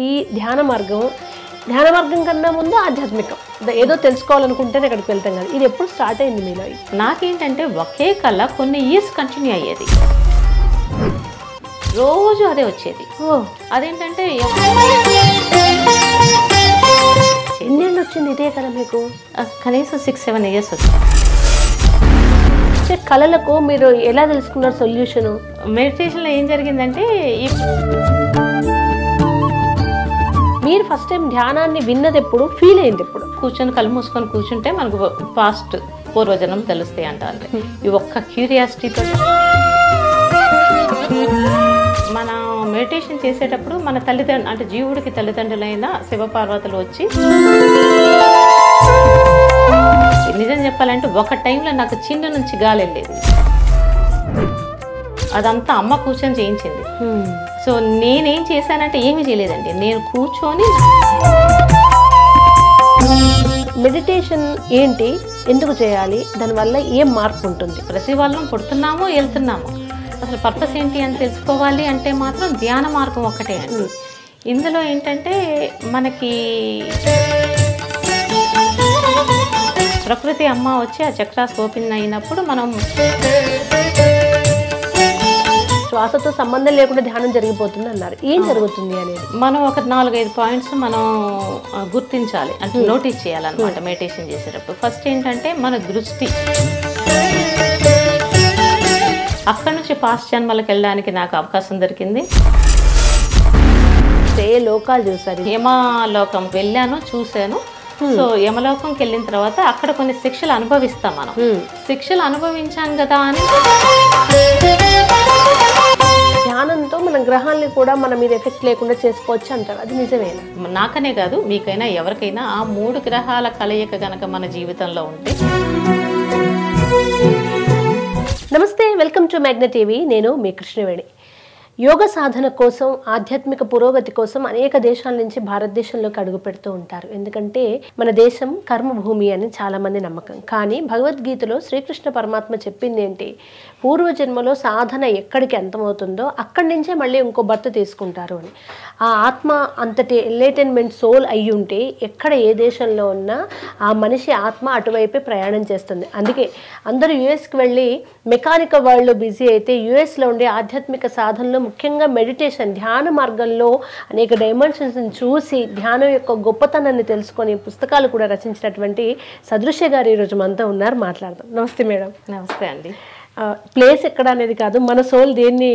ఈ ధ్యాన మార్గం కన్నా ముందు ఆధ్యాత్మికం ఏదో తెలుసుకోవాలనుకుంటేనే అక్కడికి వెళ్తాం కదా. ఇది ఎప్పుడు స్టార్ట్ అయింది మీలో? నాకేంటంటే ఒకే కళ కొన్ని ఇయర్స్ కంటిన్యూ అయ్యేది, రోజు అదే వచ్చేది. అదేంటంటే ఎన్నేళ్ళు వచ్చింది ఇదే కళ మీకు? కనీసం 6-7 ఇయర్స్ వచ్చింది. కళలకు మీరు ఎలా తెలుసుకున్నారు సొల్యూషన్? మెడిటేషన్లో ఏం జరిగిందంటే మీరు ఫస్ట్ టైం ధ్యానాన్ని విన్నది ఎప్పుడు, ఫీల్ అయింది ఎప్పుడు? కూర్చొని కళ్ళు మూసుకొని కూర్చుంటే మనకు పాస్ట్ పూర్వజన్మ తెలుస్తాయి అంటారు. ఈ ఒక్క క్యూరియాసిటీతో మన మెడిటేషన్ చేసేటప్పుడు మన తల్లిదండ్రులు అంటే జీవుడికి తల్లిదండ్రులైన శివపార్వతులు వచ్చి, నిజం చెప్పాలంటే ఒక టైంలో నాకు చిన్న నుంచి గాలి వెళ్ళేది, అదంతా అమ్మ కూర్చొని చేయించింది. సో నేనేం చేశానంటే ఏమీ చేయలేదండి, నేను కూర్చొని. మెడిటేషన్ ఏంటి, ఎందుకు చేయాలి, దానివల్ల ఏం మార్పు ఉంటుంది? ప్రతి వాళ్ళం పుడుతున్నాము వెళ్తున్నాము, అసలు పర్పస్ ఏంటి అని తెలుసుకోవాలి అంటే మాత్రం ధ్యాన మార్గం ఒక్కటే అండి. ఇందులో ఏంటంటే మనకి ప్రకృతి అమ్మ వచ్చి ఆ చక్రాస్ ఓపెన్ అయినప్పుడు మనం శ్వాసతో సంబంధం లేకుండా ధ్యానం జరిగిపోతుంది అన్నారు. ఏం జరుగుతుంది అనేది మనం ఒక 4-5 పాయింట్స్ మనం గుర్తించాలి, అంటే నోటీస్ చేయాలన్నమాట మెడిటేషన్ చేసేటప్పుడు. ఫస్ట్ ఏంటంటే మన దృష్టి అక్కడి నుంచి పాస్ట్ జన్మలకు వెళ్ళడానికి నాకు అవకాశం దొరికింది. లోకాలు చూసారు, యమలోకం వెళ్ళాను, చూశాను. సో యమలోకంకి వెళ్ళిన తర్వాత అక్కడ కొన్ని శిక్షలు అనుభవిస్తాం మనం. శిక్షలు అనుభవించాం కదా అని ధ్యానంతో మన గ్రహాలని కూడా మన మీద ఎఫెక్ట్ లేకుండా చేసుకోవచ్చు అంటారు. అది నిజమేనా? నాకనే కాదు, మీకైనా ఎవరికైనా ఆ 3 గ్రహాల కలయిక గనక మన జీవితంలో ఉంటే. నమస్తే, వెల్కమ్ టు మ్యాగ్నెట్ టీవీ. నేను మీ కృష్ణవేణి. యోగ సాధన కోసం, ఆధ్యాత్మిక పురోగతి కోసం అనేక దేశాల నుంచి భారతదేశంలోకి అడుగు పెడుతూ ఉంటారు. ఎందుకంటే మన దేశం కర్మభూమి అని చాలామంది నమ్మకం. కానీ భగవద్గీతలో శ్రీకృష్ణ పరమాత్మ చెప్పింది ఏంటి? పూర్వజన్మలో సాధన ఎక్కడికి అంతమవుతుందో అక్కడి నుంచే మళ్ళీ ఇంకో బర్త్ తీసుకుంటారు అని. ఆ ఆత్మ అంతటి ఎన్లైటన్మెంట్ సోల్ అయ్యి ఉంటే ఎక్కడ ఏ దేశంలో ఉన్నా ఆ మనిషి ఆత్మ అటువైపే ప్రయాణం చేస్తుంది. అందుకే అందరూ యుఎస్కి వెళ్ళి మెకానికల్ వరల్డ్లో బిజీ అయితే, యుఎస్లో ఉండే ఆధ్యాత్మిక సాధనలో ముఖ్యంగా మెడిటేషన్ ధ్యాన మార్గంలో అనేక డైమెన్షన్స్ని చూసి ధ్యానం యొక్క గొప్పతనాన్ని తెలుసుకొని పుస్తకాలు కూడా రచించినటువంటి సదృశ్య గారు ఈరోజు మనతో ఉన్నారు. మాట్లాడదాం. నమస్తే మేడం. నమస్తే అండి. ప్లేస్ ఎక్కడ అనేది కాదు, మన సోల్ దేన్ని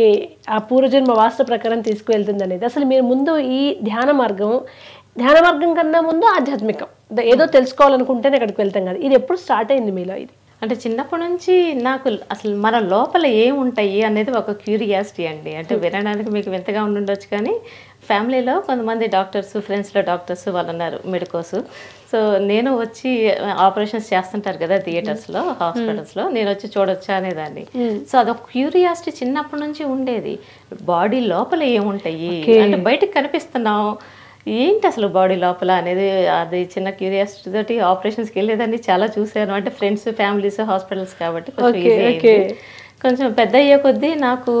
ఆ పూర్వజన్మ వాస్తు ప్రకారం తీసుకువెళ్తుంది అనేది. అసలు మీరు ముందు ఈ ధ్యాన మార్గం కన్నా ముందు ఆధ్యాత్మికం ఏదో తెలుసుకోవాలనుకుంటేనే అక్కడికి వెళ్తాం కదా. ఇది ఎప్పుడు స్టార్ట్ అయింది మీలో? ఇది అంటే చిన్నప్పటి నుంచి నాకు అసలు మన లోపల ఏముంటాయి అనేది ఒక క్యూరియాసిటీ అండి. అంటే వినడానికి మీకు వింతగా ఉండుండొచ్చు, కానీ ఫ్యామిలీలో కొంతమంది డాక్టర్స్, ఫ్రెండ్స్లో డాక్టర్స్ వాళ్ళు ఉన్నారు, మెడికోస్. సో నేను వచ్చి ఆపరేషన్స్ చేస్తుంటారు కదా థియేటర్స్లో, హాస్పిటల్స్లో, నేను వచ్చి చూడొచ్చా అనేదాన్ని. సో అదొక క్యూరియాసిటీ చిన్నప్పటి నుంచి ఉండేది. బాడీ లోపల ఏముంటాయి అంటే బయటకు కనిపిస్తున్నాం, ఏంటి అసలు బాడీ లోపల అనేది, అది చిన్న క్యూరియాసిటీ తోటి ఆపరేషన్స్కి వెళ్ళేదాన్ని. చాలా చూశాను, అంటే ఫ్రెండ్స్, ఫ్యామిలీస్, హాస్పిటల్స్ కాబట్టి కొంచెం ఈజీ అయింది. కొంచెం పెద్ద అయ్యే కొద్దీ నాకు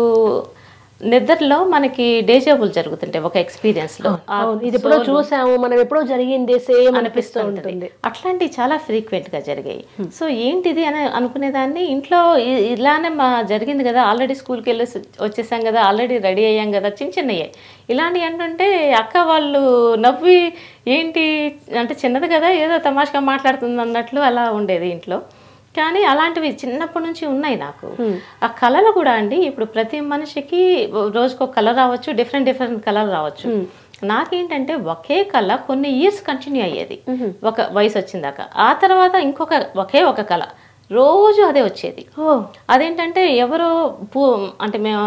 నిద్రలో మనకి డేజాబుల్ జరుగుతుంటాయి ఒక ఎక్స్పీరియన్స్లో. ఇది ఎప్పుడో చూసాము, మనం ఎప్పుడో జరిగింది సేమ్ అనిపిస్తూ ఉంటుంది. అట్లాంటివి చాలా ఫ్రీక్వెంట్గా జరిగాయి. సో ఏంటిది అని అనుకునేదాన్ని. ఇంట్లో ఇలానే జరిగింది కదా, ఆల్రెడీ స్కూల్కి వెళ్ళి వచ్చేసాం కదా, ఆల్రెడీ రెడీ అయ్యాం కదా, చిన్నయ్యాయి ఇలాంటివి అంటుంటే అక్క వాళ్ళు నవ్వి ఏంటి అంటే చిన్నది కదా ఏదో తమాషగా మాట్లాడుతుంది అన్నట్లు అలా ఉండేది ఇంట్లో. కానీ అలాంటివి చిన్నప్పటి నుంచి ఉన్నాయి నాకు. ఆ కళలు కూడా అండి, ఇప్పుడు ప్రతి మనిషికి రోజుకు ఒక కలర్ రావచ్చు, డిఫరెంట్ కలర్ రావచ్చు. నాకేంటంటే ఒకే కళ కొన్ని ఇయర్స్ కంటిన్యూ అయ్యేది, ఒక వయసు వచ్చిందాక. ఆ తర్వాత ఒకే ఒక కళ రోజు అదే వచ్చేది. అదేంటంటే ఎవరో అంటే మేము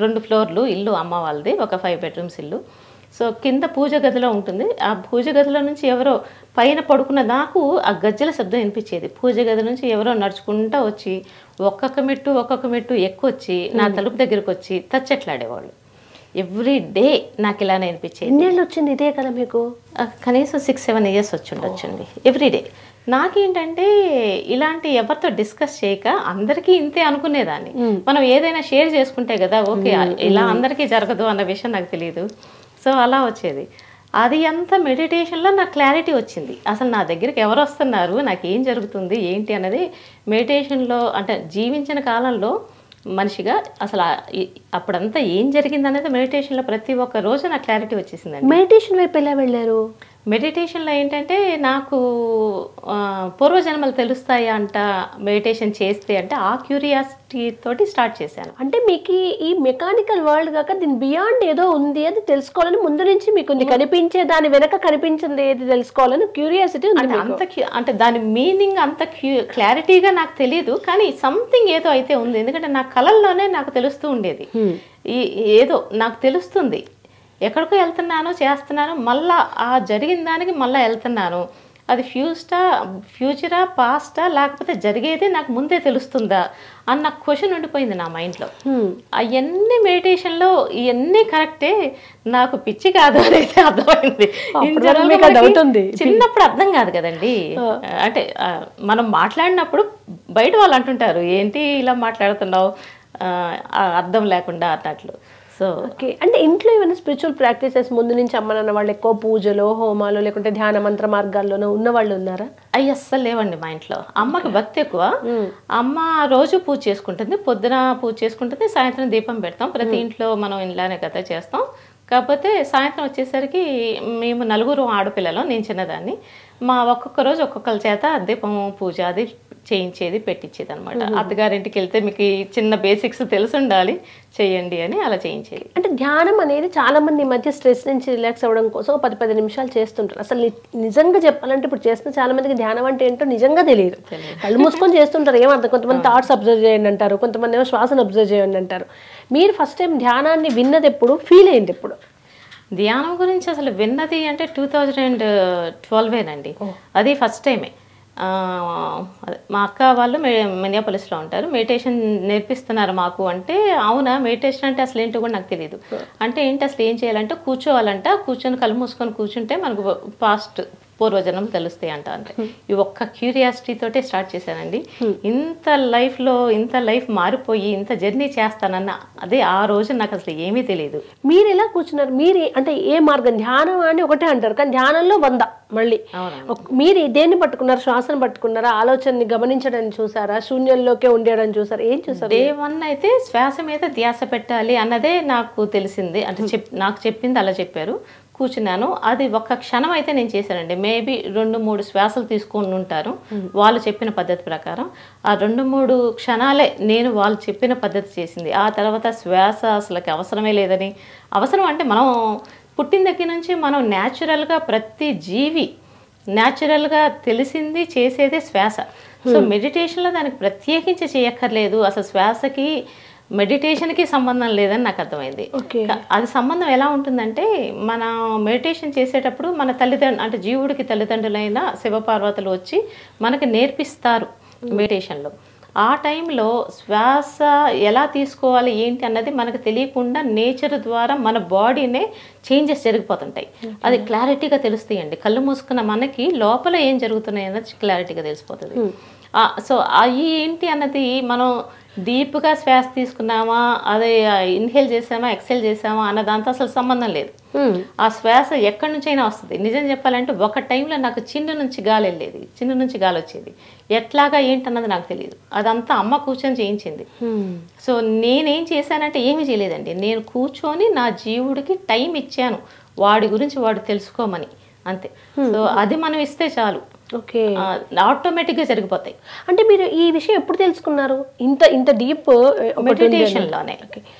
2 ఫ్లోర్లు ఇల్లు అమ్మ వాళ్ళది, ఒక 5 బెడ్రూమ్స్ ఇల్లు. సో కింద పూజ గదిలో ఉంటుంది. ఆ పూజ గదిలో నుంచి ఎవరో పైన పడుకున్న నాకు ఆ గజ్జల శబ్దం వినిపించేది. పూజ గది నుంచి ఎవరో నడుచుకుంటూ వచ్చి ఒక్కొక్క మెట్టు ఎక్కువచ్చి నా తలుపు దగ్గరకు వచ్చి తచ్చట్లాడేవాళ్ళు. ఎవ్రీ డే నాకు ఇలానే అనిపించేది. ఎన్నేళ్ళు వచ్చింది ఇదే కదా మీకు? కనీసం 6-7 ఇయర్స్ వచ్చి ఉండొచ్చండి. ఎవ్రీ డే నాకేంటంటే ఇలాంటి ఎవరితో డిస్కస్ చేయక అందరికీ ఇంతే అనుకునేదాన్ని. మనం ఏదైనా షేర్ చేసుకుంటే కదా ఓకే ఇలా అందరికీ జరగదు అన్న విషయం నాకు తెలియదు. సో అలా వచ్చేది. అది అంతా మెడిటేషన్లో నాకు క్లారిటీ వచ్చింది. అసలు నా దగ్గరికి ఎవరు వస్తున్నారు, నాకు ఏం జరుగుతుంది ఏంటి అనేది మెడిటేషన్లో అంటే జీవించిన కాలంలో మనిషిగా అసలు అప్పుడంతా ఏం జరిగింది అనేది మెడిటేషన్లో ప్రతి ఒక్క రోజు నాకు క్లారిటీ వచ్చేసిందండి. మెడిటేషన్ వైపు ఎలా వెళ్ళారు? మెడిటేషన్లో ఏంటంటే నాకు పూర్వజన్మలు తెలుస్తాయి అంట మెడిటేషన్ చేస్తే అంటే ఆ క్యూరియాసిటీ తోటి స్టార్ట్ చేశాను. అంటే మీకు ఈ మెకానికల్ వరల్డ్ కాక దీని బియాండ్ ఏదో ఉంది అది తెలుసుకోవాలని ముందు నుంచి మీకు ఉంది, కనిపించే దాని వెనక కనిపించింది ఏది తెలుసుకోవాలని క్యూరియాసిటీ ఉంది. అంటే దాని మీనింగ్ అంత క్లారిటీగా నాకు తెలియదు, కానీ సంథింగ్ ఏదో అయితే ఉంది. ఎందుకంటే నా కళల్లోనే నాకు తెలుస్తూ ఉండేది, ఏదో నాకు తెలుస్తుంది ఎక్కడికో వెళ్తున్నాను చేస్తున్నాను, మళ్ళా ఆ జరిగిన దానికి మళ్ళీ వెళ్తున్నాను. అది ఫ్యూచరా పాస్టా లేకపోతే జరిగేది నాకు ముందే తెలుస్తుందా అన్న క్వశ్చన్ ఉండిపోయింది నా మైండ్లో. అవన్నీ మెడిటేషన్లో ఇవన్నీ కరెక్టే, నాకు పిచ్చి కాదు అనేది అర్థమైంది. చిన్నప్పుడు అర్థం కాదు కదండి. అంటే మనం మాట్లాడినప్పుడు బయట వాళ్ళు అంటుంటారు ఏంటి ఇలా మాట్లాడుతున్నావు అర్థం లేకుండా అన్నట్లు. సో ఓకే, అంటే ఇంట్లో ఏమైనా స్పిరిచువల్ ప్రాక్టీసెస్ ముందు నుంచి అమ్మనన్న వాళ్ళు ఎక్కువ పూజలో హోమాలో లేకుంటే ధ్యాన మంత్ర మార్గాల్లోనో ఉన్న వాళ్ళు ఉన్నారా? అయ్యి అస్సలు లేవండి మా ఇంట్లో. అమ్మకి భక్తి ఎక్కువ. అమ్మ రోజు పూజ చేసుకుంటుంది, పొద్దున పూజ చేసుకుంటుంది, సాయంత్రం దీపం పెడతాం. ప్రతి ఇంట్లో మనం ఇలానే కదా చేస్తాం. కాకపోతే సాయంత్రం వచ్చేసరికి మేము 4 ఆడపిల్లలు, నేను చిన్నదాన్ని. ఒక్కొక్క రోజు ఒక్కొక్కరి చేత దీపం పూజ అది చేయించేది పెట్టించేది అనమాట. అత్తగారింటికి వెళ్తే మీకు చిన్న బేసిక్స్ తెలిసి ఉండాలి చేయండి అని అలా చేయించేది. అంటే ధ్యానం అనేది చాలా మంది ఈ మధ్య స్ట్రెస్ నుంచి రిలాక్స్ అవ్వడం కోసం 10-10 నిమిషాలు చేస్తుంటారు. అసలు నిజంగా చెప్పాలంటే ఇప్పుడు చేస్తున్న చాలా మందికి ధ్యానం అంటే ఏంటో నిజంగా తెలియదు. కళ్ళు మూసుకొని చేస్తుంటారు, ఏమంత కొంతమంది థాట్స్ అబ్జర్వ్ చేయండి అంటారు, కొంతమంది ఏమో శ్వాసను అబ్జర్వ్ చేయండి అంటారు. మీరు ఫస్ట్ టైం ధ్యానాన్ని విన్నది ఎప్పుడు, ఫీల్ అయింది ఎప్పుడు? ధ్యానం గురించి అసలు విన్నది అంటే 2012 అది ఫస్ట్ టైమే. మా అక్క వాళ్ళు మినియాపోలిస్లో ఉంటారు, మెడిటేషన్ నేర్పిస్తున్నారు మాకు అంటే, అవునా మెడిటేషన్ అంటే అసలు ఏంటో కూడా నాకు తెలియదు. అంటే ఏంటి అసలు ఏం చేయాలంటే కూర్చోవాలంట, కూర్చొని కళ్ళు మూసుకొని కూర్చుంటే మనకు పాస్ట్ పూర్వజన్మం తెలుస్తాయి అంట. అంటే ఈ ఒక్క క్యూరియాసిటీ తోటే స్టార్ట్ చేశానండి. ఇంత లైఫ్ మారిపోయి ఇంత జర్నీ చేస్తానన్న అదే ఆ రోజు నాకు అసలు ఏమీ తెలియదు. మీరు ఎలా కూర్చున్నారు? మీరు అంటే ఏ మార్గం? ధ్యానం అని ఒకటే అంటారు కానీ ధ్యానంలో 100 మళ్ళీ. మీరు దేన్ని పట్టుకున్నారు? శ్వాసను పట్టుకున్నారా? ఆలోచనని గమనించడానికి చూసారా? శూన్యంలోకే ఉండేయడం చూసారా? ఏం చూసారు? డే 1 అయితే శ్వాస మీద ధ్యాస పెట్టాలి అన్నదే నాకు తెలిసింది. అంటే నాకు చెప్పింది అలా చెప్పారు. కూర్చున్నాను, అది ఒక్క క్షణం అయితే నేను చేశానండి. మేబీ 2-3 శ్వాసలు తీసుకొని ఉంటారు వాళ్ళు చెప్పిన పద్ధతి ప్రకారం. ఆ 2-3 క్షణాలే నేను వాళ్ళు చెప్పిన పద్ధతి చేసింది. ఆ తర్వాత శ్వాస అసలుకి అవసరమే లేదని, అవసరం అంటే మనం పుట్టిన దగ్గర నుంచి మనం న్యాచురల్గా ప్రతి జీవి న్యాచురల్గా తెలిసింది చేసేదే శ్వాస. సో మెడిటేషన్లో దానికి ప్రత్యేకించి చేయక్కర్లేదు. అసలు శ్వాసకి మెడిటేషన్కి సంబంధం లేదని నాకు అర్థమైంది. అది సంబంధం ఎలా ఉంటుందంటే, మన మెడిటేషన్ చేసేటప్పుడు మన తల్లిదండ్రులు అంటే జీవుడికి తల్లిదండ్రులైన శివపార్వతులు వచ్చి మనకి నేర్పిస్తారు మెడిటేషన్లో. ఆ టైంలో శ్వాస ఎలా తీసుకోవాలి ఏంటి అన్నది మనకు తెలియకుండా నేచర్ ద్వారా మన బాడీనే చేంజెస్ జరిగిపోతుంటాయి. అది క్లారిటీగా తెలుస్తాయండి. కళ్ళు మూసుకున్న మనకి లోపల ఏం జరుగుతున్నాయి అన్నది క్లారిటీగా తెలిసిపోతుంది. సో అవి ఏంటి అన్నది మనం డీప్గా శ్వాస తీసుకున్నామా, అదే ఇన్హేల్ చేసామా ఎక్సెల్ చేసామా అన్న దాంతో అసలు సంబంధం లేదు. ఆ శ్వాస ఎక్కడి నుంచి అయినా వస్తుంది. నిజం చెప్పాలంటే ఒక టైంలో నాకు చిన్న నుంచి గాలి వెళ్ళేది, చిన్న నుంచి గాలి వచ్చేది. ఎట్లాగా ఏంటన్నది నాకు తెలియదు. అదంతా అమ్మ కూర్చొని చేయించింది. సో నేనేం చేశానంటే ఏమీ చేయలేదండి. నేను కూర్చొని నా జీవుడికి టైం ఇచ్చాను, వాడి గురించి వాడు తెలుసుకోమని, అంతే. సో అది మనం ఇస్తే చాలు, ఓకే, ఆటోమేటిక్గా జరిగిపోతాయి. అంటే మీరు ఈ విషయం ఎప్పుడు తెలుసుకున్నారు? ఇంత డీప్ మెడిటేషన్లోనే.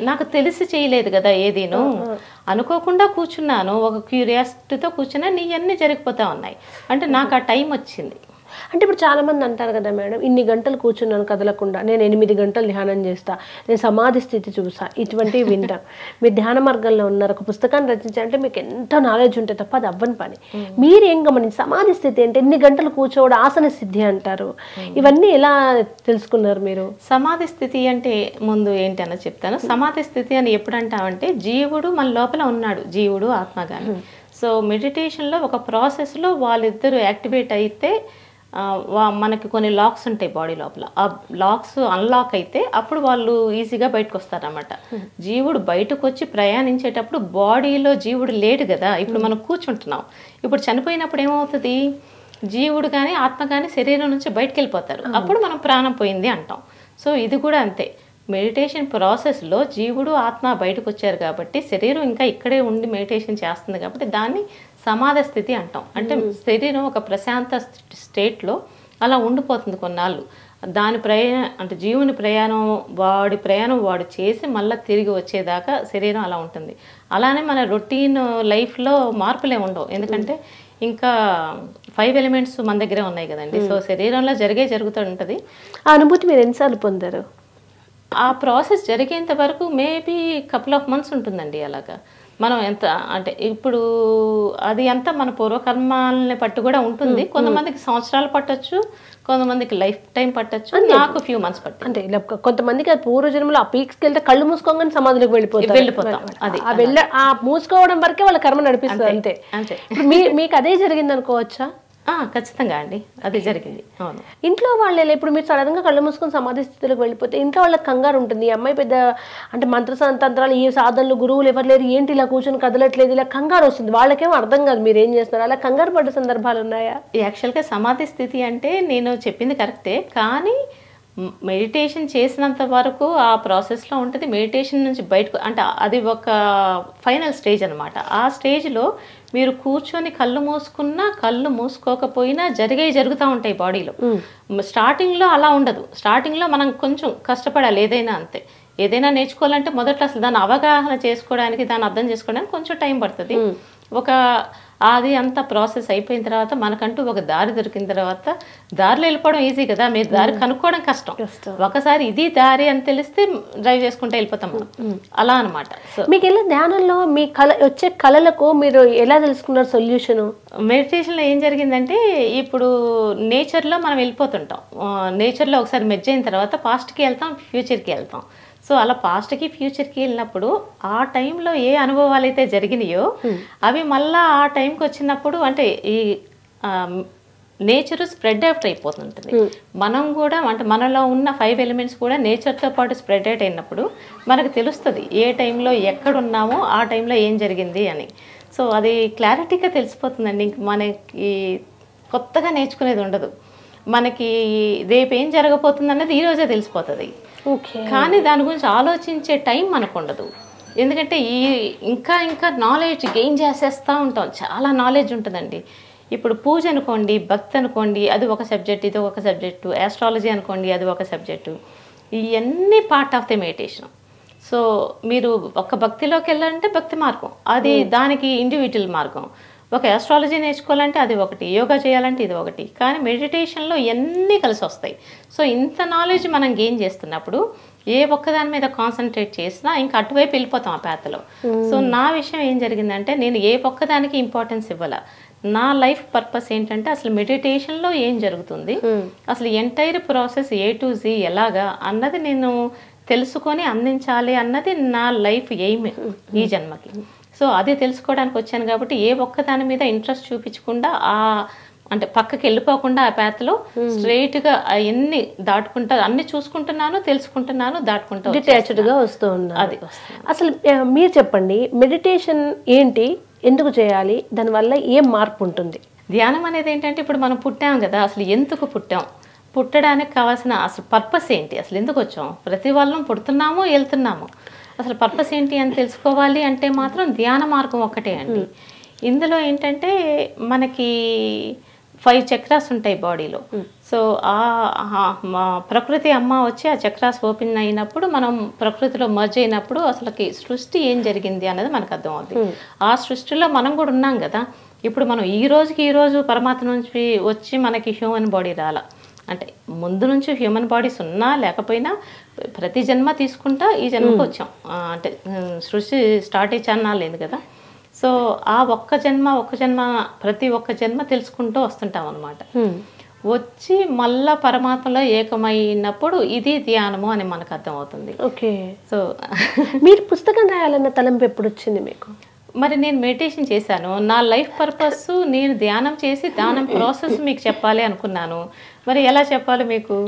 నాకు తెలిసి చేయలేదు కదా ఏదీను, అనుకోకుండా కూర్చున్నాను, ఒక క్యూరియాసిటీతో కూర్చున్నా, నీ అన్నీ జరిగిపోతా ఉన్నాయి. అంటే నాకు ఆ టైం వచ్చింది. అంటే ఇప్పుడు చాలా మంది అంటారు కదా మేడం, ఇన్ని గంటలు కూర్చున్నాను కదలకుండా, నేను 8 గంటలు ధ్యానం చేస్తా, నేను సమాధి స్థితి చూసా, ఇటువంటివి వింటాం. మీరు ధ్యాన మార్గంలో ఉన్నారు, ఒక పుస్తకాన్ని రచించాలంటే మీకు ఎంత నాలెడ్జ్ ఉంటే తప్ప అది అవ్వని పని. మీరు ఏం గమనించి సమాధి స్థితి అంటే ఎన్ని గంటలు కూర్చోవడం ఆసన సిద్ధి అంటారు, ఇవన్నీ ఎలా తెలుసుకున్నారు మీరు? సమాధి స్థితి అంటే ముందు ఏంటి అన్న చెప్తాను. సమాధి స్థితి అని ఎప్పుడు అంటామంటే, జీవుడు మన లోపల ఉన్నాడు, జీవుడు ఆత్మ కానీ. సో మెడిటేషన్లో ఒక ప్రాసెస్లో వాళ్ళిద్దరూ యాక్టివేట్ అయితే మనకి కొన్ని లాక్స్ ఉంటాయి బాడీ లోపల. ఆ లాక్స్ అన్లాక్ అయితే అప్పుడు వాళ్ళు ఈజీగా బయటకు వస్తారన్నమాట. జీవుడు బయటకు వచ్చి ప్రయాణించేటప్పుడు బాడీలో జీవుడు లేడు కదా, ఇప్పుడు మనం కూర్చుంటున్నాం. ఇప్పుడు చనిపోయినప్పుడు ఏమవుతుంది, జీవుడు కానీ ఆత్మ కానీ శరీరం నుంచి బయటకు వెళ్ళిపోతారు, అప్పుడు మనం ప్రాణం పోయింది అంటాం. సో ఇది కూడా అంతే, మెడిటేషన్ ప్రాసెస్లో జీవుడు ఆత్మ బయటకు వచ్చారు కాబట్టి శరీరం ఇంకా ఇక్కడే ఉండి మెడిటేషన్ చేస్తుంది కాబట్టి దాన్ని సమాధి స్థితి అంటాం. అంటే శరీరం ఒక ప్రశాంత స్టేట్లో అలా ఉండిపోతుంది కొన్నాళ్ళు. దాని అంటే జీవుని ప్రయాణం వాడు చేసి మళ్ళీ తిరిగి వచ్చేదాకా శరీరం అలా ఉంటుంది. అలానే మన రొటీన్ లైఫ్లో మార్పులే ఉండవు, ఎందుకంటే ఇంకా 5 ఎలిమెంట్స్ మన దగ్గరే ఉన్నాయి కదండి. సో శరీరంలో జరుగుతూ ఉంటుంది. ఆ అనుభూతి మీరు ఎన్నిసార్లు పొందారు? ఆ ప్రాసెస్ జరిగేంత వరకు మేబీ కపుల్ ఆఫ్ మంత్స్ ఉంటుందండి. అలాగా మనం ఎంత అంటే ఇప్పుడు అది అంతా మన పూర్వకర్మాలని పట్టు కూడా ఉంటుంది. కొంతమందికి సంవత్సరాలు పట్టొచ్చు, కొంతమందికి లైఫ్ టైం పట్టొచ్చు, నాకు ఫ్యూ మంత్స్ పట్టు. అంటే ఇలా కొంతమందికి అది పూర్వజన్మలో ఆ పీక్స్కి వెళ్తే కళ్ళు మూసుకోగానే సమాధిలోకి వెళ్ళిపోతాం. అది ఆ మూసుకోవడం వరకే వాళ్ళ కర్మ నడిపిస్తుంది అంతే. అంతే. మీకు అదే జరిగింది అనుకోవచ్చా? ఖచ్చితంగా అండి, అది జరిగింది. అవును. ఇంట్లో వాళ్ళు ఇప్పుడు మీరు సడన్గా కళ్ళు మూసుకొని సమాధి స్థితిలోకి వెళ్ళిపోతే ఇంట్లో వాళ్ళకి కంగారు ఉంటుంది. ఈ అమ్మాయి పెద్ద అంటే మంత్రతంత్రాలు, ఈ సాధనలు, గురువులు ఎవరు లేరు, ఏంటి ఇలా కూర్చొని కదలట్లేదు, ఇలా కంగారు వస్తుంది. వాళ్ళకేమో అర్థం కాదు మీరు ఏం చేస్తున్నారు. అలా కంగారు పడ్డ సందర్భాలు ఉన్నాయా? యాక్చువల్గా సమాధి స్థితి అంటే నేను చెప్పింది కరెక్టే, కానీ మెడిటేషన్ చేసినంత వరకు ఆ ప్రాసెస్లో ఉంటుంది. మెడిటేషన్ నుంచి బయటకు అంటే అది ఒక ఫైనల్ స్టేజ్ అనమాట. ఆ స్టేజ్లో మీరు కూర్చొని కళ్ళు మూసుకున్నా కళ్ళు మూసుకోకపోయినా జరుగుతూ ఉంటాయి బాడీలో. స్టార్టింగ్లో అలా ఉండదు. స్టార్టింగ్లో మనం కొంచెం కష్టపడాలి, ఏదైనా అంతే. ఏదైనా నేర్చుకోవాలంటే మొదట్లో అసలు దాన్ని అవగాహన చేసుకోవడానికి, దాన్ని అర్థం చేసుకోవడానికి కొంచెం టైం పడుతుంది. అది అంతా ప్రాసెస్ అయిపోయిన తర్వాత మనకంటూ ఒక దారి దొరికిన తర్వాత దారిలో వెళ్ళిపోవడం ఈజీ కదా, మీరు దారి కనుక్కోవడం కష్టం. ఒకసారి ఇది దారి అని తెలిస్తే డ్రైవ్ చేసుకుంటూ వెళ్ళిపోతాం మనం, అలా అనమాట. సో మీకు ఎలా ధ్యానంలో మీ వచ్చే కళలకు మీరు ఎలా తెలుసుకున్నారు సొల్యూషన్? మెడిటేషన్లో ఏం జరిగిందంటే, ఇప్పుడు నేచర్లో మనం వెళ్ళిపోతుంటాం. నేచర్లో ఒకసారి మెర్జ్ అయిన తర్వాత పాస్ట్కి వెళ్తాం, ఫ్యూచర్కి వెళ్తాం. సో అలా పాస్ట్కి ఫ్యూచర్కి వెళ్ళినప్పుడు ఆ టైంలో ఏ అనుభవాలు అయితే జరిగినాయో అవి మళ్ళీ ఆ టైంకి వచ్చినప్పుడు అంటే ఈ నేచర్ స్ప్రెడ్ అవుట్ అయిపోతుంటుంది. మనం కూడా అంటే మనలో ఉన్న 5 ఎలిమెంట్స్ కూడా నేచర్తో పాటు స్ప్రెడ్ అవుట్ అయినప్పుడు మనకు తెలుస్తుంది ఏ టైంలో ఎక్కడున్నామో ఆ టైంలో ఏం జరిగింది అని. సో అది క్లారిటీగా తెలిసిపోతుందండి. ఇంక మనకి కొత్తగా నేర్చుకునేది ఉండదు. మనకి రేపు ఏం జరగబోతుంది అన్నది ఈరోజే తెలిసిపోతుంది. కానీ దాని గురించి ఆలోచించే టైం మనకు ఉండదు. ఎందుకంటే ఇంకా నాలెడ్జ్ గెయిన్ చేసేస్తూ ఉంటాం. చాలా నాలెడ్జ్ ఉంటుందండి. ఇప్పుడు పూజ అనుకోండి, భక్తి అనుకోండి, అది ఒక సబ్జెక్ట్, ఇది ఒక సబ్జెక్టు. ఆస్ట్రాలజీ అనుకోండి, అది ఒక సబ్జెక్టు. ఇవన్నీ part of the meditation. So మీరు ఒక భక్తిలోకి వెళ్ళాలంటే భక్తి మార్గం, అది దానికి ఇండివిజువల్ మార్గం. ఒక ఆస్ట్రాలజీ నేర్చుకోవాలంటే అది ఒకటి, యోగా చేయాలంటే ఇది ఒకటి. కానీ మెడిటేషన్లో ఇవన్నీ కలిసి వస్తాయి. సో ఇంత నాలెడ్జ్ మనం గెయిన్ చేస్తున్నప్పుడు ఏ ఒక్కదాని మీద కాన్సన్ట్రేట్ చేసినా ఇంకా అటువైపు వెళ్ళిపోతాం ఆ పాత్రలో. సో నా విషయం ఏం జరిగిందంటే, నేను ఏ ఒక్కదానికి ఇంపార్టెన్స్ ఇవ్వాల. నా లైఫ్ పర్పస్ ఏంటంటే అసలు మెడిటేషన్లో ఏం జరుగుతుంది, అసలు entire process A to Z ఎలాగా అన్నది నేను తెలుసుకొని అందించాలి అన్నది నా లైఫ్ ఎయిమ్ ఈ జన్మకి. సో అది తెలుసుకోవడానికి వచ్చాను కాబట్టి ఏ ఒక్క దాని మీద ఇంట్రెస్ట్ చూపించకుండా అంటే పక్కకి వెళ్ళిపోకుండా ఆ పాత్రలో స్ట్రైట్గా అవన్నీ దాటుకుంటా, అన్ని చూసుకుంటున్నాను, తెలుసుకుంటున్నాను, దాటుకుంటా డిటాచ్డ్గా వస్తూ ఉన్నాను. అది అసలు మీరు చెప్పండి, మెడిటేషన్ ఏంటి, ఎందుకు చేయాలి, దానివల్ల ఏం మార్పు ఉంటుంది? ధ్యానం అనేది ఏంటంటే, ఇప్పుడు మనం పుట్టాం కదా, అసలు ఎందుకు పుట్టాం, పుట్టడానికి కావాల్సిన అసలు పర్పస్ ఏంటి, అసలు ఎందుకు వచ్చాం, ప్రతి వాళ్ళం పుడుతున్నాము వెళ్తున్నాము, అసలు పర్పస్ ఏంటి అని తెలుసుకోవాలి అంటే మాత్రం ధ్యాన మార్గం ఒక్కటే అండి. ఇందులో ఏంటంటే మనకి 5 చక్రాస్ ఉంటాయి బాడీలో. సో మా ప్రకృతి అమ్మ వచ్చి ఆ చక్రాస్ ఓపెన్ అయినప్పుడు మనం ప్రకృతిలో మర్జ్ అయినప్పుడు అసలుకి సృష్టి ఏం జరిగింది అన్నది మనకు అర్థమవుతుంది. ఆ సృష్టిలో మనం కూడా ఉన్నాం కదా. ఇప్పుడు మనం ఈ రోజు పరమాత్మ నుంచి వచ్చి మనకి హ్యూమన్ బాడీ రాల, అంటే ముందు నుంచి హ్యూమన్ బాడీస్ ఉన్నా లేకపోయినా ప్రతి జన్మ తీసుకుంటా ఈ జన్మకు వచ్చాం. అంటే సృష్టి స్టార్ట్ అయ్యి చాన్నాళ్ళు లేదు కదా. సో ఆ ఒక్క జన్మ ప్రతి ఒక్క జన్మ తెలుసుకుంటూ వస్తుంటాం అనమాట. వచ్చి మళ్ళా పరమాత్మలో ఏకమైనప్పుడు ఇది ధ్యానము అని మనకు అర్థమవుతుంది. ఓకే. సో మీరు పుస్తకం రాయాలన్న తలంపు ఎప్పుడు వచ్చింది మీకు? మరి నేను మెడిటేషన్ చేశాను, నా లైఫ్ పర్పస్ నేను ధ్యానం చేసి ధ్యానం ప్రాసెస్ మీకు చెప్పాలి అనుకున్నాను, మరి ఎలా చెప్పాలి మీకు?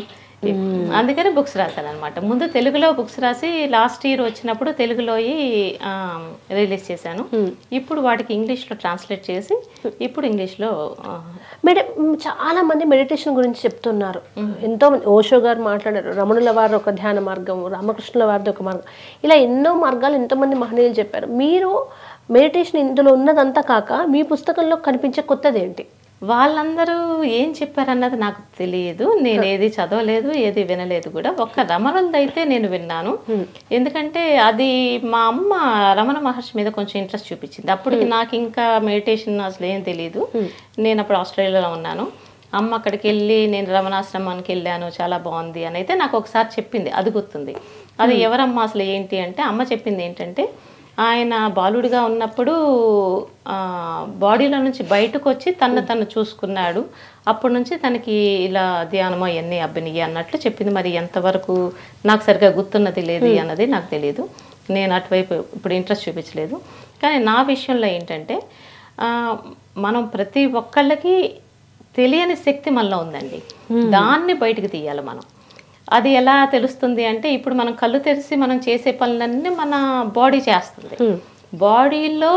అందుకని బుక్స్ రాశాను అనమాట. ముందు తెలుగులో బుక్స్ రాసి లాస్ట్ ఇయర్ వచ్చినప్పుడు తెలుగులో రిలీజ్ చేశాను. ఇప్పుడు వాటికి ఇంగ్లీష్లో ట్రాన్స్లేట్ చేసి ఇప్పుడు ఇంగ్లీష్లో చాలా మంది మెడిటేషన్ గురించి చెప్తున్నారు. ఎంతో మంది, ఓషో గారు మాట్లాడారు, రమణుల వారు ఒక ధ్యాన మార్గం, రామకృష్ణుల వారిది ఒక మార్గం, ఇలా ఎన్నో మార్గాలు ఎంతోమంది మహనీయులు చెప్పారు. మీరు మెడిటేషన్ ఇందులో ఉన్నదంతా కాక మీ పుస్తకంలో కనిపించే కొత్తది ఏంటి? వాళ్ళందరూ ఏం చెప్పారన్నది నాకు తెలియదు, నేను ఏది చదవలేదు, ఏది వినలేదు కూడా. ఒక్క రమణులదైతే నేను విన్నాను. ఎందుకంటే అది మా అమ్మ రమణ మహర్షి మీద కొంచెం ఇంట్రెస్ట్ చూపించింది. అప్పటికి నాకు ఇంకా మెడిటేషన్ అసలు ఏం తెలియదు. నేను అప్పుడు ఆస్ట్రేలియాలో ఉన్నాను. అమ్మ అక్కడికి వెళ్ళి నేను రమణాశ్రమానికి వెళ్ళాను, చాలా బాగుంది అని అయితే నాకు ఒకసారి చెప్పింది, అది గుర్తుంది. అది ఎవరమ్మ అసలు ఏంటి అంటే, అమ్మ చెప్పింది ఏంటంటే, ఆయన బాలుడిగా ఉన్నప్పుడు బాడీలో నుంచి బయటకు వచ్చి తను చూసుకున్నాడు, అప్పటి నుంచి తనకి ఇలా ధ్యానమో అవన్నీ అబ్బినయ్యి అన్నట్లు చెప్పింది. మరి ఎంతవరకు నాకు సరిగ్గా గుర్తున్నది లేదు అన్నది నాకు తెలియదు, నేను అటువైపు ఇప్పుడు ఇంట్రెస్ట్ చూపించలేదు. కానీ నా విషయంలో ఏంటంటే, మనం ప్రతి ఒక్కళ్ళకి తెలియని శక్తి మనలో ఉందండి, దాన్ని బయటకు తీయాలి మనం. అది ఎలా తెలుస్తుంది అంటే, ఇప్పుడు మనం కళ్ళు తెరిచి మనం చేసే పనులన్నీ మన బాడీ చేస్తుంది. బాడీలో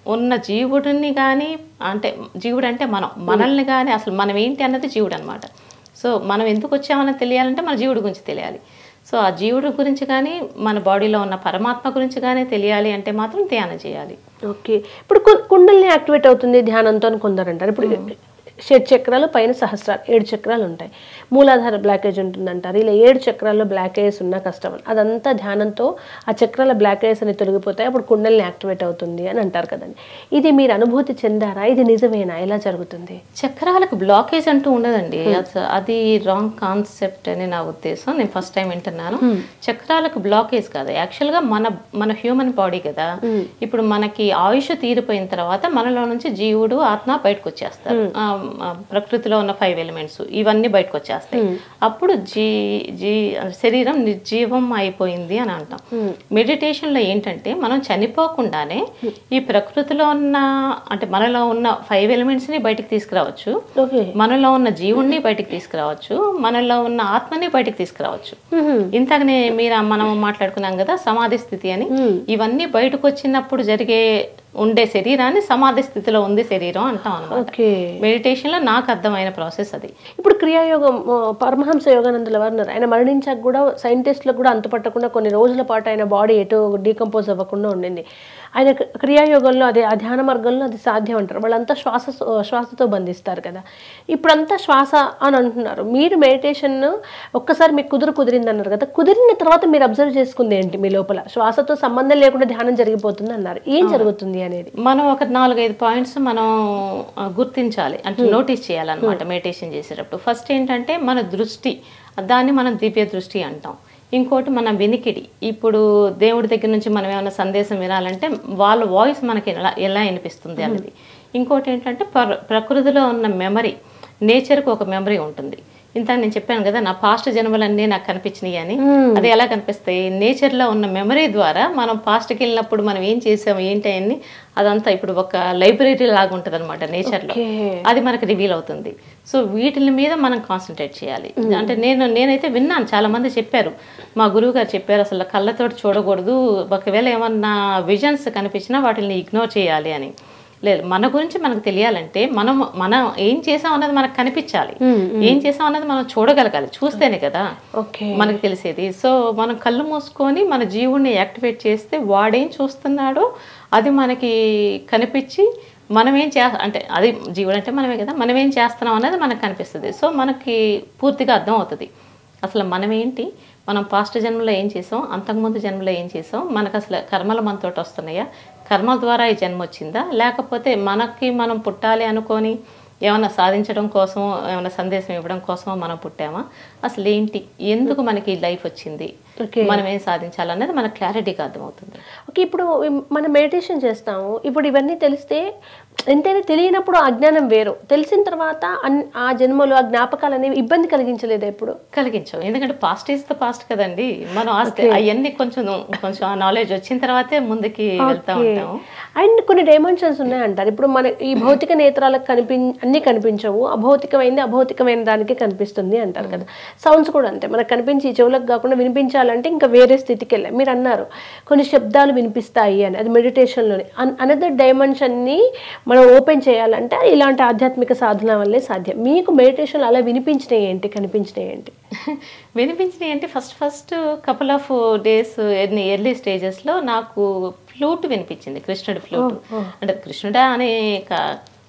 ఉన్న జీవుడిని కానీ, అంటే జీవుడు అంటే మనల్ని కానీ, అసలు మనం ఏంటి అన్నది జీవుడు అనమాట. సో మనం ఎందుకు వచ్చామని తెలియాలంటే మన జీవుడి గురించి తెలియాలి. సో ఆ జీవుడి గురించి కానీ, మన బాడీలో ఉన్న పరమాత్మ గురించి కానీ తెలియాలి అంటే మాత్రం ధ్యానం చేయాలి. ఓకే, ఇప్పుడు కుండల్ని యాక్టివేట్ అవుతుంది ధ్యానంతో అని కొందరు అంటారు. ఇప్పుడు షడ్ చక్రాలు, పైన సహస్రాలు, 7 చక్రాలు ఉంటాయి. మూలాధార బ్లాకేజ్ ఉంటుందంటారు. ఇలా 7 చక్రాల్లో బ్లాకేజెస్ ఉన్న కష్టం, అదంతా ధ్యానంతో ఆ చక్రాల బ్లాకేజెస్ అని తొలగిపోతాయి, అప్పుడు కుండల్ని యాక్టివేట్ అవుతుంది అని అంటారు కదండి. ఇది మీరు అనుభూతి చెందారా? ఇది నిజమేనా? ఎలా జరుగుతుంది? చక్రాలకు బ్లాకేజ్ అంటూ ఉండదండి, అది రాంగ్ కాన్సెప్ట్ అని నా ఉద్దేశం. నేను ఫస్ట్ టైం వింటున్నాను. చక్రాలకు బ్లాకేజ్ కాదు, యాక్చువల్గా మన హ్యూమన్ బాడీ కదా, ఇప్పుడు మనకి ఆయుష్ తీరిపోయిన తర్వాత మనలో నుంచి జీవుడు, ఆత్మ బయటకు వచ్చేస్తారు. ప్రకృతిలో ఉన్న 5 ఎలిమెంట్స్ ఇవన్నీ బయటకు వచ్చేస్తాయి. అప్పుడు శరీరం నిర్జీవం అయిపోయింది అని అంటాం. మెడిటేషన్లో ఏంటంటే, మనం చనిపోకుండానే ఈ ప్రకృతిలో ఉన్న, అంటే మనలో ఉన్న 5 ఎలిమెంట్స్ని బయటకు తీసుకురావచ్చు, మనలో ఉన్న జీవుణ్ణి బయటకు తీసుకురావచ్చు, మనలో ఉన్న ఆత్మని బయటకు తీసుకురావచ్చు. ఇంతకనే మనం మాట్లాడుకున్నాం కదా సమాధి స్థితి అని, ఇవన్నీ బయటకు వచ్చినప్పుడు ఉండే శరీరాన్ని సమాధి స్థితిలో ఉంది శరీరం అంటాం అన్నమాట. మెడిటేషన్లో నాకు అర్థమైన ప్రాసెస్ అది. ఇప్పుడు క్రియాయోగం, పరమహంస యోగానందుల వారు ఉన్నారు, ఆయన మరణించాక కూడా సైంటిస్టులకు కూడా అంతుపట్టకుండా కొన్ని రోజుల పాటు ఆయన బాడీ ఎటు డీకంపోజ్ అవ్వకుండా ఉండింది. ఆయన క్రియాయోగంలో అదే, ఆ ధ్యాన మార్గంలో అది సాధ్యం అంటారు. వాళ్ళంతా శ్వాసతో బంధిస్తారు కదా, ఇప్పుడంతా శ్వాస అని అంటున్నారు. మీరు మెడిటేషన్ ఒక్కసారి మీకు కుదిరింది అన్నారు కదా, కుదిరిన తర్వాత మీరు అబ్జర్వ్ చేసుకుంది ఏంటి? మీ లోపల శ్వాసతో సంబంధం లేకుండా ధ్యానం జరిగిపోతుంది అన్నారు, ఏం జరుగుతుంది అనేది మనం ఒక 4-5 పాయింట్స్ మనం గుర్తించాలి, అంటే నోటీస్ చేయాలన్నమాట మెడిటేషన్ చేసేటప్పుడు. ఫస్ట్ ఏంటంటే మన దృష్టి, దాన్ని మనం దివ్య దృష్టి అంటాం. ఇంకోటి మన వినికిడి, ఇప్పుడు దేవుడి దగ్గర నుంచి మనం ఏమైనా సందేశం వినాలంటే వాళ్ళ వాయిస్ మనకి ఎలా వినిపిస్తుంది అనేది. ఇంకోటి ఏంటంటే ప్రకృతిలో ఉన్న మెమరీ, నేచర్కి ఒక మెమరీ ఉంటుంది. ఇంత నేను చెప్పాను కదా, నా పాస్ట్ జన్మలన్నీ నాకు కనిపించినాయి అని. అది ఎలా కనిపిస్తాయి? నేచర్లో ఉన్న మెమరీ ద్వారా మనం పాస్ట్కి వెళ్ళినప్పుడు మనం ఏం చేసాము ఏంటి అని, అదంతా ఇప్పుడు ఒక లైబ్రరీ లాగా ఉంటుంది అనమాట నేచర్లో, అది మనకు రివీల్ అవుతుంది. సో వీటి మీద మనం కాన్సన్ట్రేట్ చేయాలి. అంటే నేనైతే విన్నాను, చాలా మంది చెప్పారు, మా గురువు గారు చెప్పారు, అసలు కళ్ళతోటి చూడకూడదు, ఒకవేళ ఏమన్నా విజన్స్ కనిపించినా వాటిని ఇగ్నోర్ చేయాలి అని. లేదు, మన గురించి మనకు తెలియాలంటే మనం ఏం చేసాం అన్నది మనకు కనిపించాలి, ఏం చేసాం అన్నది మనం చూడగలగాలి, చూస్తేనే కదా మనకు తెలిసేది. సో మనం కళ్ళు మూసుకొని మన జీవుడిని యాక్టివేట్ చేస్తే వాడేం చూస్తున్నాడో అది మనకి కనిపించి మనం ఏం అంటే అది జీవుడు అంటే మనమే కదా, మనం ఏం చేస్తున్నాం అనేది మనకు కనిపిస్తుంది. సో మనకి పూర్తిగా అర్థం అవుతుంది అసలు మనం ఏంటి, మనం పాస్ట్ జన్మలో ఏం చేసాం, అంతకుముందు జన్మలో ఏం చేసాం, మనకు అసలు కర్మలు మనతోటి వస్తున్నాయా, కర్మల ద్వారా ఈ జన్మ వచ్చిందా, లేకపోతే మనం పుట్టాలి అనుకొని ఏమైనా సాధించడం కోసం, ఏమైనా సందేశం ఇవ్వడం కోసమో మనం పుట్టామా, అసలు ఏంటి, ఎందుకు మనకి లైఫ్ వచ్చింది, ఓకే. మనం ఏం సాధించాలన్నది మనకు క్లారిటీగా అర్థమవుతుంది. ఓకే. ఇప్పుడు మనం మెడిటేషన్ చేస్తాము. ఇప్పుడు ఇవన్నీ తెలిస్తే ఎంతైనా తెలియనప్పుడు అజ్ఞానం వేరు. తెలిసిన తర్వాత ఆ జన్మలు ఆ జ్ఞాపకాలు అనేవి ఇబ్బంది కలిగించలేదు ఎప్పుడు? కలిగించవు. ఎందుకంటే పాస్ట్ ఈజ్ ద పాస్ట్ కదండి. మనం అవన్నీ కొంచెం కొంచెం ఆ నాలెడ్జ్ వచ్చిన తర్వాతే ముందుకి వెళ్తా ఉంటాము. అండ్ కొన్ని డైమెన్షన్స్ ఉన్నాయంటారు. ఇప్పుడు మన ఈ భౌతిక నేత్రాలకు అన్ని కనిపించవు, అభౌతికమైన దానికి కనిపిస్తుంది అంటారు కదా. సౌండ్స్ కూడా అంతే, మనకు కనిపించి చెవులకు కాకుండా వినిపించాలంటే ఇంకా వేరే స్థితికి వెళ్ళాలి. మీరు అన్నారు కొన్ని శబ్దాలు వినిపిస్తాయి అని, అది మెడిటేషన్లోనే. అనదర్ డైమెన్షన్ని మనం ఓపెన్ చేయాలంటే ఇలాంటి ఆధ్యాత్మిక సాధన వల్లే సాధ్యం. మీకు మెడిటేషన్ అలా వినిపించినాయి ఏంటి, కనిపించినాయి ఏంటి? వినిపించినాయి అంటే first couple of days early స్టేజెస్లో నాకు ఫ్లూట్ వినిపించింది, కృష్ణుడి ఫ్లూట్. అంటే కృష్ణుడా అనే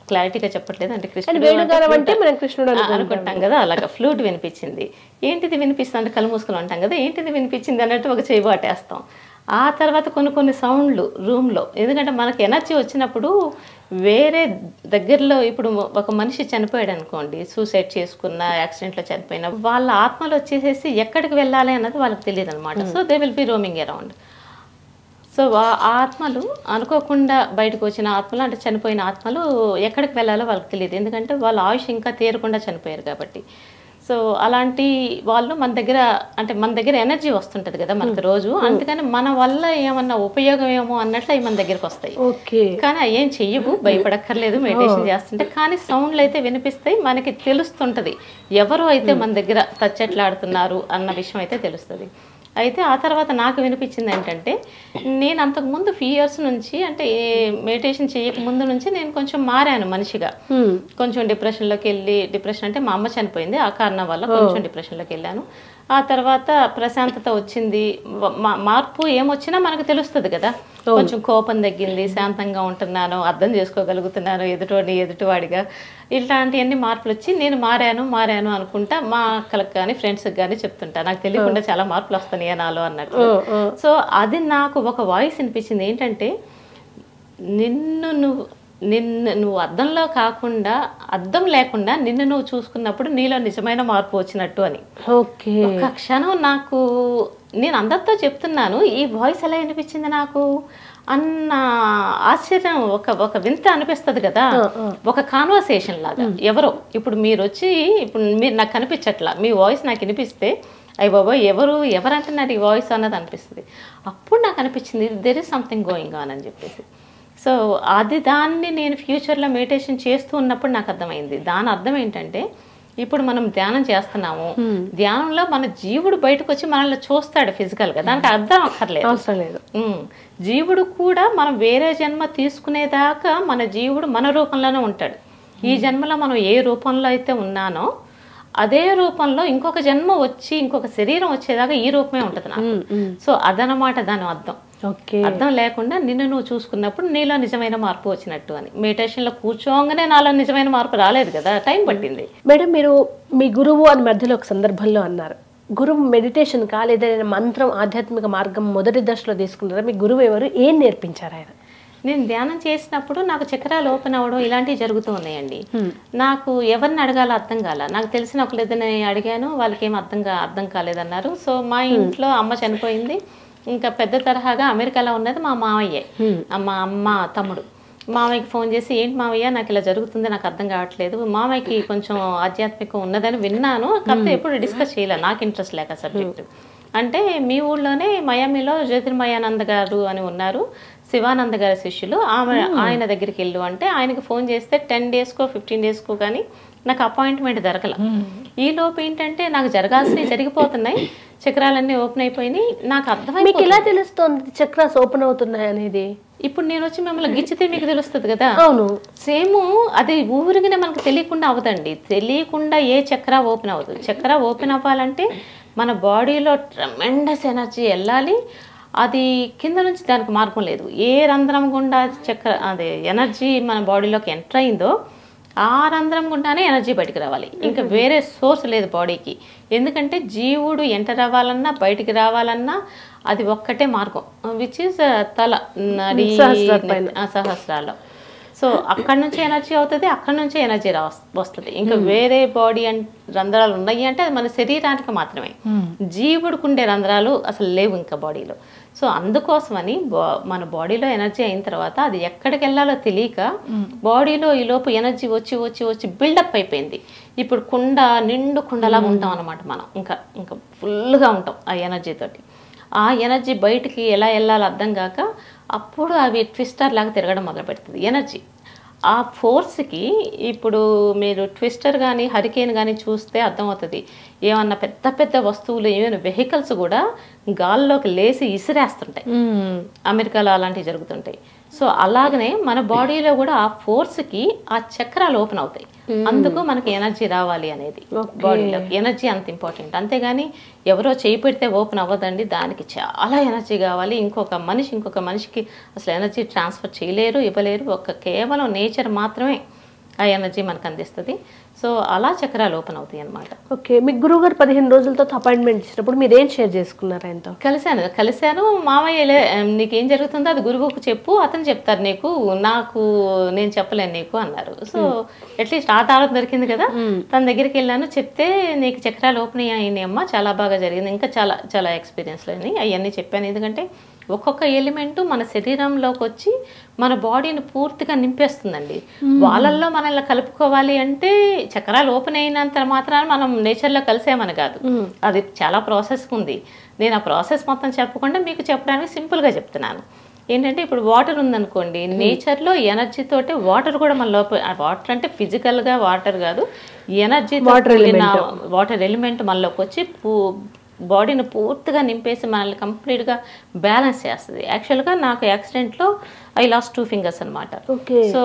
క్లారిటీగా చెప్పట్లేదు, అంటే కృష్ణుడు అంటే మనం కృష్ణుడు అనుకుంటాం కదా, అలాగా ఫ్లూట్ వినిపించింది. ఏంటిది వినిపిస్తుంది అంటే కళ్ళు మూసుకొని ఉంటాం కదా, ఏంటిది వినిపించింది అన్నట్టు ఒక చేయి బాటేస్తాం. ఆ తర్వాత కొన్ని సౌండ్లు రూమ్లో, ఎందుకంటే మనకి ఎనర్జీ వచ్చినప్పుడు వేరే దగ్గరలో, ఇప్పుడు ఒక మనిషి చనిపోయాడు అనుకోండి, సూసైడ్ చేసుకున్న, యాక్సిడెంట్లో చనిపోయిన వాళ్ళ ఆత్మలు వచ్చేసేసి ఎక్కడికి వెళ్ళాలి అన్నది వాళ్ళకి తెలియదు అనమాట. So they will be roaming around. So ఆ ఆత్మలు అనుకోకుండా బయటకు వచ్చిన ఆత్మలు, అంటే చనిపోయిన ఆత్మలు ఎక్కడికి వెళ్ళాలో వాళ్ళకి తెలియదు, ఎందుకంటే వాళ్ళ ఆయుష్ ఇంకా తీరకుండా చనిపోయారు కాబట్టి. సో అలాంటి వాళ్ళు మన దగ్గర ఎనర్జీ వస్తుంటది కదా మనకి రోజు, అందుకని మన వల్ల ఏమన్నా ఉపయోగం ఏమో అన్నట్లు అవి మన దగ్గరికి వస్తాయి. కానీ అవి ఏం చెయ్యవు, భయపడక్కర్లేదు మెడిటేషన్ చేస్తుంటే. కానీ సౌండ్లు అయితే వినిపిస్తాయి, మనకి తెలుస్తుంటది ఎవరు అయితే మన దగ్గర తచ్చట్లాడుతున్నారు అన్న విషయం అయితే తెలుస్తుంది. అయితే ఆ తర్వాత నాకు వినిపించింది ఏంటంటే, నేను అంతకుముందు ఫ్యూ ఇయర్స్ నుంచి, అంటే మెడిటేషన్ చేయక ముందు నుంచి నేను కొంచెం మారాను మనిషిగా. కొంచెం డిప్రెషన్ అంటే మా అమ్మ చనిపోయింది, ఆ కారణం వల్ల కొంచెం డిప్రెషన్లోకి వెళ్ళాను. ఆ తర్వాత ప్రశాంతత వచ్చింది. మార్పు ఏమొచ్చినా మనకు తెలుస్తుంది కదా, కొంచెం కోపం తగ్గింది, శాంతంగా ఉంటున్నాను, అర్థం చేసుకోగలుగుతున్నాను ఎదుటివాడిగా, ఇట్లాంటివన్నీ మార్పులు వచ్చి నేను మారాను అనుకుంటా మా అక్కలకు కానీ ఫ్రెండ్స్కి కానీ చెప్తుంటా, నాకు తెలియకుండా చాలా మార్పులు వస్తున్నాయి నాలో అన్నట్టు. సో అది నాకు ఒక వాయిస్ అనిపించింది, ఏంటంటే నువ్వు అద్దంలో కాకుండా, అద్దం లేకుండా నిన్ను నువ్వు చూసుకున్నప్పుడు నీలో నిజమైన మార్పు వచ్చినట్టు అని. ఒక క్షణం నాకు, నేను అందరితో చెప్తున్నాను, ఈ వాయిస్ ఎలా అనిపించింది నాకు అన్న ఆశ్చర్యం, ఒక వింత అనిపిస్తుంది కదా, ఒక కాన్వర్సేషన్ లాగా. ఎవరో ఇప్పుడు మీరు నాకు కనిపించట్లా, మీ వాయిస్ నాకు వినిపిస్తే అయ్యి బాబోయ్ ఎవరంటున్నారు ఈ వాయిస్ అన్నది అనిపిస్తుంది. అప్పుడు నాకు అనిపించింది there is something going on అని చెప్పేసి. సో దాన్ని నేను ఫ్యూచర్లో మెడిటేషన్ చేస్తూ ఉన్నప్పుడు నాకు అర్థమైంది. దాని అర్థం ఏంటంటే, ఇప్పుడు మనం ధ్యానం చేస్తున్నాము, ధ్యానంలో మన జీవుడు బయటకు వచ్చి మనల్ని చూస్తాడు ఫిజికల్గా, దానికి అర్థం అక్కర్లేదు. జీవుడు కూడా మనం వేరే జన్మ తీసుకునేదాకా మన జీవుడు మన రూపంలోనే ఉంటాడు. ఈ జన్మలో మనం ఏ రూపంలో అయితే ఉన్నానో అదే రూపంలో ఇంకొక జన్మ వచ్చి ఇంకొక శరీరం వచ్చేదాకా ఈ రూపమే ఉంటుంది నాకు. సో అదనమాట దాని అర్థం. అర్థం లేకుండా నిన్ను నువ్వు చూసుకున్నప్పుడు నీలో నిజమైన మార్పు వచ్చినట్టు అని. మెడిటేషన్లో కూర్చోగానే నాలో నిజమైన మార్పు రాలేదు కదా, టైం పట్టింది. మేడం, మీరు మీ గురువు అని మధ్యలో ఒక సందర్భంలో అన్నారు, గురువు మెడిటేషన్ కాలేదనే మంత్రం, ఆధ్యాత్మిక మార్గం మొదటి దశలో తీసుకున్నారా? మీ గురువు ఎవరు, ఏం నేర్పించారు ఆయన? నేను ధ్యానం చేసినప్పుడు నాకు చక్రాలు ఓపెన్ అవ్వడం ఇలాంటివి జరుగుతూ ఉన్నాయండి. నాకు ఎవరిని అడగాలో అర్థం కాల. నాకు తెలిసిన ఒకరిద్దరిని అడిగాను, వాళ్ళకి ఏం అర్థం కాలేదన్నారు. సో మా ఇంట్లో అమ్మ చనిపోయింది, ఇంకా పెద్ద తరహాగా అమెరికాలో ఉన్నది మా మామయ్యే, మా అమ్మ తమ్ముడు. మామయ్యకి ఫోన్ చేసి, ఏంటి మామయ్య నాకు ఇలా జరుగుతుంది, నాకు అర్థం కావట్లేదు. మామయ్యకి కొంచెం ఆధ్యాత్మికం ఉన్నదని విన్నాను, కాకపోతే ఎప్పుడు డిస్కస్ చేయలే, నాకు ఇంట్రెస్ట్ లేక సబ్జెక్ట్. అంటే మీ ఊళ్ళోనే మయామిలో జ్యోతిర్మయానంద గారు అని ఉన్నారు, శివానంద గారి శిష్యులు, ఆయన దగ్గరికి వెళ్ళు అంటే ఆయనకి ఫోన్ చేస్తే 10 డేస్కో 15 డేస్కో కానీ నాకు అపాయింట్మెంట్ దొరకల. ఈ లోపు ఏంటంటే నాకు జరగాల్సినవి జరిగిపోతున్నాయి, చక్రాలన్నీ ఓపెన్ అయిపోయినాయి. నాకు అర్థమైంది. మీకు ఎలా తెలుస్తుంది చక్రాస్ ఓపెన్ అవుతున్నాయి అనేది? ఇప్పుడు నేను వచ్చి మిమ్మల్ని గిచ్చితే మీకు తెలుస్తుంది కదా. అవును, సేమ్ అది ఊరిగానే మనకు తెలియకుండా అవ్వదండి. తెలియకుండా ఏ చక్ర ఓపెన్ అవ్వదు. చక్ర ఓపెన్ అవ్వాలంటే మన బాడీలో ట్రెమెండస్ ఎనర్జీ వెళ్ళాలి, అది కింద నుంచి దానికి మార్గం లేదు. ఏ రంధ్రం గుండా అదే ఎనర్జీ మన బాడీలోకి ఎంటర్ అయిందో ఆ రంధ్రం గుండానే ఎనర్జీ బయటికి రావాలి, ఇంకా వేరే సోర్స్ లేదు బాడీకి. ఎందుకంటే జీవుడు ఎంటర్ అవ్వాలన్నా బయటికి రావాలన్నా అది ఒక్కటే మార్గం, విచ్ ఈస్ తల, నడి, సహస్రాల్లో. సో సో అక్కడ నుంచి ఎనర్జీ అవుతుంది, అక్కడ నుంచి ఎనర్జీ వస్తుంది. ఇంకా వేరే బాడీ రంధ్రాలు ఉన్నాయి అంటే అది మన శరీరానికి మాత్రమే. జీవుడికి ఉండే రంధ్రాలు అసలు లేవు ఇంకా బాడీలో. సో అందుకోసమని మన బాడీలో ఎనర్జీ అయిన తర్వాత అది ఎక్కడికి వెళ్ళాలో తెలియక బాడీలో ఈ లోపు ఎనర్జీ వచ్చి వచ్చి వచ్చి బిల్డప్ అయిపోయింది. ఇప్పుడు నిండు కుండలాగా ఉంటాం అనమాట. మనం ఇంకా ఇంకా ఫుల్గా ఉంటాం ఆ ఎనర్జీతోటి. ఆ ఎనర్జీ బయటికి ఎలా వెళ్ళాలో అర్థం కాక అప్పుడు అవి ట్విస్టర్ లాగా తిరగడం మొదలు పెడుతుంది ఎనర్జీ. ఆ ఫోర్స్కి ఇప్పుడు మీరు ట్విస్టర్ కానీ హరికేన్ కానీ చూస్తే అర్థమవుతుంది. ఏమన్నా పెద్ద పెద్ద వస్తువులు ఏమైనా వెహికల్స్ కూడా గాల్లోకి లేసి ఇసిరేస్తుంటాయి. అమెరికాలో అలాంటివి జరుగుతుంటాయి. సో అలాగనే మన బాడీలో కూడా ఆ ఫోర్స్కి ఆ చక్రాలు ఓపెన్ అవుతాయి. అందుకు మనకి ఎనర్జీ రావాలి అనేది బాడీలో ఎనర్జీ అంత ఇంపార్టెంట్. అంతేగాని ఎవరో చేయి పెడితే ఓపెన్ అవ్వదండి, దానికి చాలా ఎనర్జీ కావాలి. ఇంకొక మనిషికి అసలు ఎనర్జీ ట్రాన్స్ఫర్ చేయలేరు, ఇవ్వలేరు. కేవలం నేచర్ మాత్రమే ఆ ఎనర్జీ మనకు అందిస్తుంది. సో అలా చక్రాలు ఓపెన్ అవుతాయి అన్నమాట. ఓకే, మీకు గురువు గారు 15 రోజులతో అపాయింట్మెంట్ ఇచ్చినప్పుడు మీరు ఏం షేర్ చేసుకున్నారు ఆయనతో? కలిశాను. మామయ్య నీకేం జరుగుతుందో అది గురువుకు చెప్పు, అతను చెప్తారు నీకు, నేను చెప్పలేను నీకు అన్నారు. సో అట్లీస్ట్ ఆ తాళం దొరికింది కదా. తన దగ్గరికి వెళ్ళాను, చెప్తే నీకు చక్రాలు ఓపెన్ అయ్యాయి అమ్మ, చాలా బాగా జరిగింది, ఇంకా చాలా చాలా ఎక్స్పీరియన్స్లు అయినాయి అవన్నీ చెప్పాను. ఎందుకంటే ఒక్కొక్క ఎలిమెంట్ మన శరీరంలోకి వచ్చి మన బాడీని పూర్తిగా నింపేస్తుందండి. వాళ్ళల్లో మనల్ని కలుపుకోవాలి అంటే చక్రాలు ఓపెన్ అయినంత మాత్రాన మనం నేచర్లో కలిసేమని కాదు, అది చాలా ప్రాసెస్ ఉంది. నేను ఆ ప్రాసెస్ మొత్తం చెప్పకుండా మీకు చెప్పడానికి సింపుల్గా చెప్తున్నాను. ఏంటంటే ఇప్పుడు వాటర్ ఉందనుకోండి, నేచర్లో ఎనర్జీ తోటి వాటర్ కూడా మన లోపల, వాటర్ అంటే ఫిజికల్గా వాటర్ కాదు, ఎనర్జీ వాటర్ ఎలిమెంట్ మనలోకి వచ్చి బాడీని పూర్తిగా నింపేసి మనల్ని కంప్లీట్గా బ్యాలెన్స్ చేస్తుంది. యాక్చువల్గా నాకు యాక్సిడెంట్లో ఐ లాస్ట్ 2 fingers అనమాట. సో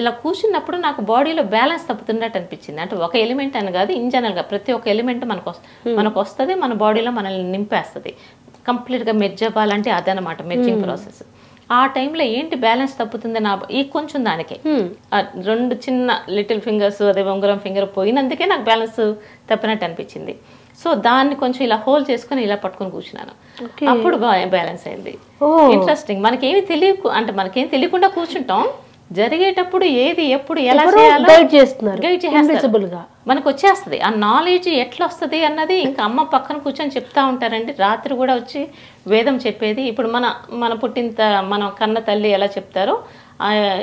ఇలా కూర్చున్నప్పుడు నాకు బాడీలో బ్యాలెన్స్ తప్పుతున్నట్టు అనిపించింది. అంటే ఒక ఎలిమెంట్ అని కాదు, ఇన్ జనరల్గా ప్రతి ఒక్క ఎలిమెంట్ మనకు వస్తుంది, మన బాడీలో మనల్ని నింపేస్తుంది. కంప్లీట్గా మెర్జ్ అవ్వాలంటే అదనమాట మెర్జింగ్ ప్రాసెస్. ఆ టైంలో ఏంటి బ్యాలెన్స్ తప్పుతుంది ఈ కొంచెం దానికే 2 చిన్న లిటిల్ ఫింగర్స్, అదే ఉంగరం ఫింగర్ పోయినందుకే నాకు బ్యాలెన్స్ తప్పినట్టు అనిపించింది. సో దాన్ని కొంచెం ఇలా హోల్డ్ చేసుకుని ఇలా పట్టుకొని కూర్చున్నాను. అప్పుడు బ్యాలెన్స్ అయింది. ఇంట్రెస్టింగ్. మనకేం తెలియకుండా కూర్చుంటాం, జరిగేటప్పుడు ఏది ఎప్పుడు ఎలా చేయాలో గైడ్ చేస్తున్నారు, మనకు వచ్చేస్తుంది. ఆ నాలెడ్జ్ ఎట్లా వస్తుంది అన్నది ఇంకా అమ్మ పక్కన కూర్చొని చెప్తా ఉంటారండి. రాత్రి కూడా వచ్చి వేదం చెప్పేది. ఇప్పుడు మన మన కన్న తల్లి ఎలా చెప్తారో,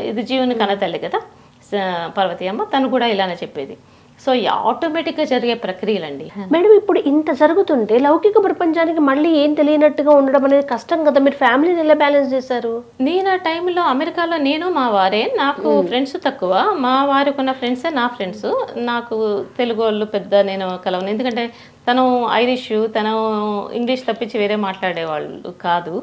ఇది జీవుని కన్న తల్లి కదా పార్వతి అమ్మ, తను కూడా ఇలానే చెప్పేది. సో ఆటోమేటిక్గా జరిగే ప్రక్రియలండి. మేడం, ఇప్పుడు ఇంత జరుగుతుంటే లౌకిక ప్రపంచానికి మళ్ళీ ఏం తెలియనట్టుగా ఉండడం అనేది కష్టం కదా. మీరు ఫ్యామిలీని ఎలా బ్యాలెన్స్ చేశారు? నేను ఆ టైంలో అమెరికాలో నేను మా వారే, నాకు ఫ్రెండ్స్ తక్కువ, మా వారికి ఉన్న ఫ్రెండ్సే నా ఫ్రెండ్స్. నాకు తెలుగు వాళ్ళు పెద్ద నేను కలవను, ఎందుకంటే తను ఐరిష్, తను ఇంగ్లీష్ తప్పించి వేరే మాట్లాడేవాళ్ళు కాదు.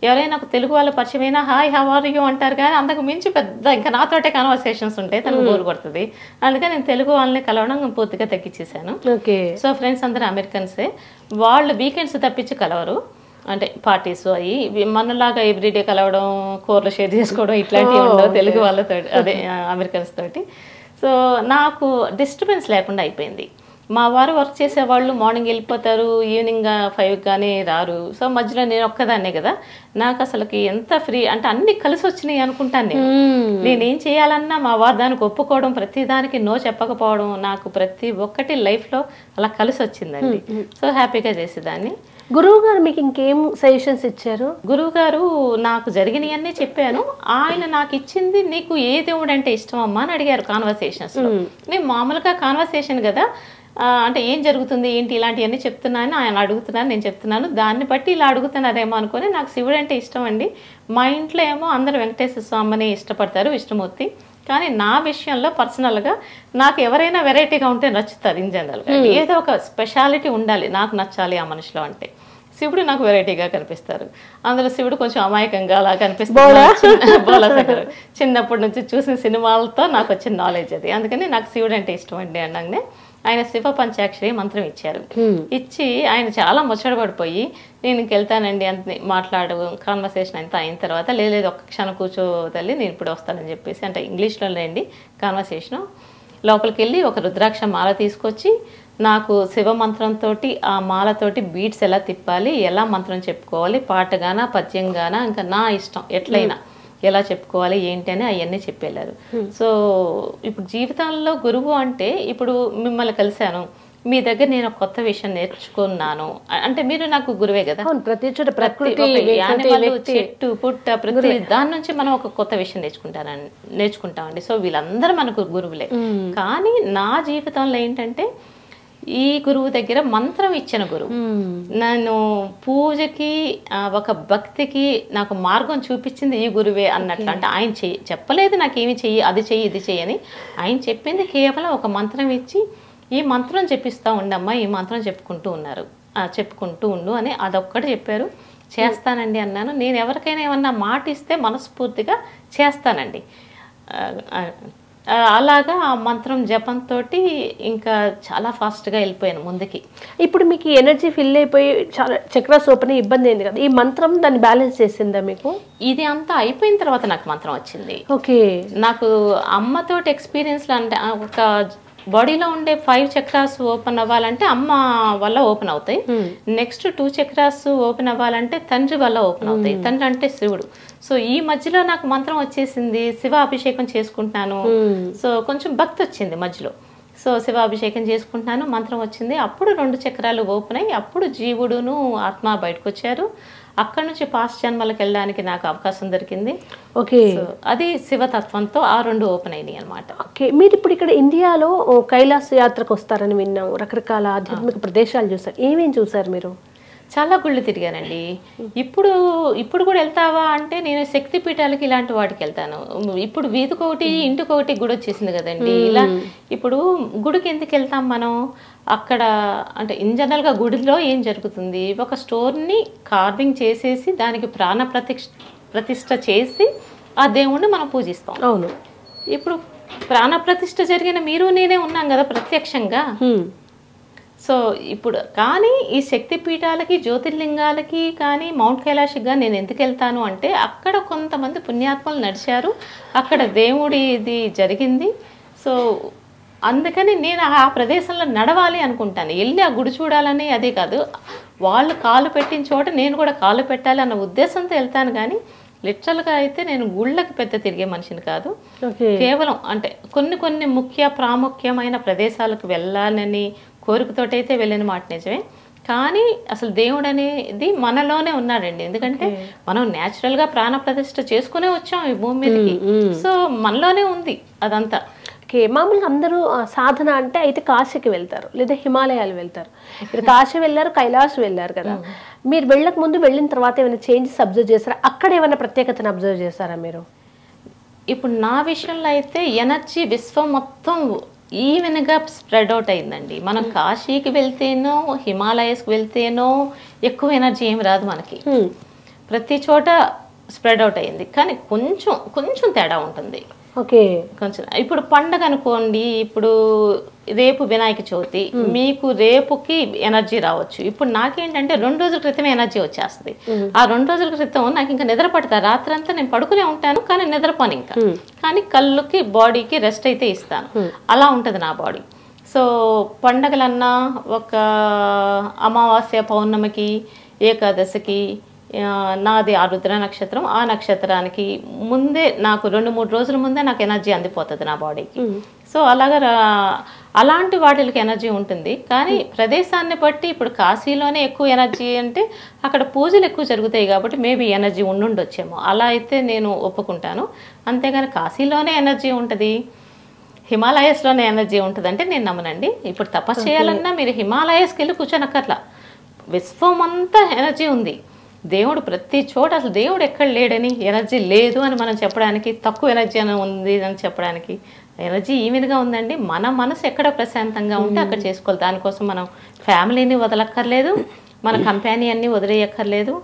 ఎవరైనా నాకు తెలుగు వాళ్ళ పరిచయమైనా హాయ్ హౌ ఆర్ యూ అంటారు, కానీ అంతకు మించి పెద్ద ఇంకా నాతోటే కన్వర్సేషన్స్ ఉంటాయి, తనకు బోర్ కొడుతుంది. అందుకని నేను తెలుగు వాళ్ళని కలవడం పూర్తిగా తగ్గించేసాను. సో ఫ్రెండ్స్ అందరూ అమెరికన్సే, వాళ్ళు వీకెండ్స్ తప్పించి కలవరు. అంటే పార్టీస్ అవి మనలాగా ఎవ్రీడే కలవడం, కూరలు షేర్ చేసుకోవడం ఇట్లాంటివి ఉండవు తెలుగు వాళ్ళతో, అదే అమెరికన్స్ తోటి. సో నాకు డిస్టర్బెన్స్ లేకుండా అయిపోయింది. మా వారు వర్క్ చేసేవాళ్ళు మార్నింగ్ వెళ్ళిపోతారు, ఈవినింగ్ 5 కానీ రారు. సో మధ్యలో నేను ఒక్కదాన్నే కదా, నాకు అసలుకి ఎంత ఫ్రీ అంటే అన్ని కలిసి వచ్చినాయి అనుకుంటాను. నేనేం చేయాలన్నా మా వారు దానికి ఒప్పుకోవడం, ప్రతి దానికి నో చెప్పకపోవడం, నాకు ప్రతి ఒక్కటి లైఫ్లో అలా కలిసి వచ్చిందండి. సో హ్యాపీగా చేసేదాన్ని. గురువు గారు మీకు ఇంకేం సజెషన్స్ ఇచ్చారు? గురువు గారు నాకు జరిగినవన్నీ చెప్పాను. ఆయన నాకు ఇచ్చింది, నీకు ఏ దేవుడు అంటే ఇష్టం అమ్మా అని అడిగారు కాన్వర్సేషన్స్లో. నేను మామూలుగా కాన్వర్సేషన్ కదా, అంటే ఏం జరుగుతుంది ఏంటి ఇలాంటివన్నీ చెప్తున్నాను, ఆయన అడుగుతున్నాను, నేను చెప్తున్నాను, దాన్ని బట్టి ఇలా అడుగుతున్నారేమో అనుకుని నాకు శివుడు అంటే ఇష్టం అండి. మా ఇంట్లో ఏమో అందరూ వెంకటేశ్వర స్వామిని ఇష్టపడతారు, విష్ణుమూర్తి. కానీ నా విషయంలో పర్సనల్గా నాకు ఎవరైనా వెరైటీగా ఉంటే నచ్చుతారు. ఇన్ జనరల్గా ఏదో ఒక స్పెషాలిటీ ఉండాలి, నాకు నచ్చాలి ఆ మనిషిలో అంటే. శివుడు నాకు వెరైటీగా కనిపిస్తారు. అందులో శివుడు కొంచెం అమాయకంగా అలా కనిపిస్తారు, బోలాసగరు. చిన్నప్పటి నుంచి చూసిన సినిమాలతో నాకు వచ్చిన నాలెడ్జ్ అది. అందుకని నాకు శివుడు అంటే ఇష్టం అండి అనగానే ఆయన శివ పంచాక్షరి మంత్రం ఇచ్చారు. ఇచ్చి ఆయన చాలా ముచ్చటపడిపోయి, నేను ఇంకెళ్తానండి అంత మాట్లాడు కాన్వర్సేషన్ అంతా అయిన తర్వాత, లేదు ఒక్క క్షణం కూర్చో తల్లి, నేను ఇప్పుడు వస్తానని చెప్పేసి, అంటే ఇంగ్లీష్లో లేండి కాన్వర్సేషను. లోపలికి వెళ్ళి ఒక రుద్రాక్ష మాల తీసుకొచ్చి నాకు శివ మంత్రంతో ఆ మాలతోటి బీట్స్ ఎలా తిప్పాలి, ఎలా మంత్రం చెప్పుకోవాలి, పాటగానా పద్యంగానా ఇంకా నా ఇష్టం ఎట్లయినా ఎలా చెప్పుకోవాలి ఏంటి అని అవన్నీ చెప్పేళ్ళారు. సో ఇప్పుడు జీవితంలో గురువు అంటే ఇప్పుడు మిమ్మల్ని కలిశాను, మీ దగ్గర నేను ఒక కొత్త విషయం నేర్చుకున్నాను అంటే మీరు నాకు గురువే కదా. ప్రతి చోట ప్రకృతి, చెట్టు పుట్ట ప్రతి దాని నుంచి మనం ఒక కొత్త విషయం నేర్చుకుంటామండి. సో వీళ్ళందరూ మనకు గురువులే. కానీ నా జీవితంలో ఏంటంటే ఈ గురువు దగ్గర మంత్రం ఇచ్చిన గురువు, నన్ను పూజకి ఒక భక్తికి నాకు మార్గం చూపించింది ఈ గురువే అన్నట్లు. అంటే ఆయన చెప్పలేదు నాకేమి చెయ్యి, అది చెయ్యి, ఇది చెయ్యని. ఆయన చెప్పింది కేవలం ఒక మంత్రం ఇచ్చి ఈ మంత్రం చెప్పిస్తూ ఉండమ్మా, ఈ మంత్రం చెప్పుకుంటూ ఉండు అని అదొక్కటి చెప్పారు. చేస్తానండి అన్నాను. నేను ఎవరికైనా ఏమన్నా మాట ఇస్తే మనస్ఫూర్తిగా చేస్తానండి. అలాగా ఆ మంత్రం జపంతో ఇంకా చాలా ఫాస్ట్గా వెళ్ళిపోయాను ముందుకి. ఇప్పుడు మీకు ఎనర్జీ ఫిల్ అయిపోయి చాలా చక్రాస్ ఓపెన్ ఇబ్బంది అయింది కదా, ఈ మంత్రం దాన్ని బ్యాలెన్స్ చేసిందా మీకు? ఇది అంతా అయిపోయిన తర్వాత నాకు మంత్రం వచ్చింది. ఓకే. నాకు అమ్మతోటి ఎక్స్పీరియన్స్లో అంటే ఒక బాడీలో ఉండే 5 చక్రాస్ ఓపెన్ అవ్వాలంటే అమ్మ వల్ల ఓపెన్ అవుతాయి. నెక్స్ట్ 2 చక్రాస్ ఓపెన్ అవ్వాలంటే తండ్రి వల్ల ఓపెన్ అవుతాయి. తండ్రి అంటే శివుడు. సో ఈ మధ్యలో నాకు మంత్రం వచ్చేసింది, శివ అభిషేకం చేసుకుంటున్నాను. సో కొంచెం భక్తి వచ్చింది మధ్యలో. సో శివ అభిషేకం చేసుకుంటున్నాను, మంత్రం వచ్చింది. అప్పుడు 2 చక్రాలు ఓపెన్ అయ్యి అప్పుడు జీవుడును ఆత్మ బయటకు వచ్చారు. అక్కడ నుంచి పాస్ట్ జన్మలకు వెళ్ళడానికి నాకు అవకాశం దొరికింది. ఓకే. అది శివతత్వంతో ఆ 2 ఓపెన్ అయినాయి అనమాట. ఓకే. మీరు ఇప్పుడు ఇక్కడ ఇండియాలో కైలాస యాత్రకు వస్తారని విన్నాం, రకరకాల ఆధ్యాత్మిక ప్రదేశాలు చూసారు. ఏమేం చూసారు మీరు? చాలా గుళ్ళు తిరిగానండి. ఇప్పుడు కూడా వెళ్తావా అంటే నేను శక్తి పీఠాలకి ఇలాంటి వాటికి వెళ్తాను. ఇప్పుడు వీధికొకటి ఇంటికొకటి గుడి వచ్చేసింది కదండి. ఇలా ఇప్పుడు గుడికి ఎందుకు వెళ్తాం మనం? అక్కడ అంటే ఇన్ జనరల్గా గుడిలో ఏం జరుగుతుంది, ఒక స్టోర్ని కార్వింగ్ చేసేసి దానికి ప్రాణ ప్రతిష్ఠ చేసి ఆ దేవుణ్ణి మనం పూజిస్తాం. అవును. ఇప్పుడు ప్రాణ ప్రతిష్ఠ జరిగిన మీరు నేనే ఉన్నాం కదా ప్రత్యక్షంగా. సో ఇప్పుడు కానీ ఈ శక్తి పీఠాలకి జ్యోతిర్లింగాలకి కానీ మౌంట్ కైలాష్గా నేను ఎందుకు వెళ్తాను అంటే అక్కడ కొంతమంది పుణ్యాత్మలు నడిచారు, అక్కడ దేవుడిది జరిగింది. సో అందుకని నేను ఆ ప్రదేశంలో నడవాలి అనుకుంటాను. వెళ్ళి ఆ గుడి చూడాలని అదే కాదు, వాళ్ళు కాలు పెట్టిన చోట నేను కూడా కాలు పెట్టాలి అన్న ఉద్దేశంతో వెళ్తాను. కానీ లిటరల్గా అయితే నేను గుళ్ళకి పెద్ద తిరిగే మనిషిని కాదు. కేవలం అంటే కొన్ని ప్రాముఖ్యమైన ప్రదేశాలకు వెళ్ళాలని కోరికతోటైతే వెళ్ళిన మాట నిజమే. కానీ అసలు దేవుడు అనేది మనలోనే ఉన్నాడండి. ఎందుకంటే మనం న్యాచురల్గా ప్రాణ ప్రతిష్ఠ చేసుకునే వచ్చాం ఈ భూమి మీదకి. సో మనలోనే ఉంది అదంతా. ఓకే. మామూలుగా అందరూ సాధన అంటే అయితే కాశీకి వెళ్తారు లేదా హిమాలయాలు వెళ్తారు. ఇక్కడ కాశీ వెళ్ళారు, కైలాస్ వెళ్ళారు కదా. మీరు వెళ్ళక ముందు వెళ్ళిన తర్వాత ఏమైనా చేంజెస్ అబ్జర్వ్ చేస్తారా? అక్కడ ఏమైనా ప్రత్యేకతను అబ్జర్వ్ చేస్తారా మీరు? ఇప్పుడు నా విషయంలో అయితే ఎనర్జీ విశ్వం మొత్తం ఈవెన్గా స్ప్రెడ్ అవుట్ అయిందండి. మనం కాశీకి వెళ్తేనో హిమాలయస్కి వెళ్తేనో ఎక్కువ ఎనర్జీ ఏమి రాదు మనకి. ప్రతి చోట స్ప్రెడ్ అవుట్ అయింది. కానీ కొంచెం తేడా ఉంటుంది. ఓకే. కొంచెం ఇప్పుడు పండగ అనుకోండి, ఇప్పుడు రేపు వినాయక చవితి, మీకు రేపుకి ఎనర్జీ రావచ్చు. ఇప్పుడు నాకేంటంటే 2 రోజుల క్రితమే ఎనర్జీ వచ్చేస్తుంది. ఆ 2 రోజుల క్రితం నాకు ఇంకా నిద్ర పడతా, రాత్రంతా నేను పడుకునే ఉంటాను కానీ నిద్రపోను ఇంకా. కానీ కళ్ళుకి బాడీకి రెస్ట్ అయితే ఇస్తాను. అలా ఉంటుంది నా బాడీ. సో పండగలన్నా ఒక అమావాస్య, పౌర్ణమికి, ఏకాదశికి నాది ఆరుద్ర నక్షత్రం, ఆ నక్షత్రానికి ముందే నాకు 2-3 రోజుల ముందే నాకు ఎనర్జీ అందిపోతుంది నా బాడీకి. సో అలాంటి వాటికి ఎనర్జీ ఉంటుంది. కానీ ప్రదేశాన్ని బట్టి ఇప్పుడు కాశీలోనే ఎక్కువ ఎనర్జీ అంటే అక్కడ పూజలు ఎక్కువ జరుగుతాయి కాబట్టి మేబీ ఎనర్జీ ఉండుండొచ్చేమో, అలా అయితే నేను ఒప్పుకుంటాను. అంతేగాని కాశీలోనే ఎనర్జీ ఉంటుంది, హిమాలయస్లోనే ఎనర్జీ ఉంటుంది అంటే నేను నమ్మనండి. ఇప్పుడు తపస్సు చేయాలన్నా మీరు హిమాలయస్కి వెళ్ళి కూర్చోనక్కర్లా, విశ్వం అంతా ఎనర్జీ ఉంది. దేవుడు ప్రతి చోట, అసలు దేవుడు ఎక్కడ లేడని, ఎనర్జీ లేదు అని మనం చెప్పడానికి, తక్కువ ఎనర్జీ అని ఉంది అని చెప్పడానికి ఎనర్జీ ఈవెన్గా ఉందండి. మన మనసు ఎక్కడ ప్రశాంతంగా ఉంటే అక్కడ చేసుకోవాలి. దానికోసం మనం ఫ్యామిలీని వదలక్కర్లేదు, మన కంపానియన్ని వదిలేయక్కర్లేదు.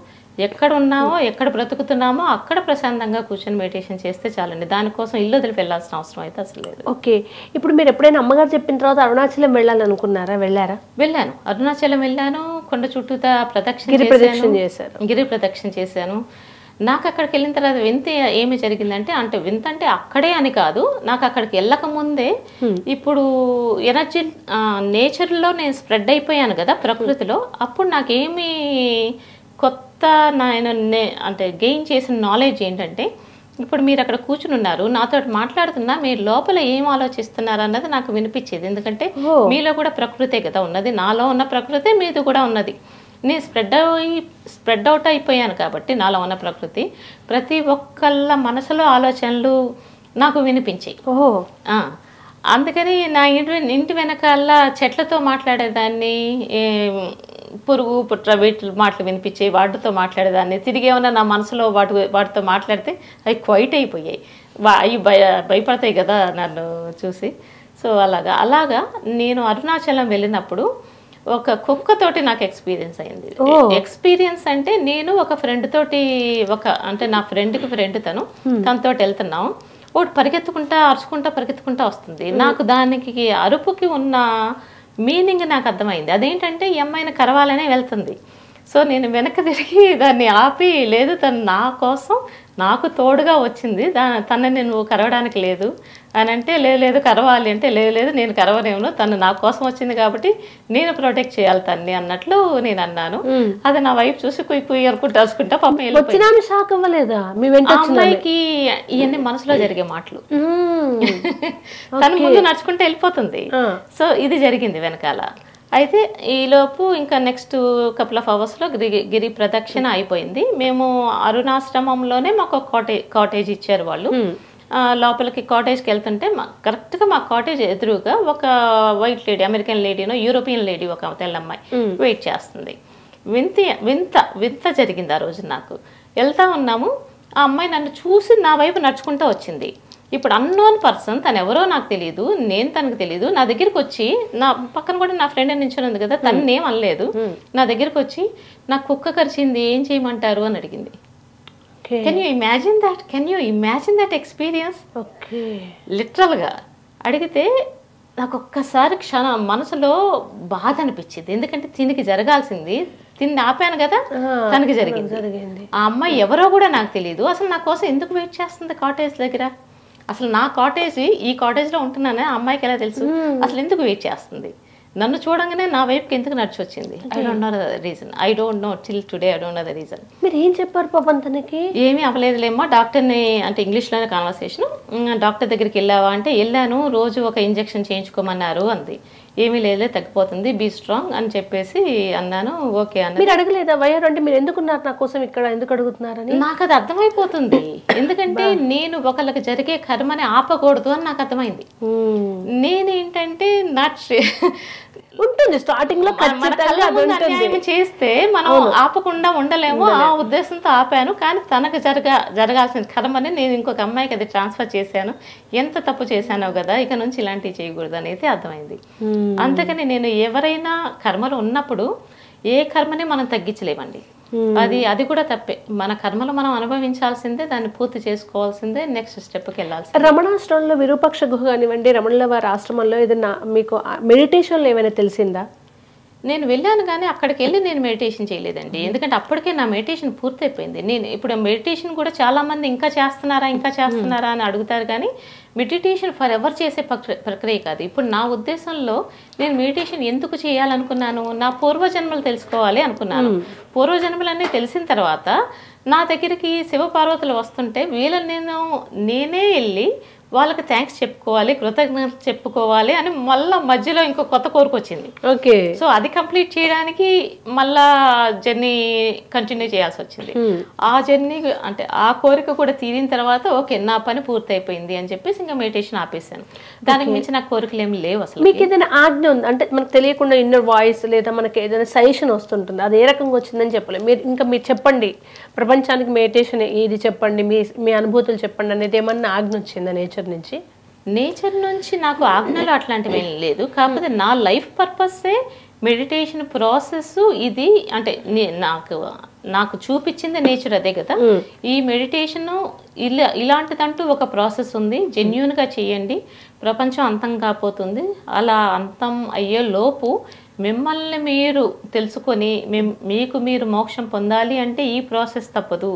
ఎక్కడ ఉన్నామో, ఎక్కడ బ్రతుకుతున్నామో అక్కడ ప్రశాంతంగా కూర్చొని మెడిటేషన్ చేస్తే చాలండి. దానికోసం ఇల్లు వదిలి వెళ్ళాల్సిన అవసరం అయితే అసలు లేదు. ఓకే. ఇప్పుడు మీరు ఎప్పుడైనా అమ్మగారు చెప్పిన తర్వాత అరుణాచలం వెళ్ళాలనుకున్నారా? వెళ్ళారా? వెళ్ళాను, అరుణాచలం వెళ్ళాను. కొండ చుట్టూతా గిరి ప్రదక్షిణ చేశాను. నాకు అక్కడికి వెళ్ళిన తర్వాత వింత ఏమి జరిగిందంటే, అంటే వింత అంటే అక్కడే అని కాదు, నాకు అక్కడికి వెళ్ళక ముందే ఇప్పుడు ఎనర్జీ నేచర్లో నేను స్ప్రెడ్ అయిపోయాను కదా ప్రకృతిలో. అప్పుడు నాకేమి కొత్త అంటే గెయిన్ చేసిన నాలెడ్జ్ ఏంటంటే, ఇప్పుడు మీరు అక్కడ కూర్చుని ఉన్నారు, నాతో మాట్లాడుతున్నా, మీరు లోపల ఏం ఆలోచిస్తున్నారు అన్నది నాకు వినిపించేది. ఎందుకంటే మీలో కూడా ప్రకృతే కదా ఉన్నది, నాలో ఉన్న ప్రకృతే మీది కూడా ఉన్నది. నేను స్ప్రెడ్ అవుట్ అయిపోయాను కాబట్టి నాలో ఉన్న ప్రకృతి ప్రతి ఒక్కళ్ళ మనసులో ఆలోచనలు నాకు వినిపించాయి. అందుకని నా ఇంటి వెనకాల చెట్లతో మాట్లాడేదాన్ని, పురుగు పుట్ర వీటి మాటలు వినిపించే వాటితో మాట్లాడేదాన్ని. తిరిగి ఏమన్నా నా మనసులో వాటితో మాట్లాడితే అవి క్వైట్ అయిపోయాయి. అవి భయపడతాయి కదా నన్ను చూసి. సో అలాగా నేను అరుణాచలం వెళ్ళినప్పుడు ఒక కుక్కతోటి నాకు ఎక్స్పీరియన్స్ అయింది. ఎక్స్పీరియన్స్ అంటే నేను ఒక ఫ్రెండ్ తోటి అంటే నా ఫ్రెండ్కి ఫ్రెండ్ తనతో వెళ్తున్నాం. ఒకటి పరిగెత్తుకుంటా పరిగెత్తుకుంటా వస్తుంది. నాకు దానికి అరుపుకి ఉన్న మీనింగ్ నాకు అర్థమైంది. అదేంటంటే ఈ అమ్మాయిని కరవాలనే వెళ్తుంది. సో నేను వెనక్కి తిరిగి దాన్ని ఆపి, లేదు తను నా కోసం నాకు తోడుగా వచ్చింది, తనని నువ్వు కరవడానికి లేదు అని అంటే, లేదు కరవాలి అంటే, లేదు నేను కరవనేమను, తను నా కోసం వచ్చింది కాబట్టి నేను ప్రొటెక్ట్ చేయాలి తన్ని అన్నట్లు నేను అన్నాను. అది నా వైపు చూసి కుయ్యి అనుకుంటా పాపం అమ్మాయికి ఇవన్నీ మనసులో జరిగే మాటలు. తను ముందు నడుచుకుంటే వెళ్ళిపోతుంది. సో ఇది జరిగింది వెనకాల. అయితే ఈలోపు ఇంకా నెక్స్ట్ కపుల్ ఆఫ్ అవర్స్లో గిరి ప్రదక్షిణ అయిపోయింది. మేము అరుణాశ్రమంలోనే మాకు ఒక కాటేజ్ ఇచ్చారు వాళ్ళు. లోపలికి కాటేజ్కి వెళ్తుంటే కరెక్ట్గా మా కాటేజ్ ఎదురుగా ఒక వైట్ లేడీ, అమెరికన్ లేడీనో యూరోపియన్ లేడీ, ఒక తెల్లమ్మాయి వెయిట్ చేస్తుంది. వింత జరిగింది ఆ రోజు నాకు. వెళ్తా ఉన్నాము, ఆ అమ్మాయి నన్ను చూసి నా వైపు నడుచుకుంటూ వచ్చింది. ఇప్పుడు అన్నోన్ పర్సన్, తను ఎవరో నాకు తెలియదు, నేను తనకు తెలియదు, నా దగ్గరికి వచ్చి, నా పక్కన కూడా నా ఫ్రెండ్ నించుని ఉంది కదా, తను ఏం అనలేదు, నా దగ్గరికి వచ్చి నాకు కుక్క కరిచింది, ఏం చేయమంటారు అని అడిగింది. Can you imagine that experience? లిటరల్గా అడిగితే నాకు ఒక్కసారి మనసులో బాధ అనిపించింది. ఎందుకంటే తినికి జరగాల్సింది తిని ఆపాను కదా, తనకి జరిగింది. ఆ అమ్మాయి ఎవరో కూడా నాకు తెలియదు. అసలు నా కోసం ఎందుకు వెయిట్ చేస్తుంది కాటేజ్ దగ్గర? అసలు నా కాటేజ్, ఈ కాటేజ్లో ఉంటున్నానే ఆ అమ్మాయికి ఎలా తెలుసు? అసలు ఎందుకు వెయిట్ చేస్తుంది? నన్ను చూడంగానే నా వైపుకి ఎందుకు నడిచొచ్చింది? I don't know the reason. I don't know till today. I don't know the reason. మీరు ఏం చెప్పారు పాపం తనకి? ఏమీ అవ్వలేదులేమ్మా, డాక్టర్ని అంటే ఇంగ్లీష్లోనే కాన్వర్సేషన్. డాక్టర్ దగ్గరికి వెళ్ళావా అంటే, వెళ్ళాను, రోజు ఒక ఇంజెక్షన్ చేయించుకోమన్నారు అంది. ఏమీ లేదులే, తగ్గిపోతుంది, బీ స్ట్రాంగ్ అని చెప్పేసి అన్నాను. ఓకే అన్న. మీరు అడగలేదా వయ్యారు అంటే మీరు ఎందుకున్నారు నా కోసం ఇక్కడ, ఎందుకు అడుగుతున్నారని? నాకు అది అర్థమైపోతుంది. ఎందుకంటే నేను ఒకళ్ళకి జరిగే కర్మని ఆపకూడదు అని నాకు అర్థమైంది. నేనేంటంటే ఉంటుంది స్టార్టింగ్ లో చేస్తే మనం ఆపకుండా ఉండలేము, ఆ ఉద్దేశంతో ఆపాను. కానీ తనకు జరగాల్సిన కర్మని నేను ఇంకొక అమ్మాయికి అది ట్రాన్స్ఫర్ చేశాను. ఎంత తప్పు చేశానో కదా, ఇక నుంచి ఇలాంటివి చేయకూడదు అనేది అర్థమైంది. అందుకని నేను ఎవరైనా కర్మలు ఉన్నప్పుడు ఏ కర్మని మనం తగ్గించలేమండి. అది కూడా తప్పే. మన కర్మలు మనం అనుభవించాల్సిందే, దాన్ని పూర్తి చేసుకోవాల్సిందే, నెక్స్ట్ స్టెప్కి వెళ్ళాల్సిందే. రమణాశ్రమంలో విరూపాక్ష గుహ కానివ్వండి, రమణుల వారి ఆశ్రమంలో ఏదైనా మీకు మెడిటేషన్లో ఏమైనా తెలిసిందా? నేను వెళ్ళాను కానీ అక్కడికి వెళ్ళి నేను మెడిటేషన్ చేయలేదండి. ఎందుకంటే అప్పటికే నా మెడిటేషన్ పూర్తయిపోయింది. నేను ఇప్పుడు మెడిటేషన్ కూడా చాలామంది ఇంకా చేస్తున్నారా అని అడుగుతారు. కానీ మెడిటేషన్ ఫర్ ఎవర్ చేసే ప్రక్రియ కాదు. ఇప్పుడు నా ఉద్దేశంలో నేను మెడిటేషన్ ఎందుకు చేయాలనుకున్నాను, నా పూర్వజన్మలు తెలుసుకోవాలి అనుకున్నాను. పూర్వజన్మలన్నీ తెలిసిన తర్వాత నా దగ్గరికి శివపార్వతులు వస్తుంటే వీళ్ళని నేనే వెళ్ళి వాళ్ళకి థ్యాంక్స్ చెప్పుకోవాలి, కృతజ్ఞత చెప్పుకోవాలి అని మళ్ళీ మధ్యలో ఇంకో కొత్త కోరిక వచ్చింది. ఓకే. సో అది కంప్లీట్ చేయడానికి మళ్ళా జర్నీ కంటిన్యూ చేయాల్సి వచ్చింది. ఆ జర్నీ అంటే ఆ కోరిక కూడా తీరిన తర్వాత ఓకే నా పని పూర్తయిపోయింది అని చెప్పేసి ఇంకా మెడిటేషన్ ఆపేసాను. దానికి మించి నాకు కోరికలు ఏమి లేవు. అసలు మీకు ఏదైనా ఆజ్ఞ ఉంది అంటే మనకు తెలియకుండా ఇన్నర్ వాయిస్ లేదా మనకి ఏదైనా సజెషన్ వస్తుంటుంది, అది ఏ రకంగా వచ్చిందని చెప్పలేదు. మీరు చెప్పండి ప్రపంచానికి మెడిటేషన్ ఇది చెప్పండి, మీ అనుభూతులు చెప్పండి అనేది ఏమన్నా ఆజ్ఞ వచ్చిందా నేచర్ నుంచి? నాకు ఆజ్ఞలు అట్లాంటివి ఏం లేదు. కాకపోతే నా లైఫ్ పర్పస్సే మెడిటేషన్ ప్రాసెస్ ఇది. అంటే నాకు చూపించింది నేచర్ అదే కదా. ఈ మెడిటేషన్ ఇలాంటిదంటూ ఒక ప్రాసెస్ ఉంది, జెన్యూన్గా చేయండి, ప్రపంచం అంతం కాపోతుంది. అలా అంతం అయ్యే లోపు మిమ్మల్ని మీరు తెలుసుకొని మీకు మీరు మోక్షం పొందాలి అంటే ఈ ప్రాసెస్ తప్పదు.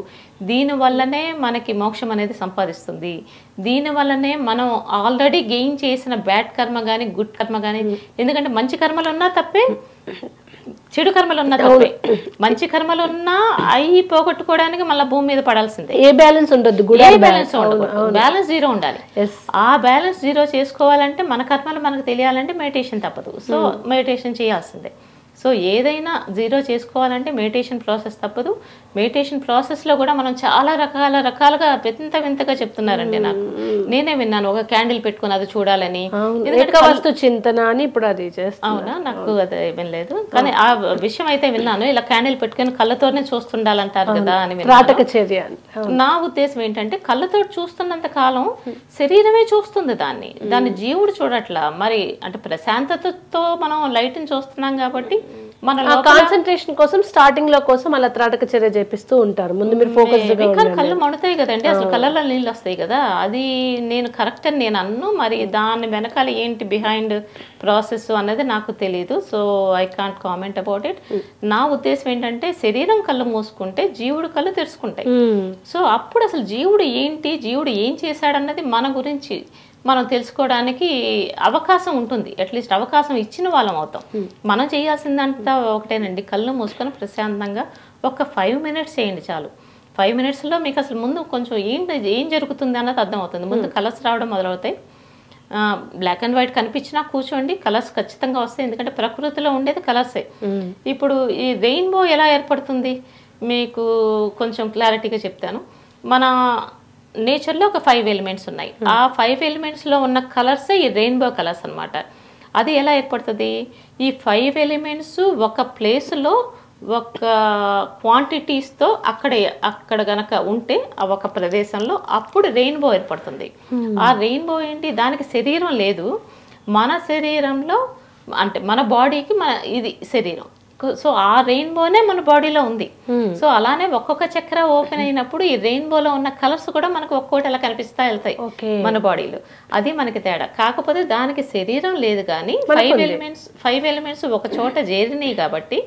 దీనివల్లనే మనకి మోక్షం అనేది సంపాదిస్తుంది. దీనివల్లనే మనం ఆల్రెడీ గెయిన్ చేసిన బ్యాడ్ కర్మ కానీ గుడ్ కర్మ కానీ, ఎందుకంటే మంచి కర్మలు ఉన్నా తప్పే, చెడు కర్మలు ఉన్నా తప్పే, మంచి కర్మలు ఉన్నా అవి పోగొట్టుకోవడానికి మళ్ళీ భూమి మీద పడాల్సిందే. ఏ బ్యాలెన్స్ ఉండదు, బ్యాలెన్స్ జీరో ఉండాలి. ఆ బ్యాలెన్స్ జీరో చేసుకోవాలంటే మన కర్మలు మనకు తెలియాలంటే మెడిటేషన్ తప్పదు. సో మెడిటేషన్ చేయాల్సిందే. సో ఏదైనా జీరో చేసుకోవాలంటే మెడిటేషన్ ప్రాసెస్ తప్పదు. మెడిటేషన్ ప్రాసెస్లో కూడా మనం చాలా రకాలుగా వింతగా చెప్తున్నారండి. నాకు నేనే విన్నాను, ఒక క్యాండిల్ పెట్టుకుని అది చూడాలని, వస్తు చింతన అని ఇప్పుడు అది చేస్తా. అవునా, నాకు అది వినలేదు, కానీ ఆ విషయం అయితే విన్నాను. ఇలా క్యాండిల్ పెట్టుకుని కళ్ళతోనే చూస్తుండాలంటారు కదా అని విన్నాను. నా ఉద్దేశం ఏంటంటే కళ్ళతో చూస్తున్నంత కాలం శరీరమే చూస్తుంది దాన్ని జీవుడు చూడట్లా. మరి అంటే ప్రశాంతతతో మనం లైట్ని చూస్తున్నాం కాబట్టి మన కాన్సన్ట్రేషన్ కోసం స్టార్టింగ్ లో కోసం అలా త్రాటక చర్య చేపిస్తూ ఉంటారు. ముందు మీరు ఫోకస్ కళ్ళు మడుతాయి కదండి, అసలు కళ్ళలో నీళ్ళు వస్తాయి కదా. అది నేను కరెక్ట్ అని నేను అన్ను. మరి దాని వెనకాల ఏంటి బిహైండ్ ప్రాసెస్ అన్నది నాకు తెలియదు. So I can't comment about it. నా ఉద్దేశం ఏంటంటే శరీరం కళ్ళు మూసుకుంటే జీవుడు కళ్ళు తెరుచుకుంటాయి. సో అప్పుడు అసలు జీవుడు ఏంటి, జీవుడు ఏం చేశాడన్నది మన గురించి మనం తెలుసుకోవడానికి అవకాశం ఉంటుంది. అట్లీస్ట్ అవకాశం ఇచ్చిన వాళ్ళం అవుతాం. మనం చేయాల్సిందంతా ఒకటేనండి, కళ్ళు మూసుకొని ప్రశాంతంగా ఒక 5 minutes చేయండి చాలు. 5 minutesలో మీకు అసలు ముందు కొంచెం ఏం జరుగుతుంది అన్నది అర్థమవుతుంది. ముందు కలర్స్ రావడం మొదలవుతాయి. బ్లాక్ అండ్ వైట్ కనిపించినా కూర్చోండి, కలర్స్ ఖచ్చితంగా వస్తాయి. ఎందుకంటే ప్రకృతిలో ఉండేది కలర్సే. ఇప్పుడు ఈ రెయిన్బో ఎలా ఏర్పడుతుంది మీకు కొంచెం క్లారిటీగా చెప్తాను. మన నేచర్లో ఒక 5 elements ఉన్నాయి. ఆ 5 elementsలో ఉన్న కలర్సే ఈ రెయిన్బో కలర్స్ అనమాట. అది ఎలా ఏర్పడుతుంది? ఈ 5 elements ఒక ప్లేస్లో ఒక క్వాంటిటీస్తో అక్కడ గనక ఉంటే ఒక ప్రదేశంలో అప్పుడు రెయిన్బో ఏర్పడుతుంది. ఆ రెయిన్బో ఏంటి, దానికి శరీరం లేదు. మన శరీరంలో అంటే మన బాడీకి ఇది శరీరం. సో ఆ రెయిన్బోనే మన బాడీలో ఉంది. సో అలానే ఒక్కొక్క చక్ర ఓపెన్ అయినప్పుడు ఈ రెయిన్బోలో ఉన్న కలర్స్ కూడా మనకు ఒక్కోటి అలా కనిపిస్తా వెళ్తాయి మన బాడీలో. అది మనకి తేడా. కాకపోతే దానికి శరీరం లేదు, కానీ 5 elements ఒక చోట చేరినాయి కాబట్టి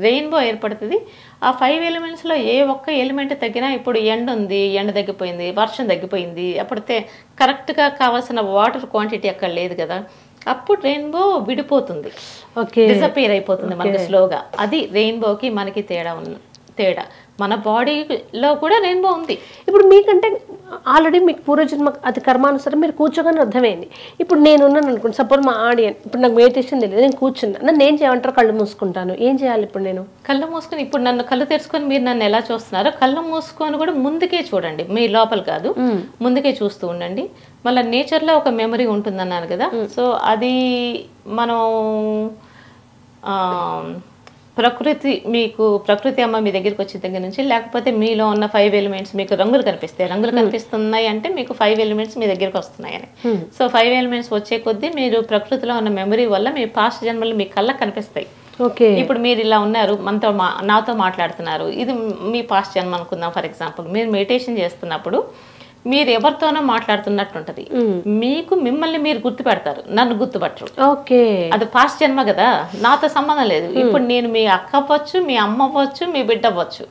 రెయిన్బో ఏర్పడుతుంది. ఆ 5 elementsలో ఏ ఒక్క ఎలిమెంట్ తగ్గినా, ఇప్పుడు ఎండ ఉంది, ఎండ తగ్గిపోయింది, వర్షం తగ్గిపోయింది, అప్పుడు కరెక్ట్గా కావాల్సిన వాటర్ క్వాంటిటీ అక్కడ లేదు కదా, అప్పుడు రెయిన్బో విడిపోతుంది, డిసపియర్ అయిపోతుంది మనకి స్లోగా. అది రెయిన్బోకి మనకి తేడా. మన బాడీలో కూడా రెయిన్బో ఉంది. ఇప్పుడు మీకంటే ఆల్రెడీ మీకు పూర్వజన్మ అది కర్మానుసారం మీరు కూర్చోగానే అర్థమైంది. ఇప్పుడు నేనున్నాను అనుకోండి, సపోజ్ మా ఆడియన్, ఇప్పుడు నాకు మెడిటేషన్ తెలియదు, నేను కూర్చున్నా, నన్ను ఏం చేయమంటారో కళ్ళు మూసుకుంటాను, ఏం చేయాలి ఇప్పుడు నేను? కళ్ళు మూసుకొని ఇప్పుడు నన్ను కళ్ళు తెరుచుకొని మీరు నన్ను ఎలా చూస్తున్నారో కళ్ళు మూసుకొని కూడా ముందుకే చూడండి, మీ లోపల కాదు, ముందుకే చూస్తూ ఉండండి. మళ్ళీ నేచర్లో ఒక మెమరీ ఉంటుందన్నారు కదా, సో అది మనం ప్రకృతి అమ్మ మీ దగ్గరికి వచ్చిన దగ్గర నుంచి, లేకపోతే మీలో ఉన్న 5 elements మీకు రంగులు కనిపిస్తున్నాయి అంటే మీకు 5 elements మీ దగ్గరికి వస్తున్నాయని. సో 5 elements వచ్చే కొద్దీ మీరు ప్రకృతిలో ఉన్న మెమరీ వల్ల మీ పాస్ట్ జన్మలు మీ కళ్ళకు కనిపిస్తాయి. ఇప్పుడు మీరు ఇలా ఉన్నారు, నాతో మాట్లాడుతున్నారు, ఇది మీ పాస్ట్ జన్మ అనుకుందాం. ఫర్ ఎగ్జాంపుల్ మీరు మెడిటేషన్ చేస్తున్నప్పుడు మీరు ఎవరితోనో మాట్లాడుతున్నట్టు ఉంటది, మీకు మిమ్మల్ని మీరు గుర్తుపెడతారు, నన్ను గుర్తుపట్టరు. అది పాస్ట్ జన్మ కదా, నాతో సంబంధం లేదు. ఇప్పుడు నేను మీ అక్క అవ్వచ్చు, మీ అమ్మ అవ్వచ్చు, మీ బిడ్డ అవ్వచ్చు,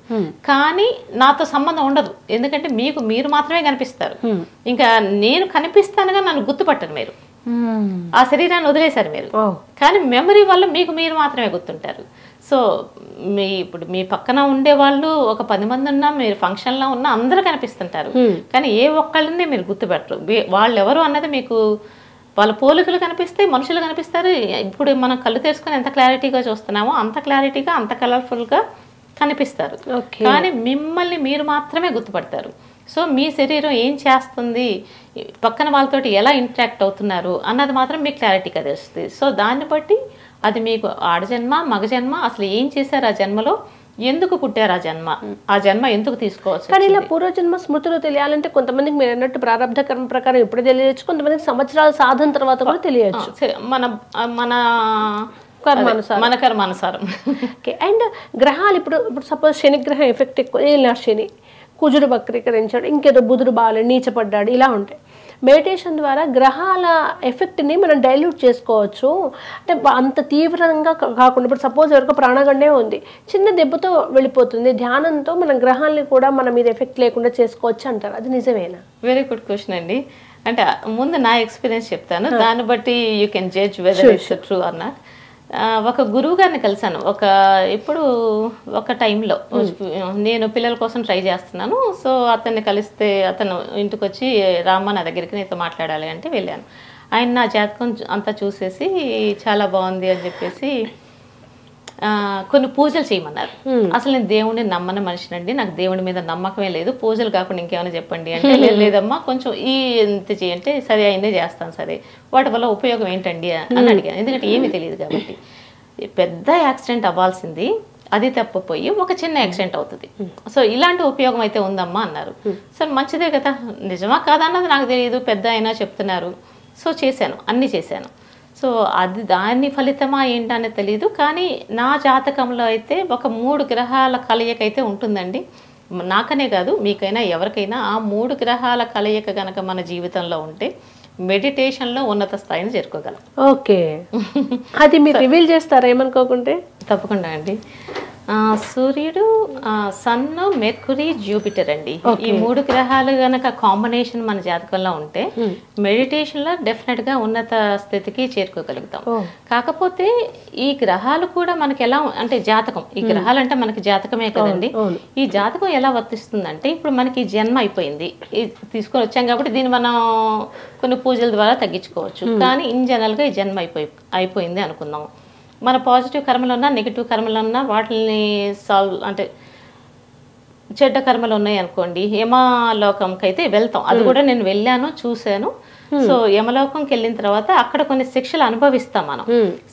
కానీ నాతో సంబంధం ఉండదు. ఎందుకంటే మీకు మీరు మాత్రమే కనిపిస్తారు. ఇంకా నేను కనిపిస్తానుగా నన్ను గుర్తుపట్టరు మీరు. ఆ శరీరాన్ని వదిలేశారు మీరు, కానీ మెమరీ వల్ల మీకు మీరు మాత్రమే గుర్తుంటారు. సో ఇప్పుడు మీ పక్కన ఉండే వాళ్ళు ఒక 10 మంది ఉన్నా, మీరు ఫంక్షన్లో ఉన్నా అందరూ కనిపిస్తుంటారు, కానీ ఏ ఒక్కళ్ళనే మీరు గుర్తుపెట్టరు. వాళ్ళు ఎవరు అన్నది మీకు వాళ్ళ పోలికలు కనిపిస్తాయి, మనుషులు కనిపిస్తారు. ఇప్పుడు మనం కళ్ళు తెరుచుకొని ఎంత క్లారిటీగా చూస్తున్నామో అంత క్లారిటీగా, అంత కలర్ఫుల్గా కనిపిస్తారు, కానీ మిమ్మల్ని మీరు మాత్రమే గుర్తుపడతారు. సో మీ శరీరం ఏం చేస్తుంది, పక్కన వాళ్ళతోటి ఎలా ఇంటరాక్ట్ అవుతున్నారు అన్నది మాత్రం మీకు క్లారిటీగా తెలుస్తుంది. సో దాన్ని బట్టి అది మీకు ఆడజన్మ, మగజన్మ, అసలు ఏం చేశారు ఆ జన్మలో, ఎందుకు పుట్టారు ఆ జన్మ ఎందుకు తీసుకోవచ్చు. కానీ ఇలా పూర్వజన్మ స్మృతులు తెలియాలంటే కొంతమందికి మీరు అన్నట్టు ప్రారంభ కర్మ ప్రకారం ఎప్పుడు తెలియచ్చు, కొంతమందికి సంవత్సరాల సాధన తర్వాత కూడా తెలియచ్చు, మన కర్మానుసారం. అండ్ గ్రహాలు ఇప్పుడు సపోజ్ శనిగ్రహం ఎఫెక్ట్ ఎక్కువ, శని కుజుడు వక్రీకరించాడు, ఇంకేదో బుధుడు బాగాలేదు, నీచపడ్డాడు, ఇలా ఉంటాయి. మెడిటేషన్ ద్వారా గ్రహాల ఎఫెక్ట్ని మనం డైల్యూట్ చేసుకోవచ్చు. అంటే అంత తీవ్రంగా కాకుండా, ఇప్పుడు సపోజ్ ఎవరికో ప్రాణగండే ఉంది, చిన్న దెబ్బతో వెళ్ళిపోతుంది, ధ్యానంతో మనం గ్రహాలని కూడా మన మీద ఎఫెక్ట్ లేకుండా చేసుకోవచ్చు అంటారు. అది నిజమేనా? వెరీ గుడ్ క్వశ్చన్ అండి. అంటే ముందు నా ఎక్స్పీరియన్స్ చెప్తాను, దాన్ని బట్టి you can judge whether it's true or not. ఒక గురువు గారిని కలిశాను ఒక టైంలో నేను పిల్లల కోసం ట్రై చేస్తున్నాను. సో అతన్ని కలిస్తే అతను ఇంటికి వచ్చి రామ్మ నా దగ్గరికి నీతో మాట్లాడాలి అంటే వెళ్ళాను. ఆయన నా జాతకం అంతా చూసేసి చాలా బాగుంది అని చెప్పేసి కొన్ని పూజలు చేయమన్నారు. అసలు నేను దేవుడిని నమ్మని మనిషినండి, నాకు దేవుడి మీద నమ్మకమే లేదు, పూజలు కాకుండా ఇంకేమైనా చెప్పండి అంటే లేదమ్మా కొంచెం ఇంత చేయంటే సరే అయిందే చేస్తాను, సరే వాటి వల్ల ఉపయోగం ఏంటండి అని అడిగాను. ఎందుకంటే ఏమీ తెలియదు కాబట్టి. పెద్ద యాక్సిడెంట్ అవ్వాల్సింది అది తప్పిపోయి ఒక చిన్న యాక్సిడెంట్ అవుతుంది. సో ఇలాంటి ఉపయోగం అయితే ఉందమ్మా అన్నారు. సరే మంచిదే కదా, నిజమా కాదా అన్నది నాకు తెలియదు, పెద్ద అయినా చెప్తున్నారు. సో చేశాను, అన్నీ చేశాను. సో అది దాని ఫలితమా ఏంటనేది తెలియదు. కానీ నా జాతకంలో అయితే ఒక 3 గ్రహాల కలయిక అయితే ఉంటుందండి. నాకనే కాదు మీకైనా ఎవరికైనా ఆ 3 గ్రహాల కలయిక కనుక మన జీవితంలో ఉంటే మెడిటేషన్లో ఉన్నత స్థాయిని చేరుకోగలం. ఓకే, అది మీరు రివీల్ చేస్తారా ఏమనుకోకుంటే? తప్పకుండా అండి. సూర్యుడు, సన్, మెర్కురీ, జూపిటర్ అండి. ఈ 3 గ్రహాలు గనక కాంబినేషన్ మన జాతకంలో ఉంటే మెడిటేషన్లో డెఫినెట్గా ఉన్నత స్థితికి చేరుకోగలుగుతాం. కాకపోతే ఈ గ్రహాలు కూడా మనకి ఎలా అంటే జాతకం, ఈ గ్రహాలు అంటే మనకి జాతకమే కదండి. ఈ జాతకం ఎలా వర్తిస్తుందంటే ఇప్పుడు మనకి జన్మ అయిపోయింది, తీసుకొని వచ్చాం కాబట్టి దీన్ని మనం కొన్ని పూజల ద్వారా తగ్గించుకోవచ్చు. కానీ ఇన్ జనరల్గా ఈ జన్మ అయిపోయింది అనుకుందాం. మన పాజిటివ్ కర్మలు ఉన్నా నెగిటివ్ కర్మలు ఉన్నా వాటిని అంటే చెడ్డ కర్మలు ఉన్నాయి అనుకోండి, యమలోకంకి అయితే వెళ్తాం. అది కూడా నేను వెళ్ళాను, చూశాను. సో యమలోకంకి వెళ్ళిన తర్వాత అక్కడ కొన్ని శిక్షలు అనుభవిస్తాం. మనం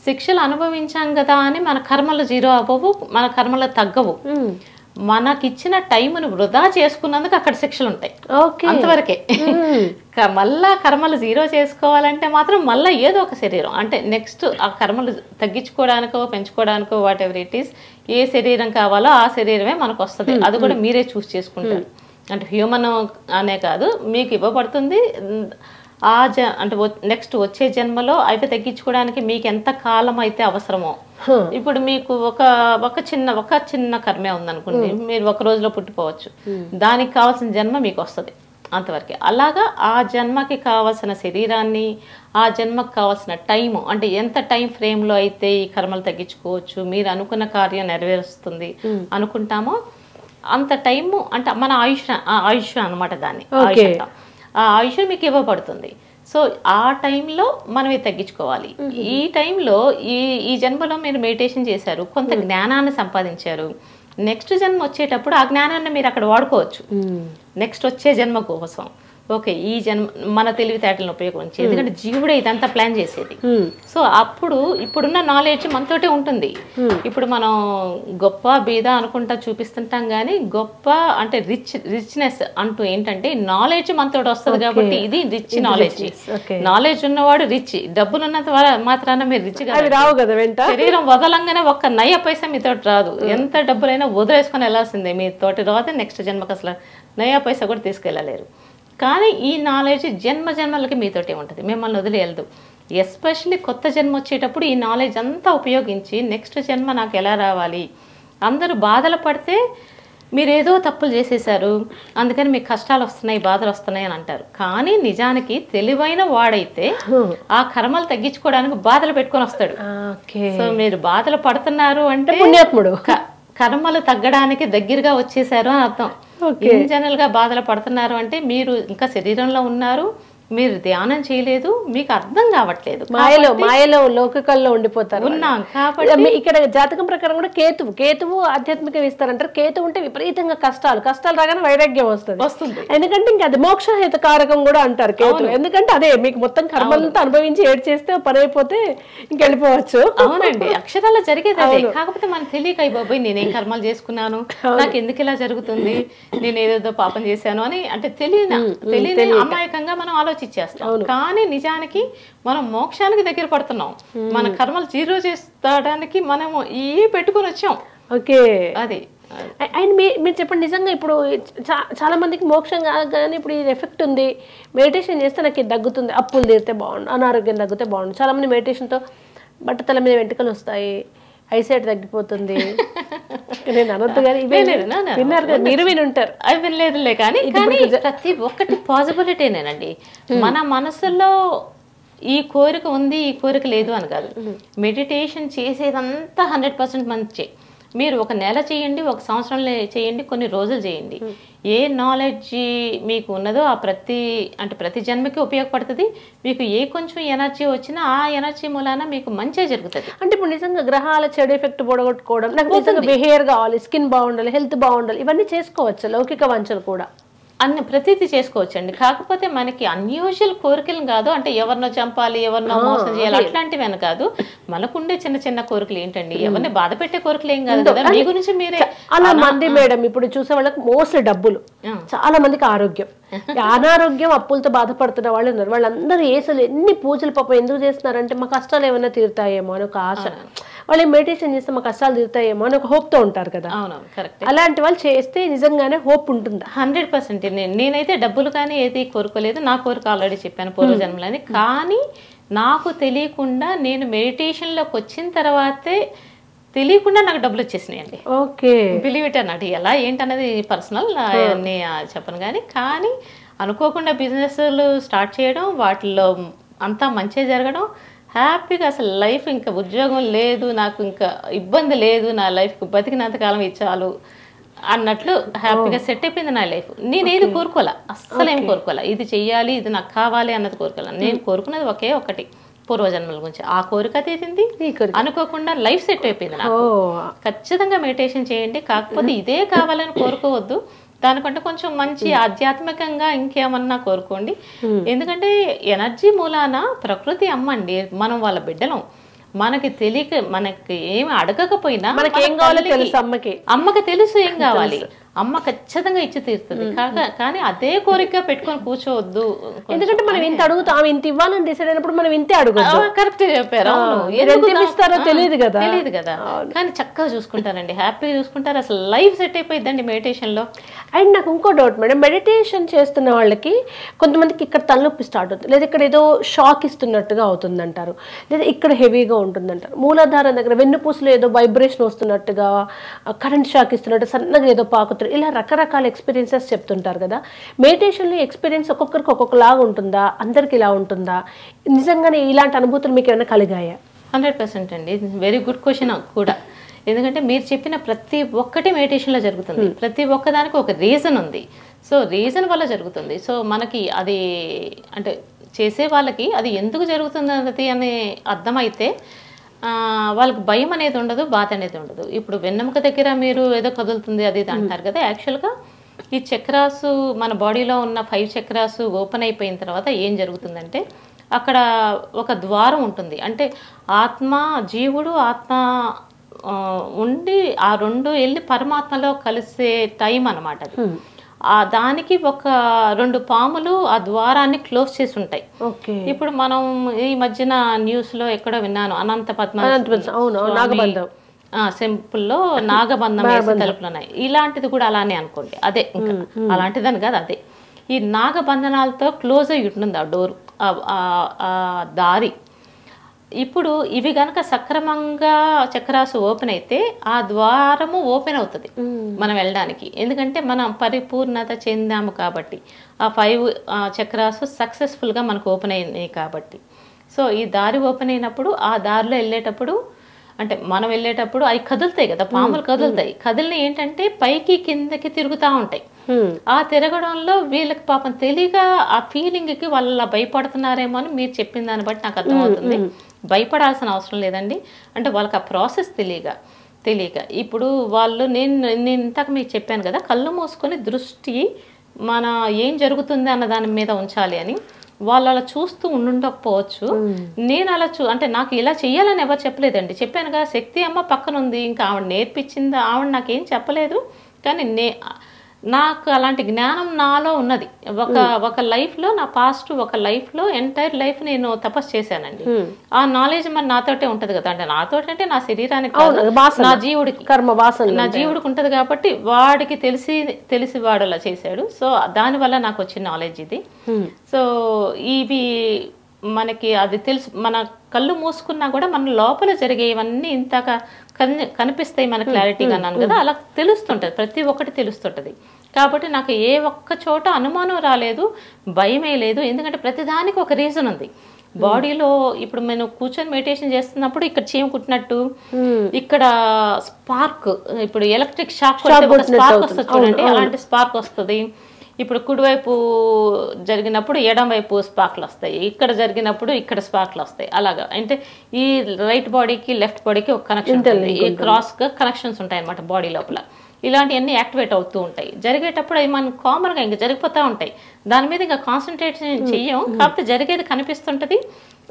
శిక్షలు అనుభవించాం కదా అని మన కర్మలు జీరో అవ్వవు, మన కర్మలు తగ్గవు. మనకిచ్చిన టైంను వృధా చేసుకున్నందుకు అక్కడ శిక్షలు ఉంటాయి, అంతవరకే. మళ్ళా కర్మలు జీరో చేసుకోవాలంటే మాత్రం మళ్ళీ ఏదో ఒక శరీరం అంటే నెక్స్ట్ ఆ కర్మలు తగ్గించుకోవడానికో పెంచుకోవడానికో వాట్ ఎవర్ ఇట్ ఈస్ ఏ శరీరం కావాలో ఆ శరీరమే మనకు వస్తుంది. అది కూడా మీరే చూస్ చేసుకుంటారు. అంటే హ్యూమన్ అనే కాదు, మీకు ఇవ్వబడుతుంది. అంటే నెక్స్ట్ వచ్చే జన్మలో అవి తగ్గించుకోవడానికి మీకు ఎంత కాలం అయితే అవసరమో. ఇప్పుడు మీకు ఒక చిన్న కర్మే ఉందనుకోండి, మీరు ఒక రోజులో పుట్టిపోవచ్చు, దానికి కావాల్సిన జన్మ మీకు వస్తుంది అంతవరకే. అలాగా ఆ జన్మకి కావాల్సిన శరీరాన్ని, ఆ జన్మకి కావాల్సిన టైము అంటే ఎంత టైం ఫ్రేమ్లో అయితే ఈ కర్మలు తగ్గించుకోవచ్చు, మీరు అనుకున్న కార్యం నెరవేరుస్తుంది అనుకుంటామో అంత టైము అంటే మన ఆయుష్ అనమాట. దాన్ని ఆ ఆయుష్ మీకు ఇవ్వబడుతుంది. సో ఆ టైంలో మనం ఇది తగ్గించుకోవాలి. ఈ టైంలో ఈ జన్మలో మీరు మెడిటేషన్ చేశారు, కొంత జ్ఞానాన్ని సంపాదించారు. నెక్స్ట్ జన్మ వచ్చేటప్పుడు ఆ జ్ఞానాన్ని మీరు అక్కడ వాడుకోవచ్చు నెక్స్ట్ వచ్చే జన్మ కోసం. ఓకే, ఈ జన్మ మన తెలివితేటలను ఉపయోగించి, ఎందుకంటే జీవుడే ఇదంతా ప్లాన్ చేసేది. సో అప్పుడు ఇప్పుడున్న నాలెడ్జ్ మనతోటే ఉంటుంది. ఇప్పుడు మనం గొప్ప బీద అనుకుంటా చూపిస్తుంటాం, కానీ గొప్ప అంటే రిచ్నెస్ అంటూ ఏంటంటే నాలెడ్జ్ మనతోటి వస్తుంది. కాబట్టి ఇది రిచ్ నాలెడ్జ్. నాలెడ్జ్ ఉన్నవాడు రిచ్. డబ్బులు ఉన్నంత మాత్రాన మీరు రిచ్ రావు కదా. శరీరం వదలంగానే ఒక్క నయ పైసా మీతోటి రాదు. ఎంత డబ్బులైనా వదిలేసుకొని వెళ్ళాల్సిందే, మీతోటి రాతే నెక్స్ట్ జన్మకి అసలు నయా పైసా కూడా తీసుకెళ్ళలేరు. కానీ ఈ నాలెడ్జ్ జన్మలకి మీతోటే ఉంటుంది, మిమ్మల్ని వదిలేయదు. ఎస్పెషల్లీ కొత్త జన్మ వచ్చేటప్పుడు ఈ నాలెడ్జ్ అంతా ఉపయోగించి నెక్స్ట్ జన్మ నాకు ఎలా రావాలి. అందరూ బాధలు పడితే మీరేదో తప్పులు చేసేసారు అందుకని మీకు కష్టాలు వస్తున్నాయి, బాధలు వస్తున్నాయి అని అంటారు. కానీ నిజానికి తెలివైన వాడైతే ఆ కర్మలు తగ్గించుకోవడానికి బాధలు పెట్టుకొని వస్తాడు. సో మీరు బాధలు పడుతున్నారు అంటే కర్మలు తగ్గడానికి దగ్గరగా వచ్చేసారు అని అర్థం. ఇన్ జనరల్ గా బాధలు పడుతున్నారు అంటే మీరు ఇంకా శరీరంలో ఉన్నారు, మీరు ధ్యానం చేయలేదు, మీకు అర్థం కావట్లేదు, మాయలో లౌకికల్లో ఉండిపోతారు. ఉన్నాం కాబట్టి ఇక్కడ జాతకం ప్రకారం కూడా కేతువు ఆధ్యాత్మిక ఇస్తారంటారు. కేతువు ఉంటే విపరీతంగా కష్టాలు రాగానే వైరాగ్యం వస్తుంది. ఎందుకంటే ఇంకా అది మోక్షహేత కారకం కూడా అంటారు కేతువు. ఎందుకంటే అదే మీకు మొత్తం కర్మలంతా అనుభవించి ఏడ్ చేస్తే పని అయిపోతే ఇంకెళ్ళిపోవచ్చు. అవునండి, అక్షరాల్లో జరిగేది అదే. కాకపోతే మనకు తెలియక బాబోయ్ నేనేం కర్మలు చేసుకున్నాను, నాకు ఎందుకు ఇలా జరుగుతుంది, నేను ఏదేదో పాపం చేశాను అని అంటే తెలియని అమాయకంగా మనం ఆలోచించేస్తాం. కానీ నిజానికి మనం మోక్షానికి దగ్గర పడుతున్నాం. మన కర్మలు జీరో చేసుకోవడానికి మనము ఈ పెట్టుకొని వచ్చాం. ఓకే, అది. అండ్ మీరు చెప్పండి, నిజంగా ఇప్పుడు చాలా మందికి మోక్షం కాగానే ఇప్పుడు ఈ ఎఫెక్ట్ ఉంది, మెడిటేషన్ చేస్తే నాకు ఇది తగ్గుతుంది, అప్పులు తీరితే బాగుండు, అనారోగ్యం తగ్గితే బాగుండు. చాలా మంది మెడిటేషన్తో బట్టతల మీద వెంట్రుకలు వస్తాయి, ఐసైట్ తగ్గిపోతుంది. నేను అనొద్దు కానీ విన్నారు కదా, మీరు వినుంటారు. అవి వినలేదులే. కానీ ప్రతి ఒక్కటి పాసిబిలిటీనేనండి. మన మనసులో ఈ కోరిక ఉంది ఈ కోరిక లేదు అని కాదు. మెడిటేషన్ చేసేదంతా 100% మంచి. మీరు ఒక నెల చేయండి, ఒక సంవత్సరంలో చేయండి, కొన్ని రోజులు చేయండి. ఏ నాలెడ్జ్ మీకు ఉన్నదో ఆ ప్రతి జన్మకి ఉపయోగపడుతుంది. మీకు ఏ కొంచెం ఎనర్జీ వచ్చినా ఆ ఎనర్జీ మూలాన మీకు మంచి జరుగుతుంది. అంటే ఇప్పుడు నిజంగా గ్రహాల చెడు ఎఫెక్ట్ పొడగొట్టుకోవడం, నాకు నిజంగా బిహేవియర్ కావాలి, స్కిన్ బాగుండాలి, హెల్త్ బాగుండాలి, ఇవన్నీ చేసుకోవచ్చు లౌకిక వంచలు కూడా అన్ని ప్రతిదీ చేసుకోవచ్చండి. కాకపోతే మనకి అన్యూజువల్ కోరికలు కాదు, అంటే ఎవరినో చంపాలి, ఎవరినో మోసం చేయాలి అట్లాంటివి అని కాదు. మనకుండే చిన్న చిన్న కోరికలు ఏంటండి, ఎవరిని బాధ పెట్టే కోరికలు ఏం కాదు కదా. మీ గురించి మీరే అలా మంది మేడం ఇప్పుడు చూసే వాళ్ళకి మోస్ట్లీ డబ్బులు, చాలా మందికి ఆరోగ్యం, అనారోగ్యం, అప్పులతో బాధపడుతున్న వాళ్ళు ఉన్నారు. వాళ్ళందరూ ఏసలు ఎన్ని పూజలు పాపం ఎందుకు చేస్తున్నారంటే మా కష్టాలు ఏమైనా తీరుతాయేమో అని ఒక ఆశ. వాళ్ళు మెడిటేషన్ చేస్తే మా కష్టాలు తీరుతాయేమో అని ఒక హోప్ తో ఉంటారు కదా. అవునవును, కరెక్ట్. అలాంటి వాళ్ళు చేస్తే నిజంగానే హోప్ ఉంటుందా? 100%. నేనైతే డబ్బులు కానీ ఏది కోరుకోలేదు. నా కోరిక ఆల్రెడీ చెప్పాను పూర్వజన్మలని. కానీ నాకు తెలియకుండా నేను మెడిటేషన్లోకి వచ్చిన తర్వాతే తెలియకుండా నాకు డబ్బులు వచ్చేసినాయండి. ఓకే, బిలీవ్ ఇట్ అన్నట్టు. ఎలా ఏంటన్నది పర్సనల్ చెప్పను. కానీ అనుకోకుండా బిజినెస్లు స్టార్ట్ చేయడం, వాటిల్లో అంతా మంచిగా జరగడం, హ్యాపీగా అసలు లైఫ్ ఇంకా ఉద్యోగం లేదు, నాకు ఇంకా ఇబ్బంది లేదు, నా లైఫ్కి బతికినంతకాలం ఇచ్చాలు అన్నట్లు హ్యాపీగా సెట్ అయిపోయింది నా లైఫ్. నేనేది కోరుకోలే, అస్సలు ఏం కోరుకోలే. ఇది చెయ్యాలి, ఇది నాకు కావాలి అన్నది కోరుకోలే. నేను కోరుకున్నది ఒకే ఒకటి, పూర్వజన్మల గురించి. ఆ కోరిక తీరింది, అనుకోకుండా లైఫ్ సెట్ అయిపోయింది నాకు. ఖచ్చితంగా మెడిటేషన్ చేయండి. కాకపోతే ఇదే కావాలని కోరుకోవద్దు. దానికంటే కొంచెం మంచి ఆధ్యాత్మికంగా ఇంకేమన్నా కోరుకోండి. ఎందుకంటే ఎనర్జీ మూలాన ప్రకృతి అమ్మండి, మనం వాళ్ళ బిడ్డలం. మనకి తెలియక, మనకి ఏమి అడగకపోయినా మనకి ఏం కావాలో తెలుసు అమ్మకి తెలుసు ఏం కావాలి. అమ్మ ఖచ్చితంగా ఇచ్చి తీరుతుంది. కానీ అదే కోరిక పెట్టుకొని కూర్చోవద్దు. ఎందుకంటే మనం ఇంత అడుగుతాం, ఆమె ఇంత ఇవ్వాలని డిసైడ్ అయినప్పుడు మనం ఇంతే అడుగుతాం. కరెక్ట్ చెప్పారు. తెలియదు కదా. కానీ చక్కగా చూసుకుంటారండి, హ్యాపీగా చూసుకుంటారు. అసలు లైఫ్ సెట్ అయిపోయిందండి మెడిటేషన్ లో. అండ్ నాకు ఇంకో డౌట్ మేడం, మెడిటేషన్ చేస్తున్న వాళ్ళకి కొంతమందికి ఇక్కడ తలనొప్పి స్టార్ట్ అవుతుంది, లేదా ఇక్కడ ఏదో షాక్ ఇస్తున్నట్టుగా అవుతుంది అంటారు, లేదా ఇక్కడ హెవీగా ఉంటుందంటారు, మూలాధారం దగ్గర వెన్నుపూసలో ఏదో వైబ్రేషన్ వస్తున్నట్టుగా, కరెంట్ షాక్ ఇస్తున్నట్టు, సన్నగా ఏదో పాకుతుంది, ఇలా రకరకాల ఎక్స్పీరియన్సెస్ చెప్తుంటారు కదా. మెడిటేషన్లో ఎక్స్పీరియన్స్ ఒక్కొక్కరికి ఒక్కొక్కలాగా ఉంటుందా, అందరికి ఇలా ఉంటుందా? నిజంగానే ఇలాంటి అనుభూతులు మీకు ఏమైనా కలిగాయా? 100% అండి. వెరీ గుడ్ క్వశ్చన్ కూడా. ఎందుకంటే మీరు చెప్పిన ప్రతి ఒక్కటి మెడిటేషన్లో జరుగుతుంది. ప్రతి ఒక్కదానికి ఒక రీజన్ ఉంది. సో రీజన్ వల్ల జరుగుతుంది. సో మనకి అది అంటే చేసే వాళ్ళకి అది ఎందుకు జరుగుతుంది అని అర్థమైతే వాళ్ళకి భయం అనేది ఉండదు, బాధ అనేది ఉండదు. ఇప్పుడు వెన్నెముక దగ్గర మీరు ఏదో కదులుతుంది అది ఇది అంటారు కదా. యాక్చువల్గా ఈ చక్రాసు మన బాడీలో ఉన్న 5 చక్రాసు ఓపెన్ అయిపోయిన తర్వాత ఏం జరుగుతుందంటే అక్కడ ఒక ద్వారం ఉంటుంది. అంటే ఆత్మ, జీవుడు ఆత్మ ఉండి ఆ రెండు వెళ్ళి పరమాత్మలో కలిసే టైం అన్నమాట అది. దానికి ఒక 2 పాములు ఆ ద్వారాన్ని క్లోజ్ చేసి ఉంటాయి. ఇప్పుడు మనం ఈ మధ్యన న్యూస్ లో ఎక్కడో విన్నాను, అనంత పద్మ సింపుల్లో నాగబంధం వేసి తలుపులు ఉన్నాయి. ఇలాంటిది కూడా అలానే అనుకోండి. అదే ఇంకా అలాంటిదని కాదు, అదే ఈ నాగబంధనాలతో క్లోజ్ అయ్యి ఉంటుంది ఆ డోర్, ఆ దారి. ఇప్పుడు ఇవి గనక సక్రమంగా చక్రాసు ఓపెన్ అయితే ఆ ద్వారము ఓపెన్ అవుతుంది మనం వెళ్ళడానికి. ఎందుకంటే మనం పరిపూర్ణత చెందాము కాబట్టి, ఆ 5 చక్రాసు సక్సెస్ఫుల్గా మనకు ఓపెన్ అయినాయి కాబట్టి. సో ఈ దారి ఓపెన్ అయినప్పుడు ఆ దారిలో వెళ్ళేటప్పుడు, అంటే మనం వెళ్ళేటప్పుడు అవి కదులుతాయి కదా, పాములు కదులుతాయి. కదిలిన ఏంటంటే పైకి కిందకి తిరుగుతూ ఉంటాయి. ఆ తిరగడంలో వీళ్ళకి పాపం తెలియక ఆ ఫీలింగ్కి వాళ్ళు భయపడుతున్నారేమో అని మీరు చెప్పిన దాన్ని బట్టి నాకు అర్థమవుతుంది. భయపడాల్సిన అవసరం లేదండి. అంటే వాళ్ళకి ఆ ప్రాసెస్ తెలియక ఇప్పుడు వాళ్ళు నేను ఇంతక మీకు చెప్పాను కదా, కళ్ళు మూసుకొని దృష్టి మన ఏం జరుగుతుంది అన్న దాని మీద ఉంచాలి అని. వాళ్ళు అలా చూస్తూ ఉండకపోవచ్చు. నేను అలా అంటే నాకు ఇలా చెయ్యాలని ఎవరు చెప్పలేదండి. చెప్పాను కదా, శక్తి అమ్మ పక్కన ఉంది, ఇంకా ఆవిడ నేర్పించింది, ఆవిడ నాకేం చెప్పలేదు. కానీ నాకు అలాంటి జ్ఞానం నాలో ఉన్నది. ఒక లైఫ్లో, నా పాస్ట్ ఒక లైఫ్లో ఎంటైర్ లైఫ్ నేను తపస్సు చేశానండి. ఆ నాలెడ్జ్ మరి నాతోటే ఉంటది కదా. అంటే నాతోటి అంటే నా శరీరానికి, నా జీవుడికి, నా జీవుడికి ఉంటది కాబట్టి వాడికి తెలిసి వాడు అలా చేశాడు. సో దానివల్ల నాకు వచ్చిన నాలెడ్జ్ ఇది. సో ఇవి మనకి అది తెలుసు. మన కళ్ళు మూసుకున్నా కూడా మన లోపల జరిగేవన్నీ ఇంతక కనిపిస్తాయి మన క్లారిటీగా అన్నాను కదా, అలా తెలుస్తుంటది, ప్రతి ఒక్కటి తెలుస్తుంటది. కాబట్టి నాకు ఏ ఒక్క చోట అనుమానం రాలేదు, భయమే లేదు. ఎందుకంటే ప్రతిదానికి ఒక రీజన్ ఉంది. బాడీలో ఇప్పుడు నేను కూర్చొని మెడిటేషన్ చేస్తున్నప్పుడు ఇక్కడ చీమ కుట్టినట్టు, ఇక్కడ స్పార్క్, ఇప్పుడు ఎలక్ట్రిక్ షాక్ స్పార్క్ వస్తుంది చూడండి, అలాంటి స్పార్క్ వస్తుంది. ఇప్పుడు కుడివైపు జరిగినప్పుడు ఎడం వైపు స్పార్క్లు వస్తాయి, ఇక్కడ జరిగినప్పుడు ఇక్కడ స్పార్క్లు వస్తాయి. అలాగా అంటే ఈ రైట్ బాడీకి లెఫ్ట్ బాడీకి ఒక కనెక్షన్ ఉంటుంది, ఈ క్రాస్గా కనెక్షన్స్ ఉంటాయి అన్నమాట బాడీ లోపల. ఇలాంటివన్నీ యాక్టివేట్ అవుతూ ఉంటాయి. జరిగేటప్పుడు అవి మనం కామన్గా ఇంకా జరిగిపోతూ ఉంటాయి, దాని మీద ఇంకా కాన్సన్ట్రేషన్ చెయ్యం. కాకపోతే జరిగేది కనిపిస్తుంటుంది,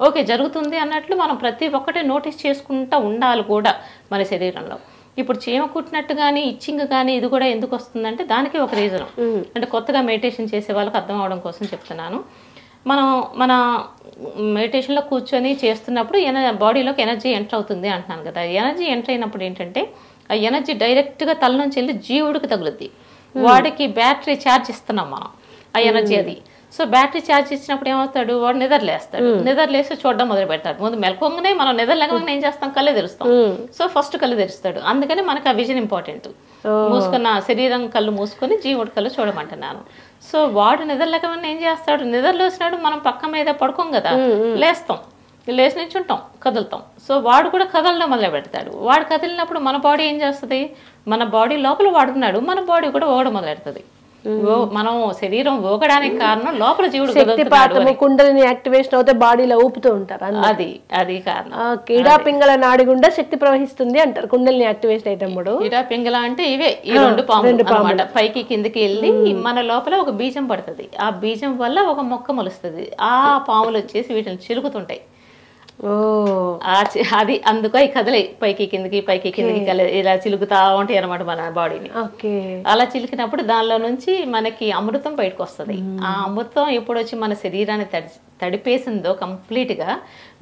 ఓకే జరుగుతుంది అన్నట్లు మనం ప్రతి ఒక్కటి నోటీస్ చేసుకుంటూ ఉండాలి కూడా మన శరీరంలో. ఇప్పుడు చీమ కుట్టినట్టు కానీ ఇచ్చింగ్ కానీ ఇది కూడా ఎందుకు వస్తుందంటే దానికి ఒక రీజన్. అంటే కొత్తగా మెడిటేషన్ చేసే వాళ్ళకి అర్థం అవడం కోసం చెప్తున్నాను. మన మెడిటేషన్లో కూర్చొని చేస్తున్నప్పుడు బాడీలోకి ఎనర్జీ ఎంటర్ అవుతుంది అంటున్నాను కదా. ఎనర్జీ ఎంటర్ అయినప్పుడు ఏంటంటే ఆ ఎనర్జీ డైరెక్ట్గా తల నుంచి వెళ్ళి జీవుడికి తగులుద్ది. వాడికి బ్యాటరీ ఛార్జ్ ఇస్తున్నాం మనం ఆ ఎనర్జీ అది. సో బ్యాటరీ ఛార్జ్ ఇచ్చినప్పుడు ఏమవుతాడు, వాడు నిద్రలేస్తాడు. నిద్రలేసి చూడడం మొదలు పెడతాడు. ముందు మెలకువగానే మనం నిద్రలేకపోతే ఏం చేస్తాం, కళ్ళు తెరుస్తాం. సో ఫస్ట్ కళ్ళు తెరుస్తాడు. అందుకని మనకు ఆ విజన్ ఇంపార్టెంట్. మూసుకున్న శరీరం కళ్ళు మూసుకొని జీవుడి కళ్ళు చూడమంటున్నాను. సో వాడు నిద్రలేకపోతే ఏం చేస్తాడు, నిద్రలేసినాడు మనం పక్క మీద పడుకోం కదా, లేస్తాం, లేచి నించుంటాం, కదులుతాం. సో వాడు కూడా కదలడం మొదలు పెడతాడు. వాడు కదిలినప్పుడు మన బాడీ ఏం చేస్తుంది, మన బాడీ లోపల వాడున్నాడు, మన బాడీ కూడా ఓగడం మొదలు పెడుతుంది. మనం శరీరం ఊగడానికి కారణం లోపల జీవుడు కుండలిని యాక్టివేషన్ అవుతే బాడీలో ఊపుతూ ఉంటారు, అది కారణం. కీడా పింగళ నాడి గుండా శక్తి ప్రవహిస్తుంది అంటారు కీడా యాక్టివేషన్ అయినప్పుడు. కీడా పింగళ అంటే ఇవే ఈ రెండు పాములు పైకి కిందకి వెళ్ళి మన లోపల ఒక బీజం పడుతుంది. ఆ బీజం వల్ల ఒక మొక్క మొలుస్తుంది. ఆ పాములు వచ్చేసి వీటిని చిలుకుతుంటాయి. అది అందుకో ఈ కదలే పైకి కిందకి ఇలా చిలుకుతా ఉంటాయి అనమాట మన బాడీని. అలా చిలికినప్పుడు దానిలో నుంచి మనకి అమృతం బయటకు వస్తుంది. ఆ అమృతం ఎప్పుడు వచ్చి మన శరీరాన్ని తడిపేసిందో కంప్లీట్ గా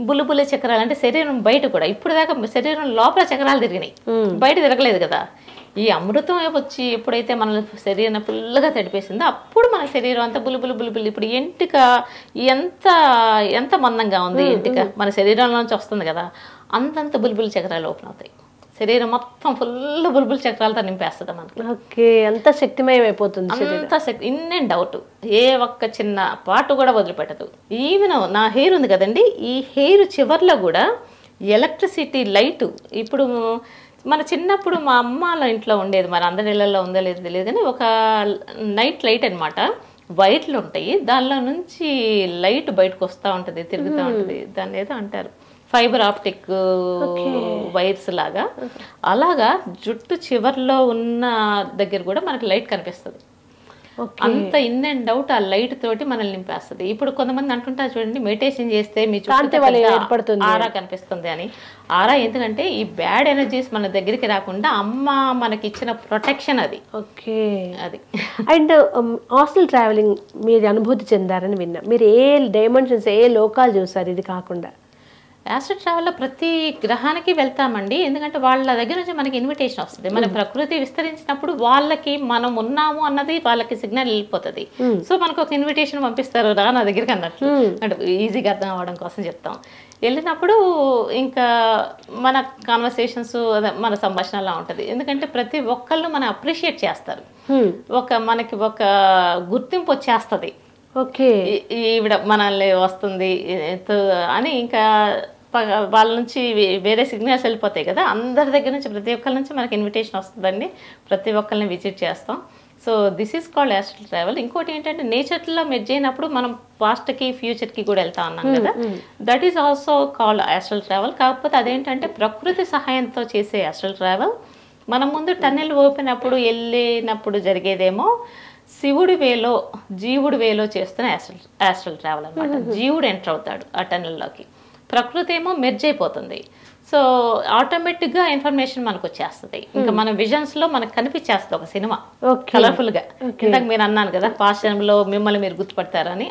బుల్లుబుల్ల చక్రాలు, అంటే శరీరం బయట కూడా ఇప్పుడు దాకా శరీరం లోపల చక్రాలు తిరిగినాయి, బయట తిరగలేదు కదా. ఈ అమృతం వచ్చి ఎప్పుడైతే మన శరీరం ఫుల్గా తడిపేసిందో అప్పుడు మన శరీరం అంతా బుల్లు. ఇప్పుడు ఎంటిక ఎంత మందంగా ఉంది ఎంటిక మన శరీరంలోంచి వస్తుంది కదా, అంతంత బుల్బుల్ చక్రాలు ఓపెన్ అవుతాయి. శరీరం మొత్తం ఫుల్ బుల్బుల్ చక్రాలతో నింపేస్తుంది మనకి. అంత శక్తిమయం అయిపోతుంది, అంత శక్తి. ఇన్ అండ్ అవుట్ ఏ ఒక్క చిన్న పాటు కూడా వదిలిపెట్టదు. ఈవెన్ నా హెయిర్ ఉంది కదండి, ఈ హెయిర్ చివర్లో కూడా ఎలక్ట్రిసిటీ లైట్. ఇప్పుడు మన చిన్నప్పుడు మా అమ్మ వాళ్ళ ఇంట్లో ఉండేది, మన అందరి ఇళ్లలో ఉందో లేదో తెలియదు కానీ ఒక నైట్ లైట్ అనమాట, వైర్లు ఉంటాయి, దానిలో నుంచి లైట్ బయటకు వస్తూ ఉంటుంది, తిరుగుతూ ఉంటుంది. దాన్ని ఏదో అంటారు ఫైబర్ ఆప్టిక్ వైర్స్ లాగా. అలాగా జుట్టు చివర్లో ఉన్న దగ్గర కూడా మనకి లైట్ కనిపిస్తుంది. అంత ఇన్ అండ్ అవుట్ ఆ లైట్ తోటి మనల్ని నింపేస్తుంది. ఇప్పుడు కొంతమంది అంటుంటారు చూడండి, మెడిటేషన్ చేస్తే మీ చుట్టూ ఆరా కనిపిస్తుంది అని. ఆరా ఎందుకంటే ఈ బ్యాడ్ ఎనర్జీస్ మన దగ్గరికి రాకుండా అమ్మ మనకి ఇచ్చిన ప్రొటెక్షన్ అది. అది. అండ్ హాస్టల్ ట్రావెలింగ్ మీరు అనుభూతి చెందారని విన్నా, మీరు ఏ డైమెన్షన్స్ ఏ లోకాలు చూసారు ఇది కాకుండా? యాస్ట్రల్ ట్రావెల్లో ప్రతి గ్రహానికి వెళ్తామండి, ఎందుకంటే వాళ్ళ దగ్గర నుంచి మనకి ఇన్విటేషన్ వస్తుంది. మన ప్రకృతి విస్తరించినప్పుడు వాళ్ళకి మనం ఉన్నాము అన్నది వాళ్ళకి సిగ్నల్ వెళ్ళిపోతుంది. సో మనకు ఒక ఇన్విటేషన్ పంపిస్తారు, రా నా దగ్గరికి అన్నట్లు, అంటే ఈజీగా అర్థం అవ్వడం కోసం చెప్తాం. వెళ్ళినప్పుడు ఇంకా మన కాన్వర్సేషన్స్ మన సంభాషణ అలా ఉంటుంది. ఎందుకంటే ప్రతి ఒక్కళ్ళు మనం అప్రిషియేట్ చేస్తారు, మనకి ఒక గుర్తింపు వచ్చేస్తుంది. ఈవిడ మనల్ని వస్తుంది అని. ఇంకా వాళ్ళ నుంచి వేరే సిగ్నల్స్ వెళ్ళిపోతాయి కదా, అందరి దగ్గర నుంచి ప్రతి ఒక్కరి నుంచి మనకి ఇన్విటేషన్ వస్తుందండి. ప్రతి ఒక్కరిని విజిట్ చేస్తాం. So this is called astral travel. ఇంకోటి ఏంటంటే నేచర్లో మెర్జ్ అయినప్పుడు మనం పాస్ట్కి ఫ్యూచర్కి కూడా వెళ్తా ఉన్నాం కదా, that is also called astral travel. కాకపోతే అదేంటంటే ప్రకృతి సహాయంతో చేసే యాస్ట్రల్ ట్రావెల్. మనం ముందు టన్నెల్ ఓపెన్ అప్పుడు వెళ్ళినప్పుడు జరిగేదేమో శివుడి వేలో జీవుడి వేలో చేస్తున్న యాస్ట్రల్ ట్రావెల్ అనమాట. జీవుడు ఎంటర్ అవుతాడు ఆ టన్నెల్లోకి, ప్రకృతి ఏమో మెర్జ్ అయిపోతుంది. సో ఆటోమేటిక్గా ఇన్ఫర్మేషన్ మనకు వచ్చేస్తుంది. ఇంకా మన విజన్స్లో మనకు కనిపించేస్తుంది ఒక సినిమా కలర్ఫుల్గా. ఇందాక మీరు అన్నాను కదా పాస్ట్ జన్మలో మిమ్మల్ని మీరు గుర్తుపడతారని,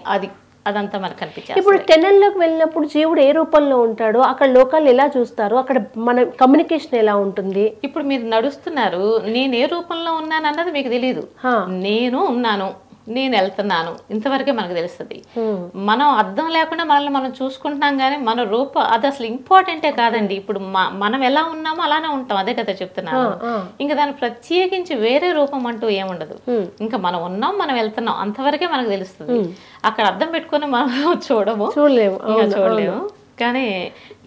అదంతా మనకు కనిపించేస్తుంది. ఇప్పుడు టెన్నెల్లోకి వెళ్ళినప్పుడు జీవుడు ఏ రూపంలో ఉంటాడు, అక్కడ లోకాలు ఎలా చూస్తారు, అక్కడ మన కమ్యూనికేషన్ ఎలా ఉంటుంది? ఇప్పుడు మీరు నడుస్తున్నారు, నేను ఏ రూపంలో ఉన్నాను అన్నది మీకు తెలియదు. నేను ఉన్నాను, నేను వెళ్తున్నాను, ఇంతవరకే మనకు తెలుస్తుంది. మనం అర్థం లేకుండా మనల్ని మనం చూసుకుంటున్నాం, కానీ మన అది అసలు ఇంపార్టెంటే కాదండి. ఇప్పుడు మనం ఎలా ఉన్నామో అలానే ఉంటాం, అదే కదా చెప్తున్నాను. ఇంకా దాన్ని ప్రత్యేకించి వేరే రూపం అంటూ ఏముండదు. ఇంకా మనం ఉన్నాం, మనం వెళ్తున్నాం, అంతవరకే మనకు తెలుస్తుంది. అక్కడ అర్థం పెట్టుకుని మనం చూడలేము. కానీ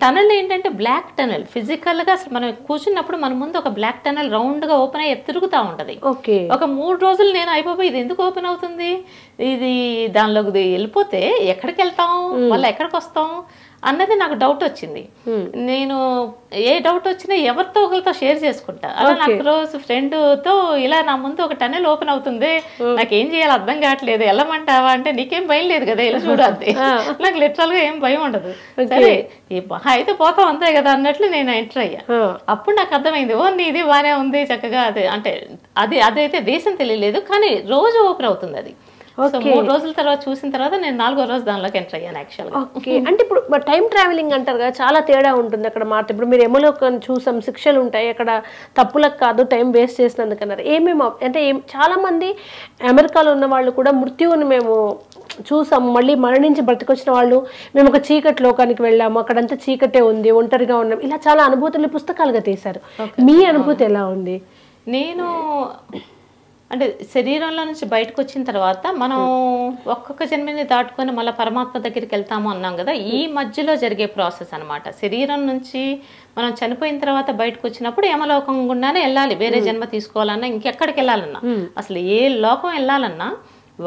టనల్ ఏంటంటే బ్లాక్ టనల్, ఫిజికల్గా అసలు మనం కూర్చున్నప్పుడు మన ముందు ఒక బ్లాక్ టనల్ రౌండ్గా ఓపెన్ అయ్యి తిరుగుతూ ఉంటుంది. ఒక 3 రోజులు నేను అయిపోయి ఇది ఎందుకు ఓపెన్ అవుతుంది, ఇది దానిలోకి వెళ్ళిపోతే ఎక్కడికి వెళ్తాం, మళ్ళీ ఎక్కడికి వస్తాం అన్నది నాకు డౌట్ వచ్చింది. నేను ఏ డౌట్ వచ్చినా ఎవరితో ఒకరితో షేర్ చేసుకుంటా. అలా నాకు రోజు ఫ్రెండ్తో ఇలా నా ముందు ఒక టనెల్ ఓపెన్ అవుతుంది, నాకేం చేయాలి అర్థం కావట్లేదు, వెళ్ళమంటావా అంటే నీకేం భయం లేదు కదా, ఇలా చూడాలి. నాకు లిటరల్ గా ఏం భయం ఉండదు. సరే అయితే పోతాం అంతే కదా అన్నట్లు నేను ఎంటర్ అయ్యా. అప్పుడు నాకు అర్థమైంది, ఓ నీది బాగానే ఉంది చక్కగా. అదే అంటే అదైతే రీజన్ తెలియలేదు, కానీ రోజు ఓపెన్ అవుతుంది అది. 3 రోజుల తర్వాత చూసిన తర్వాత నేను 4వ రోజు దానిలోకి ఎంటర్ అయ్యాను యాక్చువల్గా. ఓకే, అంటే ఇప్పుడు టైం ట్రావెలింగ్ అంటారు కదా, చాలా తేడా ఉంటుంది అక్కడ మాట. ఇప్పుడు మీరు యమలోకం చూసాం, శిక్షలు ఉంటాయి అక్కడ, తప్పులకు కాదు టైం వేస్ట్ చేసినందుకన్నారు. ఏమేమి అంటే చాలా మంది అమెరికాలో ఉన్న వాళ్ళు కూడా మృత్యువుని మేము చూసాం, మళ్ళీ మరణించి బ్రతికొచ్చిన వాళ్ళు, మేము ఒక చీకటి లోకానికి వెళ్ళాము, అక్కడంతా చీకటే ఉంది, ఒంటరిగా ఉన్నాం, ఇలా చాలా అనుభూతులు పుస్తకాలుగా తీశారు. మీ అనుభూతి ఎలా ఉంది? నేను అంటే శరీరంలో నుంచి బయటకు వచ్చిన తర్వాత మనం ఒక్కొక్క జన్మని దాటుకొని మళ్ళీ పరమాత్మ దగ్గరికి వెళ్తాము అన్నాం కదా, ఈ మధ్యలో జరిగే ప్రాసెస్ అనమాట. శరీరం నుంచి మనం చనిపోయిన తర్వాత బయటకు వచ్చినప్పుడు యమలోకం గుండానే వెళ్ళాలి, వేరే జన్మ తీసుకోవాలన్నా ఇంకెక్కడికి వెళ్ళాలన్నా, అసలు ఏ లోకం వెళ్ళాలన్నా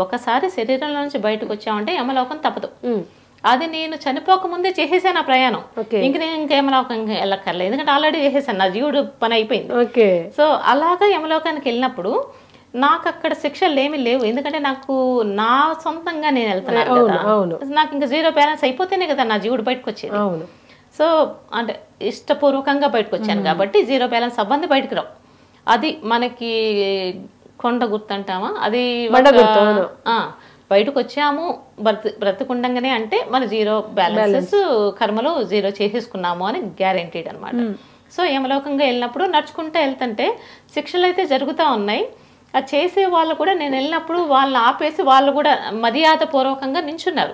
ఒకసారి శరీరంలో నుంచి బయటకు వచ్చామంటే యమలోకం తప్పదు. అది నేను చనిపోకముందే చేసేసాను ఆ ప్రయాణం. ఇంక నేను యమలోకం వెళ్ళక్కర్లేదు, ఎందుకంటే ఆల్రెడీ చేసేసాను, నా జీవుడు పని అయిపోయింది. సో అలాగా యమలోకానికి వెళ్ళినప్పుడు నాకు అక్కడ శిక్షలు ఏమీ లేవు, ఎందుకంటే నాకు నా సొంతంగా నేను వెళ్తున్నాను కదా, నాకు ఇంకా 0 బ్యాలెన్స్ అయిపోతేనే కదా నా జీవుడు బయటకు వచ్చేది. సో అంటే ఇష్టపూర్వకంగా బయటకు వచ్చాను కాబట్టి 0 బ్యాలెన్స్ అవ్వంది బయటకు రావు. అది మనకి కొండ గుర్తు అంటామా, అది బయటకు వచ్చాము బ్రతుకుండగానే అంటే మన 0 బ్యాలెన్సెస్ కర్మలో 0 చేసేసుకున్నాము అని గ్యారెంటీడ్ అనమాట. సో యమలోకంగా వెళ్ళినప్పుడు నడుచుకుంటూ వెళ్తుంటే శిక్షలు అయితే జరుగుతూ ఉన్నాయి. అది చేసే వాళ్ళు కూడా నేను వెళ్ళినప్పుడు వాళ్ళని ఆపేసి వాళ్ళు కూడా మర్యాద పూర్వకంగా నించున్నారు.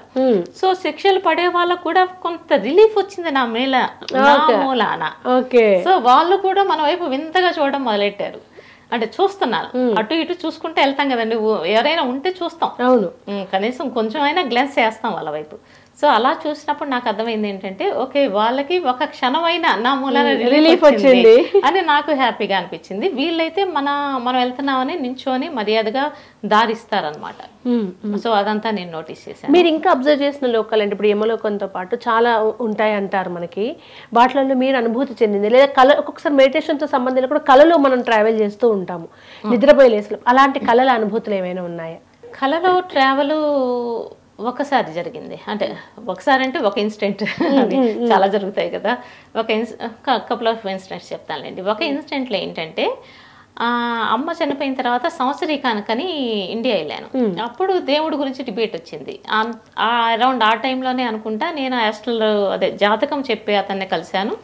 సో శిక్షలు పడే వాళ్ళకు కూడా కొంత రిలీఫ్ వచ్చింది నా మూలాన. సో వాళ్ళు కూడా మన వైపు వింతగా చూడడం మొదలెట్టారు. అంటే చూస్తున్నాను, అటు ఇటు చూసుకుంటే వెళ్తాం కదండి, ఎవరైనా ఉంటే చూస్తాం, కనీసం కొంచెం అయినా గ్లాన్స్ చేస్తాం వాళ్ళ వైపు. సో అలా చూసినప్పుడు నాకు అర్థమైంది ఏంటంటే, ఓకే వాళ్ళకి ఒక క్షణమైనా నా మూలాన రిలీఫ్ వచ్చింది అని నాకు హ్యాపీగా అనిపించింది. వీళ్ళైతే మనం వెళ్తున్నామని నించోని మర్యాదగా దారిస్తారనమాట. సో అదంతా నేను నోటీస్ చేశాను. మీరు ఇంకా అబ్జర్వ్ చేసిన లోకాలు అంటే ఇప్పుడు యమలోకంతో పాటు చాలా ఉంటాయి అంటారు మనకి, వాటిలో మీరు అనుభూతి చెందింది లేదా ఒక్కొక్కసారి మెడిటేషన్తో సంబంధించిన కూడా కళలో మనం ట్రావెల్ చేస్తూ ఉంటాము నిద్రపోయే లేసులు, అలాంటి కళల అనుభూతులు ఏమైనా ఉన్నాయా? కళలో ట్రావెల్ ఒకసారి జరిగింది, అంటే ఒకసారి అంటే ఒక ఇన్సిడెంట్, చాలా జరుగుతాయి కదా, కపుల్ ఆఫ్ ఇన్సిడెంట్స్ చెప్తానులేండి. ఒక ఇన్సిడెంట్లో ఏంటంటే అమ్మ చనిపోయిన తర్వాత సంవత్సరీకానికని ఇండియా వెళ్ళాను. అప్పుడు దేవుడి గురించి డిబేట్ వచ్చింది. అరౌండ్ ఆ టైంలోనే అనుకుంటా నేను హాస్టల్ జాతకం చెప్పి అతన్ని కలిశాను.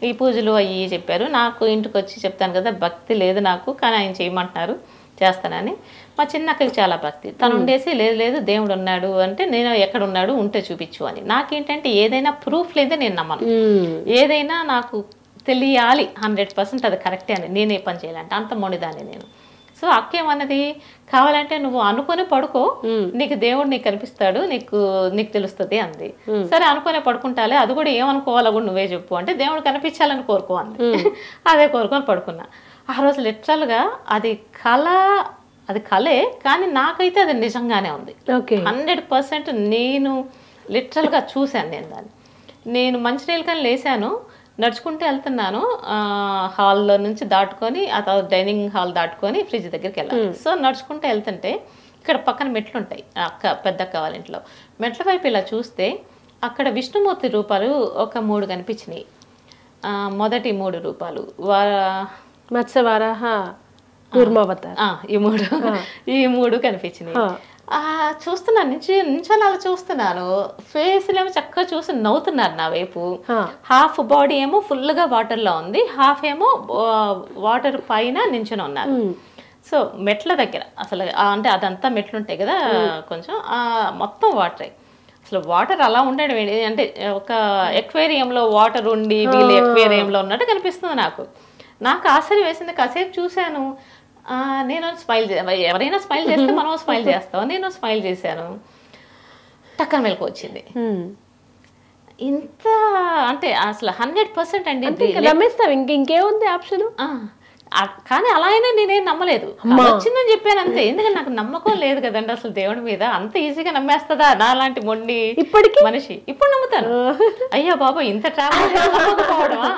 ఈ పూజలు అవి చెప్పారు. నాకు ఇంటికి వచ్చి చెప్తాను కదా, భక్తి లేదు నాకు, కానీ ఆయన చేయమంటున్నారు చేస్తానని. మా చిన్నక్కకి చాలా భక్తి, తను ఉండేసి లేదు లేదు దేవుడు ఉన్నాడు అంటే నేను ఎక్కడ ఉన్నాడు ఉంటే చూపించు అని. నాకేంటంటే ఏదైనా ప్రూఫ్ లేదే నేను నమ్మను, ఏదైనా నాకు తెలియాలి 100% అది కరెక్టే అని, నేనే పని చేయాలంటే అంత మొండిదాన్ని నేను. సో అక్కేమన్నది, కావాలంటే నువ్వు అనుకొని పడుకో, నీకు దేవుడు నీకు కనిపిస్తాడు, నీకు తెలుస్తుంది అంది. సరే అనుకునే పడుకుంటాలే, అది కూడా ఏమనుకోవాలో కూడా నువ్వే చెప్పు అంటే దేవుడు కనిపించాలని కోరుకో అంది. అదే కోరుకొని పడుకున్నా. ఆ రోజు లిటరల్గా అది కళే, కానీ నాకైతే అది నిజంగానే ఉంది. 100% నేను లిటరల్గా చూశాను నేను దాన్ని. నేను మంచినీళ్ళు కానీ లేసాను, నడుచుకుంటూ వెళ్తున్నాను, హాల్లో నుంచి దాటుకొని ఆ తర్వాత డైనింగ్ హాల్ దాటుకొని ఫ్రిడ్జ్ దగ్గరికి వెళ్ళాలి. సో నడుచుకుంటూ వెళ్తుంటే ఇక్కడ పక్కన మెట్లు ఉంటాయి, పెద్దక్క వాళ్ళ ఇంట్లో. మెట్ల వైపు ఇలా చూస్తే అక్కడ విష్ణుమూర్తి రూపాలు ఒక 3 కనిపించినాయి. మొదటి 3 రూపాలు మత్స్యవారాహ ఈ 3 కనిపించినాయి. చూస్తున్నాను, నించొని అలా చూస్తున్నాను. ఫేస్లేమో చక్కగా చూసి నవ్వుతున్నారు నా వైపు. హాఫ్ బాడీ ఏమో ఫుల్గా వాటర్లో ఉంది, హాఫ్ ఏమో వాటర్ పైన నించొని ఉన్నారు. సో మెట్ల దగ్గర అసలు అంటే అదంతా మెట్లు ఉంటాయి కదా కొంచెం మొత్తం వాటరే. అసలు వాటర్ అలా ఉండడం అంటే ఒక ఎక్వేరియంలో వాటర్ ఉండి వీళ్ళు ఎక్వేరియంలో ఉన్నట్టు కనిపిస్తుంది నాకు ఆశ్చర్యం వేసింది. కాసేపు చూశాను, నేను స్మైల్ ఎవరైనా స్మైల్ చేస్తే మనం స్మైల్ చేస్తాం, నేను స్మైల్ చేశాను. టక్కన మెలకు వచ్చింది. ఇంత అంటే అసలు 100% అండి నమ్మేస్తాం. ఇంకేముంది ఆప్షన్. కానీ అలా అయినా నేనేం నమ్మలేదు, వచ్చిందని చెప్పాను అంతే. ఎందుకంటే నాకు నమ్మకం లేదు కదండి అసలు దేవుడి మీద. అంత ఈజీగా నమ్మేస్తుందా నా లాంటి మొండి మనిషి? ఇప్పుడు నమ్ముతాను. అయ్యో బాబా ఇంత ట్రావెల్ నమ్మకపోవడమా?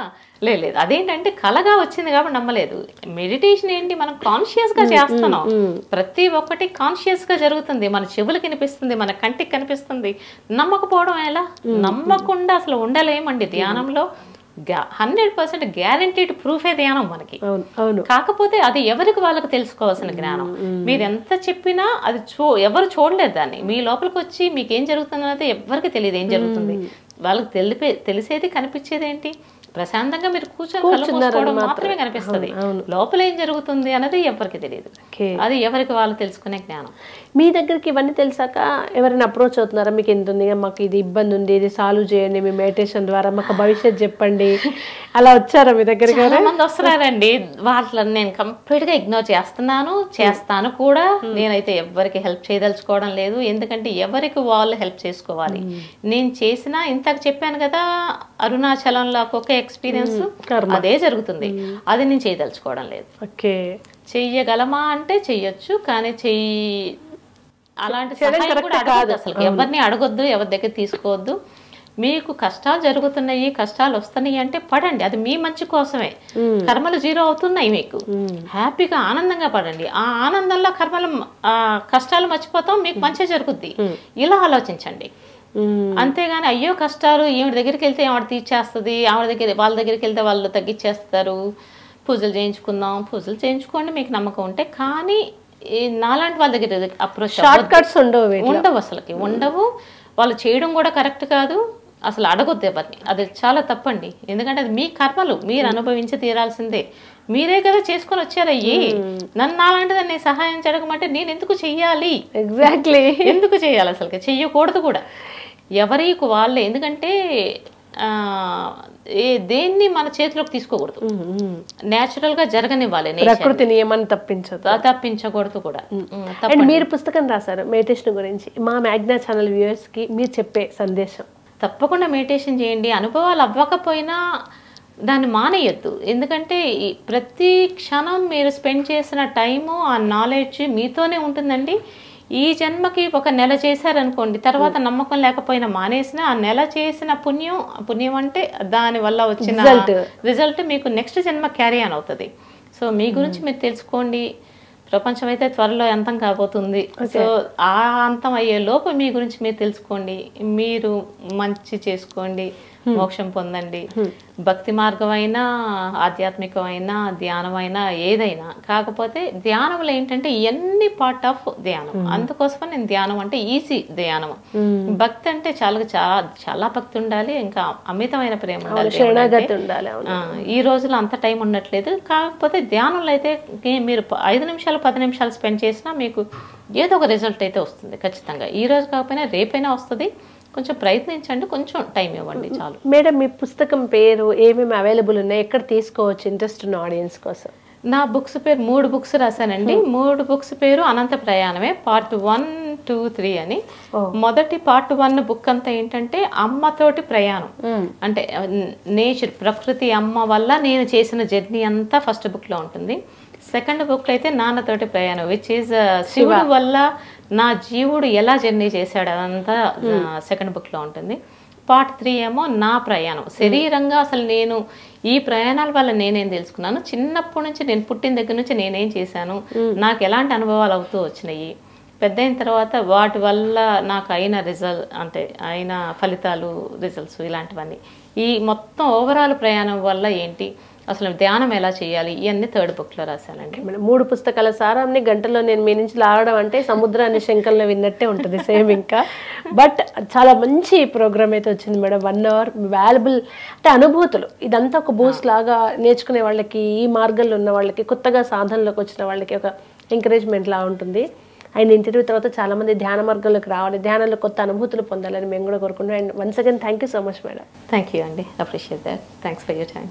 లేదు, అదేంటంటే కలగా వచ్చింది కాబట్టి నమ్మలేదు. మెడిటేషన్ ఏంటి, మనం కాన్షియస్ గా చేస్తున్నాం, ప్రతి ఒక్కటి కాన్షియస్ గా జరుగుతుంది. మన చెవులకు కనిపిస్తుంది, మన కంటికి కనిపిస్తుంది. నమ్మకపోవడం ఎలా? నమ్మకుండా అసలు ఉండలేమండి ధ్యానంలో. 100% గ్యారంటీడ్ ప్రూఫే ధ్యానం మనకి. కాకపోతే అది ఎవరికి వాళ్ళకి తెలుసుకోవాల్సిన జ్ఞానం. మీరు ఎంత చెప్పినా అది ఎవరు చూడలేదు దాన్ని. మీ లోపలికి వచ్చి మీకు ఏం జరుగుతుంది అనేది ఎవరికి తెలియదు. ఏం జరుగుతుంది వాళ్ళకి తెలిసేది కనిపించేది ఏంటి? ప్రశాంతంగా మీరు కూర్చొని మాత్రమే కనిపిస్తుంది. లోపల ఏం జరుగుతుంది అన్నది ఎవరికి తెలియదు. అది ఎవరికి వాళ్ళు తెలుసుకునే జ్ఞానం. మీ దగ్గరికి ఇవన్నీ తెలిసాక ఎవరైనా అప్రోచ్ అవుతున్నారా? మీకు ఎంత ఉంది, మాకు ఇది ఇబ్బంది ఉంది, ఇది సాల్వ్ చేయండి మీ మెడిటేషన్ ద్వారా, మాకు భవిష్యత్తు చెప్పండి, అలా వచ్చారా మీ దగ్గరికి? చాలా మంది వస్తున్నారండి. వాళ్ళని నేను కంప్లీట్ గా ఇగ్నోర్ చేస్తాను కూడా. నేనైతే ఎవరికి హెల్ప్ చేయదలుచుకోవడం లేదు. ఎందుకంటే ఎవరికి వాళ్ళు హెల్ప్ చేసుకోవాలి. నేను చేసిన ఇంతకు చెప్పాను కదా అరుణాచలంలో ఒక ఎక్స్పీరియన్స్, అదే జరుగుతుంది. అది నేను చేయదలుచుకోవడం లేదు. చెయ్యగలమా అంటే చెయ్యొచ్చు, కానీ అలాంటి సహాయం కూడా అడగద్దు. అసలు ఎవరిని అడగొద్దు, ఎవరి దగ్గర తీసుకోవద్దు. మీకు కష్టాలు జరుగుతున్నాయి, కష్టాలు వస్తున్నాయి అంటే పడండి, అది మీ మంచి కోసమే. కర్మలు 0 అవుతున్నాయి, మీకు హ్యాపీగా ఆనందంగా పడండి. ఆ ఆనందంలో కష్టాలు మర్చిపోతాం, మీకు మంచి జరుగుద్ది. ఇలా ఆలోచించండి. అంతేగాని అయ్యో కష్టాలు ఈవిడ దగ్గరికి వెళ్తే ఆవిడ తీర్చేస్తుంది, వాళ్ళ దగ్గరికి వెళ్తే వాళ్ళు తగ్గించేస్తారు, పూజలు చేయించుకోండి మీకు నమ్మకం ఉంటే. కానీ నాలాంటి వాళ్ళ దగ్గర అప్రోచ్ ఉండవు, అసలుకి ఉండవు. వాళ్ళు చేయడం కూడా కరెక్ట్ కాదు. అసలు అడగొద్దు ఎవరిని, అది చాలా తప్పండి. ఎందుకంటే అది మీ కర్మలు, మీరు అనుభవించి తీరాల్సిందే. మీరే కదా చేసుకొని వచ్చారయ్యి. నన్ను నాలాంటిదాన్ని సహాయం చేయడమంటే నేను ఎందుకు చెయ్యాలి? ఎగ్జాక్ట్లీ ఎందుకు చెయ్యాలి? అసలుకి చెయ్యకూడదు కూడా. ఎవరికి వాళ్ళే. ఎందుకంటే దేన్ని మన చేతిలోకి తీసుకోకూడదు, నేచురల్ గా జరగనివ్వాలి. ప్రకృతి నియమాన్ని తప్పించకూడదు కూడా. మీరు పుస్తకం రాశారు మెడిటేషన్ గురించి, మా మ్యాగ్నా ఛానల్ వ్యూవర్స్ కి మీరు చెప్పే సందేశం? తప్పకుండా మెడిటేషన్ చేయండి. అనుభవాలు అవ్వకపోయినా దాన్ని మానేయొద్దు. ఎందుకంటే ప్రతి క్షణం మీరు స్పెండ్ చేసిన టైము, ఆ నాలెడ్జ్ మీతోనే ఉంటుందండి. ఈ జన్మకి ఒక నెల చేశారనుకోండి, తర్వాత నమ్మకం లేకపోయినా మానేసిన ఆ నెల చేసిన పుణ్యం అంటే దాని వల్ల వచ్చిన రిజల్ట్ మీకు నెక్స్ట్ జన్మ క్యారీ ఆన్ అవుతుంది. సో మీ గురించి మీరు తెలుసుకోండి. ప్రపంచం అయితే త్వరలో అంతం కాబోతుంది. సో ఆ అంతం అయ్యే లోపు మీ గురించి మీరు తెలుసుకోండి, మీరు మంచి చేసుకోండి, మోక్షం పొందండి. భక్తి మార్గమైనా, ఆధ్యాత్మికమైనా, ధ్యానమైనా, ఏదైనా. కాకపోతే ధ్యానంలో ఏంటంటే ఇవన్నీ పార్ట్ ఆఫ్ ధ్యానం. అందుకోసం నేను ధ్యానం అంటే ఈజీ ధ్యానం. భక్తి అంటే చాలా భక్తి ఉండాలి, ఇంకా అమితమైన ప్రేమ ఉండాలి. ఈ రోజులో అంత టైం ఉండట్లేదు. కాకపోతే ధ్యానంలో అయితే మీరు 5 నిమిషాలు 10 నిమిషాలు స్పెండ్ చేసినా మీకు ఏదో ఒక రిజల్ట్ అయితే వస్తుంది ఖచ్చితంగా. ఈ రోజు కాకపోయినా రేపైనా వస్తుంది. కొంచెం ప్రయత్నించండి, కొంచెం టైం ఇవ్వండి చాలు. మేడం మీ పుస్తకం పేరు, ఏమేమి అవైలబుల్ ఉన్నాయి, ఎక్కడ తీసుకోవచ్చు ఇంట్రెస్ట్ ఉన్న ఆడియన్స్ కోసం? నా బుక్స్ పేరు 3 బుక్స్ రాశానండి. 3 బుక్స్ పేరు అనంత ప్రయాణమే, పార్ట్ 1, 2, 3 అని. మొదటి పార్ట్ 1 బుక్ అంతా ఏంటంటే అమ్మతోటి ప్రయాణం, అంటే నేచర్, ప్రకృతి అమ్మ వల్ల నేను చేసిన జర్నీ అంతా ఫస్ట్ బుక్ లో ఉంటుంది. సెకండ్ బుక్ లో అయితే నాన్నతోటి ప్రయాణం, విచ్ ఈజ్ శివుడు వల్ల నా జీవుడు ఎలా జర్నీ చేశాడు అదంతా సెకండ్ బుక్ లో ఉంటుంది. పార్ట్ 3 ఏమో నా ప్రయాణం, శరీరంగా అసలు నేను ఈ ప్రయాణాల వల్ల నేనేం తెలుసుకున్నాను, చిన్నప్పటి నుంచి నేను పుట్టిన దగ్గర నుంచి నేనేం చేశాను, నాకు ఎలాంటి అనుభవాలు అవుతూ వచ్చినాయి, పెద్ద అయిన తర్వాత వాటి వల్ల నాకు అయిన అయిన ఫలితాలు, రిజల్ట్స్, ఇలాంటివన్నీ. ఈ మొత్తం ఓవరాల్ ప్రయాణం వల్ల ఏంటి, అసలు ధ్యానం ఎలా చేయాలి, ఇవన్నీ థర్డ్ బుక్ లో రాశానండి. 3 పుస్తకాల సారాన్ని గంటలో నేను మీ నుంచి లాగడం అంటే సముద్రాన్ని శంకల్లో విన్నట్టే ఉంటుంది సేమ్. ఇంకా బట్ చాలా మంచి ప్రోగ్రామ్ అయితే వచ్చింది మేడం. 1 అవర్ వాల్యుబుల్ అంటే అనుభూతులు, ఇదంతా ఒక బూస్ట్ లాగా నేర్చుకునే వాళ్ళకి, ఈ మార్గంలో ఉన్న వాళ్ళకి, కొత్తగా సాధనలోకి వచ్చిన వాళ్ళకి ఒక ఎంకరేజ్మెంట్ లా ఉంటుంది. అండ్ ఇంటర్వ్యూ తర్వాత చాలామంది ధ్యాన మార్గంలోకి రావాలి, ధ్యానంలో కొత్త అనుభూతులు పొందాలని మేము కూడా కోరుకుంటున్నాం. And once again thank you so much madam. Thank you అండి, appreciate that. Thanks for your time.